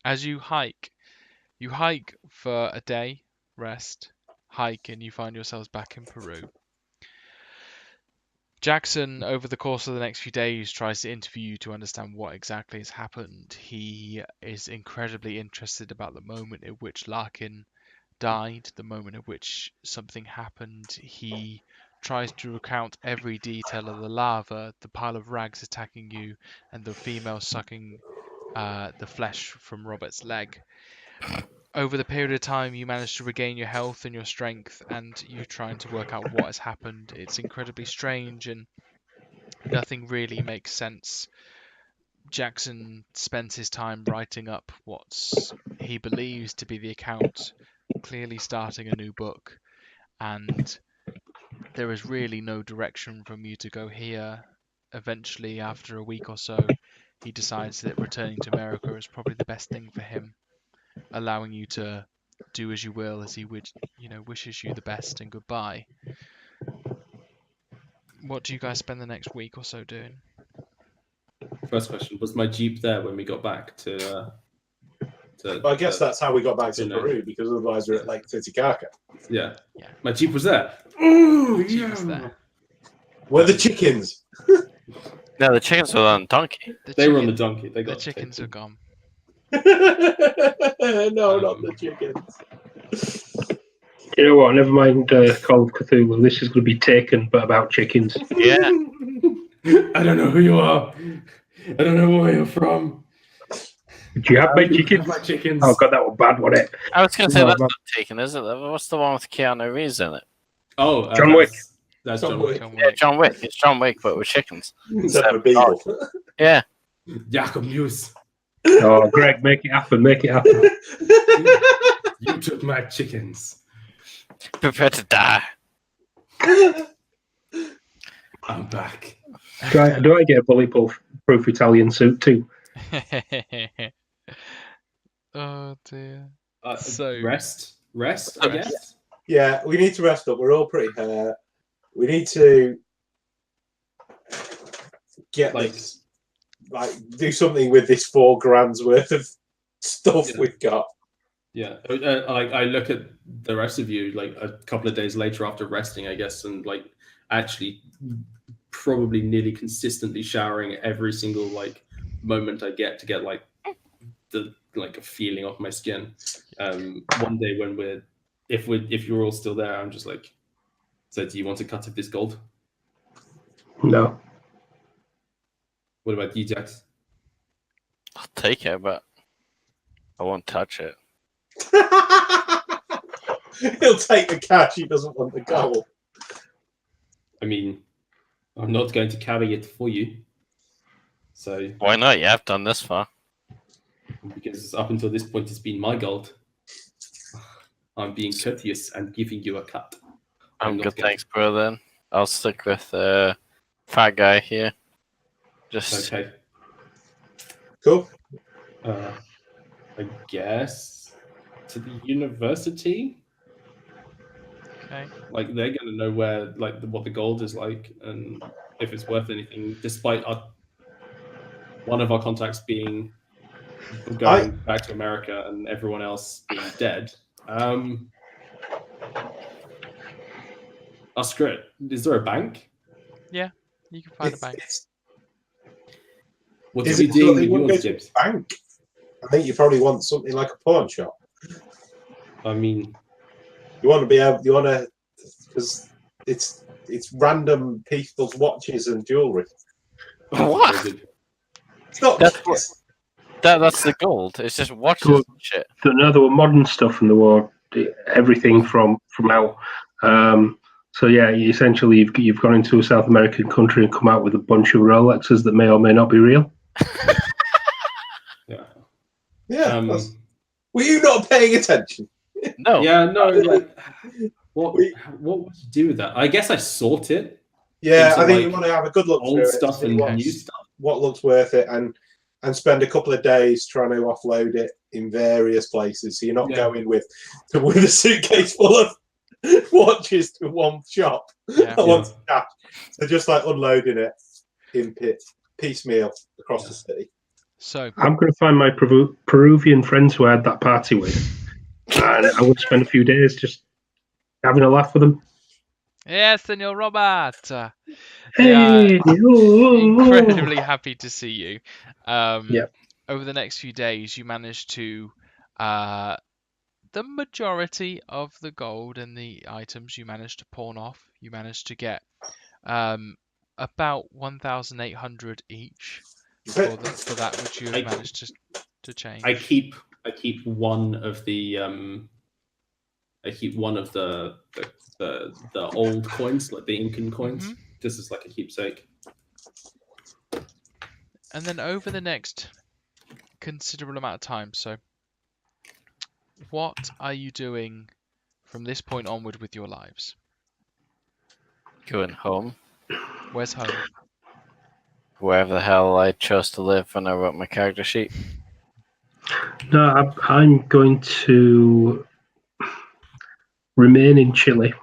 As you hike for a day, rest, hike, and you find yourselves back in Peru. Jackson, over the course of the next few days, tries to interview you to understand what exactly has happened. He is incredibly interested about the moment at which Larkin died, the moment at which something happened. He tries to recount every detail of the lava, the pile of rags attacking you, and the female sucking the flesh from Robert's leg. Over the period of time, you manage to regain your health and your strength, and you trying to work out what has happened. It's incredibly strange, and nothing really makes sense. Jackson spends his time writing up what he believes to be the account, clearly starting a new book, and there is really no direction from you to go here. Eventually, after a week or so, he decides that returning to America is probably the best thing for him, allowing you to do as you will, as he would, wishes you the best and goodbye. What do you guys spend the next week or so doing? First question, was my Jeep there when we got back to Well, I guess that's how we got back to Peru, because otherwise we're at Lake Titicaca. Yeah. Yeah. My Jeep was there. Ooh, Jeep was there. Where the chickens? No, the chickens were on donkey. They were on the donkey. They The got chickens are taken. gone. No, not the chickens. You know what? Never mind Call of Cthulhu. This is going to be Taken, but about chickens. Yeah. I don't know who you are. I don't know where you're from. Do you have my chickens? My chickens. Oh god, that was bad, wasn't it? I was going to say No, that's man. not taken, is it? What's the one with Keanu Reeves in it? Oh, John Wick. That's John John Wick. Wick. John Yeah, Wick. John Wick. It's John Wick, but with chickens. Except for Beagle. Yeah. Jacob Muse. Oh, Greg, make it happen. Make it happen. You took my chickens. Prepare to die. I'm back. Do I get a bulletproof Italian suit too? Oh dear. Rest, I Rest. guess. Yeah, we need to rest up. We're all pretty hurt. We need to get Like- this, do something with this $4 grand's worth of stuff we've got. Yeah. I look at the rest of you like a couple of days later after resting, I guess, and like actually probably nearly consistently showering every single like moment I get to get like the like a feeling off my skin. One day when if you're all still there, I'm just like, so do you want a cut of this gold? No. What about you, Jax? I'll take it, but I won't touch it. He'll take the cash. He doesn't want the gold. I mean, I'm not going to carry it for you. So Why not? You have done this far. because up until this point it's been my gold. I'm being courteous and giving you a cut. I'm not good, going thanks, bro. Then I'll stick with fat guy here. Just Okay. Cool. I guess to the university. Okay. Like they're going to know where like what the gold is like and if it's worth anything, despite one of our contacts being going back to America and everyone else being dead. Screw it. Is there a bank? Yeah, you can find a bank. What Is are it you doing with you want to go yours, to James? a bank? I think you probably want something like a pawn shop. I mean, You want to be able. You want to because it's random people's watches and jewelry. what? very good. It's not. That's the gold. It's just watches Cool. and shit. No, there were modern stuff in the war. Everything from out. So yeah, essentially you've gone into a South American country and come out with a bunch of Rolexes that may or may not be real. Yeah. Yeah. Were you not paying attention? No. Yeah, no, like what would you do with that? I guess I sort it. Yeah, into, I think like, you want to have a good look old through stuff it, and see new stuff. what looks worth it, and spend a couple of days trying to offload it in various places. So you're not going with a suitcase full of watches to one shop. Yeah. I want cash. So just like unloading it in piecemeal across the city. So I'm going to find my Peruvian friends who I had that party with, and I would spend a few days just having a laugh with them. yes, Senor Robert. They Hey, are incredibly happy to see you. Yeah. Over the next few days, you managed to the majority of the gold and the items you managed to pawn off. You managed to get about 1,800 each for that which you have managed to change. I keep one of the the old coins, like the Incan coins, just as like a keepsake. And then over the next considerable amount of time, so what are you doing from this point onward with your lives? Going home. Where's home? Wherever the hell I chose to live when I wrote my character sheet. No, I'm going to remain in Chile,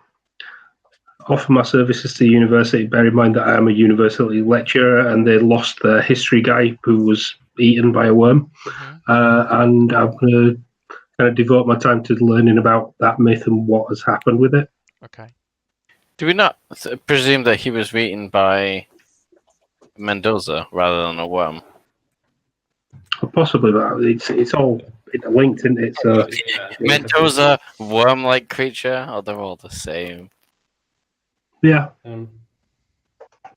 offer my services to the university. Bear in mind that I am a university lecturer and they lost their history guy who was eaten by a worm. And I'm going to kind of devote my time to learning about that myth and what has happened with it. Okay. Do we not presume that he was eaten by Mendoza rather than a worm? Possibly, but it's all linked, isn't it? So Mendoza, worm-like creature? Oh, they're all the same. yeah.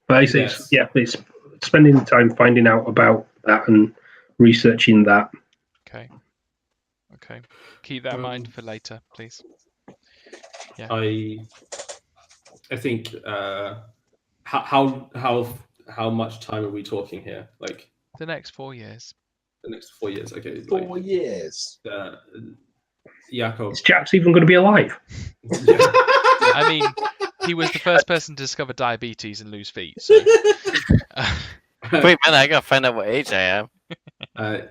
But it's spending the time finding out about that and researching that. Okay. Keep that in mind for later, please. Yeah. I think how much time are we talking here? Like the next 4 years. The next 4 years. Okay. 4 years. Jakob. Is Jax even going to be alive? Yeah. I mean, he was the first person to discover diabetes and lose feet. So. Wait, man, I gotta find out what age I am. I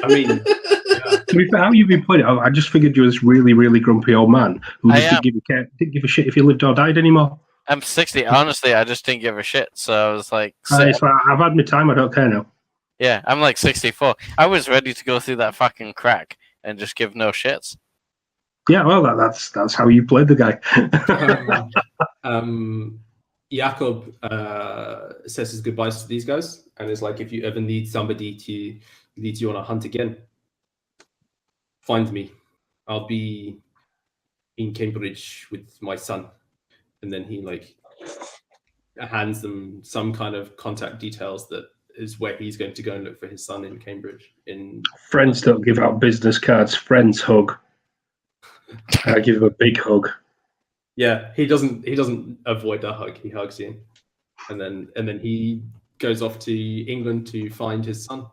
mean, to be fair, how you've been putting it, I just figured you were this really, really grumpy old man who just didn't give a shit if you lived or died anymore. I'm 60. Honestly, I just didn't give a shit. So I was like, it's like I've had my time. I don't care now. Yeah, I'm like 64. I was ready to go through that fucking crack and just give no shits. Yeah, well, that's how you played the guy. Jakob says his goodbyes to these guys and is like, if you ever need somebody to lead you on a hunt again, find me. I'll be in Cambridge with my son. And then he like hands them some kind of contact details that is where he's going to go and look for his son in Cambridge. Friends don't give out business cards. Friends hug. I give him a big hug. Yeah, he doesn't avoid a hug. He hugs you, and then he goes off to England to find his son.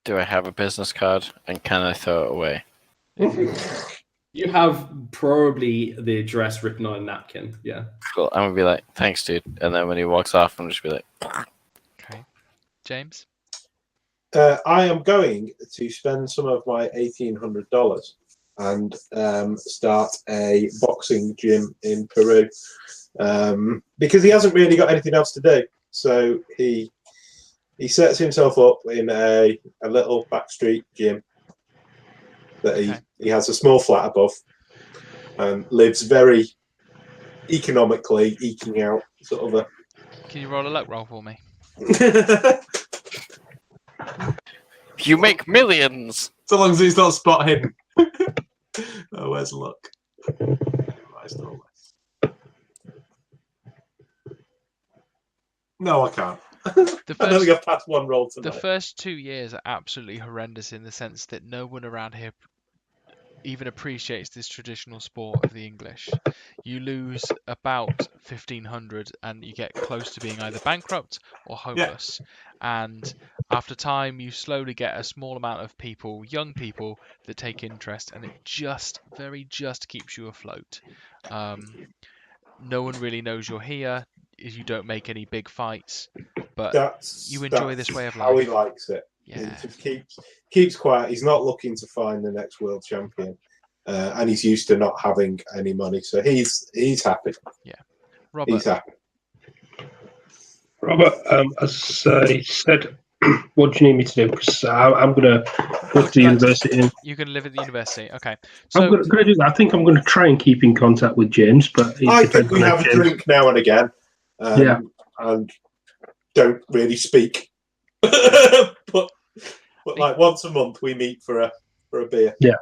Do I have a business card, and can I throw it away? You have probably the address written on a napkin. Yeah. Cool. I'm gonna be like, thanks, dude. And then when he walks off, I'm just be like, Okay. James? I am going to spend some of my $1,800 and start a boxing gym in Peru because he hasn't really got anything else to do. So he sets himself up in a little backstreet gym that he has a small flat above and lives very economically, eking out sort of a. Can you roll a luck roll for me? you make millions. So long as it's not spot hidden. Oh, where's the luck? No, I can't. I don't think I've passed one roll tonight. The first 2 years are absolutely horrendous in the sense that no one around here even appreciates this traditional sport of the English. You lose about 1,500 and you get close to being either bankrupt or homeless. Yeah. And after time, you slowly get a small amount of people, young people, that take interest, and it just keeps you afloat. No one really knows you're here. You don't make any big fights, but you enjoy this way of life. How he likes it. Yeah. He just keeps quiet. He's not looking to find the next world champion, and he's used to not having any money, so he's happy. Yeah, Robert. He's happy. Robert, as I said, what do you need me to do? Because I'm going to go to the university. You're going to live at the university, okay? So I'm going to do that. I think I'm going to try and keep in contact with James, but I think we have a drink now and again. And don't really speak, but like once a month we meet for a beer. Yeah.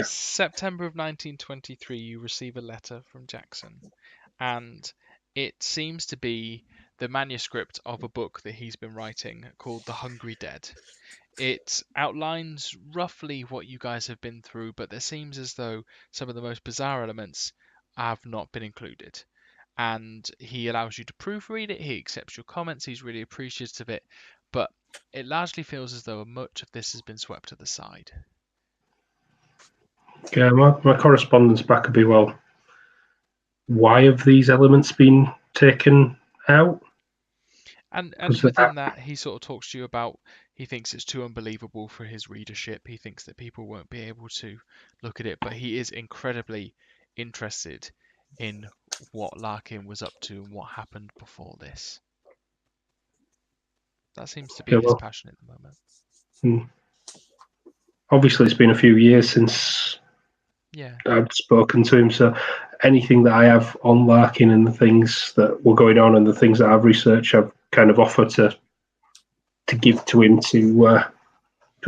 September of 1923, you receive a letter from Jackson, and it seems to be the manuscript of a book that he's been writing called The Hungry Dead. It outlines roughly what you guys have been through, but there seems as though some of the most bizarre elements have not been included. And he allows you to proofread it, he accepts your comments, he's really appreciative of it, but it largely feels as though much of this has been swept to the side. Yeah, my correspondence back would be, well, why have these elements been taken out? And within that, he sort of talks to you about, he thinks it's too unbelievable for his readership, he thinks that people won't be able to look at it, but he is incredibly interested in what Larkin was up to and what happened before this. That seems to be his passion at the moment. Obviously, it's been a few years since I've spoken to him, so anything that I have on Larkin and the things that were going on and the things that I've researched, I've kind of offered to give to him to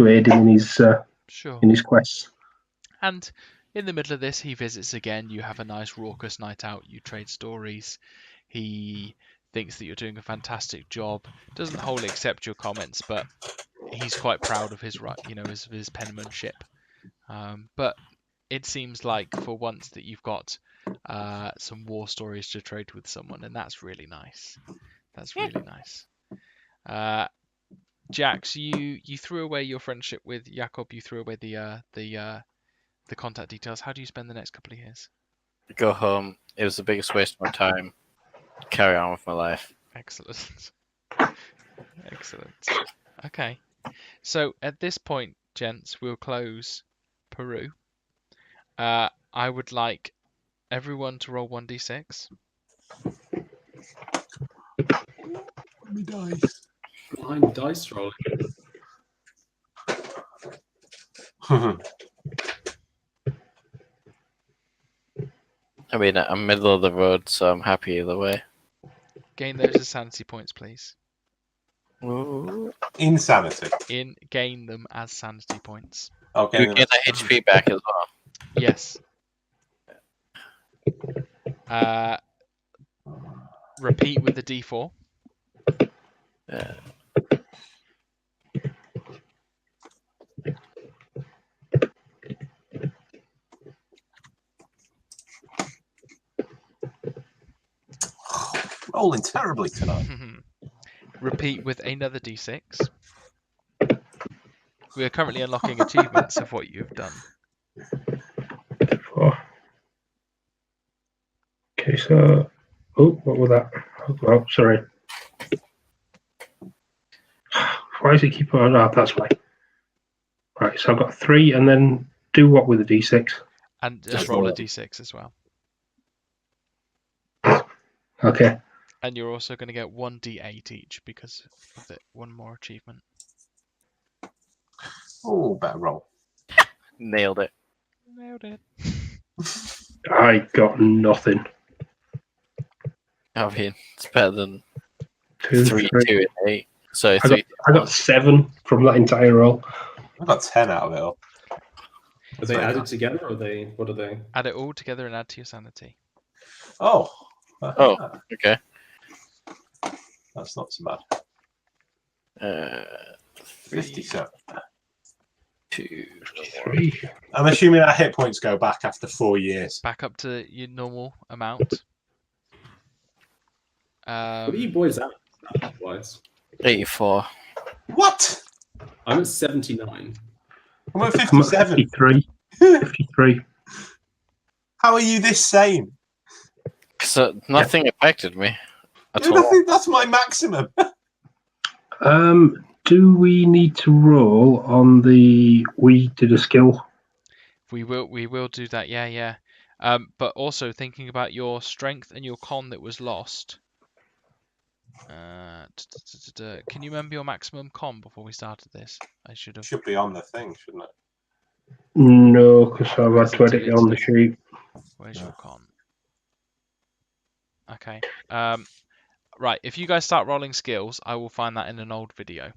aid him in his quest. And in the middle of this, he visits again. You have a nice raucous night out. You trade stories. He thinks that you're doing a fantastic job. Doesn't wholly accept your comments, but he's quite proud of his his penmanship. But it seems like for once that you've got some war stories to trade with someone, and that's really nice. That's really nice. Jax, you threw away your friendship with Jakob. You threw away the contact details. How do you spend the next couple of years? Go home. It was the biggest waste of my time. Carry on with my life. Excellent. Excellent. Okay. So at this point, gents, we'll close Peru. I would like everyone to roll 1d6. Dice. Blind dice roll. I mean, I'm middle of the road, so I'm happy either way. Gain those as sanity points, please. Ooh. Insanity. Gain them as sanity points. Okay. You get the HP back as well. Yes. Repeat with the D4. Yeah. Rolling terribly tonight. Repeat with another D6. We are currently unlocking achievements of what you've done. 4. Okay, so... Oh, what was that? Oh, sorry. Why does it keep on? Oh, that's why. Right, so I've got 3, and then do what with the D6? And just roll a D6 as well. Okay. And you're also going to get 1 D8 each because of the one more achievement. Oh, better roll. Nailed it. Nailed it. I got nothing. I mean, it's better than 2, 3, 3. 2, and 8. So I 3. got 7 from that entire roll. I got 10 out of it all. Are they added together, or what are they? Add it all together and add to your sanity. Oh. Oh, okay. That's not so bad. 3, 57. 2, 3. I'm assuming our hit points go back after 4 years. Back up to your normal amount. What are you boys at? Wise? 84. What? I'm at 79. I'm at I'm at 57. 53. 53. How are you this sane? So nothing affected me at Dude, all. I think that's my maximum. Do we need to roll on the we did a skill? We will do that. Yeah. But also thinking about your strength and your con that was lost. Can you remember your maximum con before we started this? I should have. Should be on the thing, shouldn't it? No, because I've had Is it to edit it on the deleted? sheet. Where's your con? Okay. Right. If you guys start rolling skills, I will find that in an old video.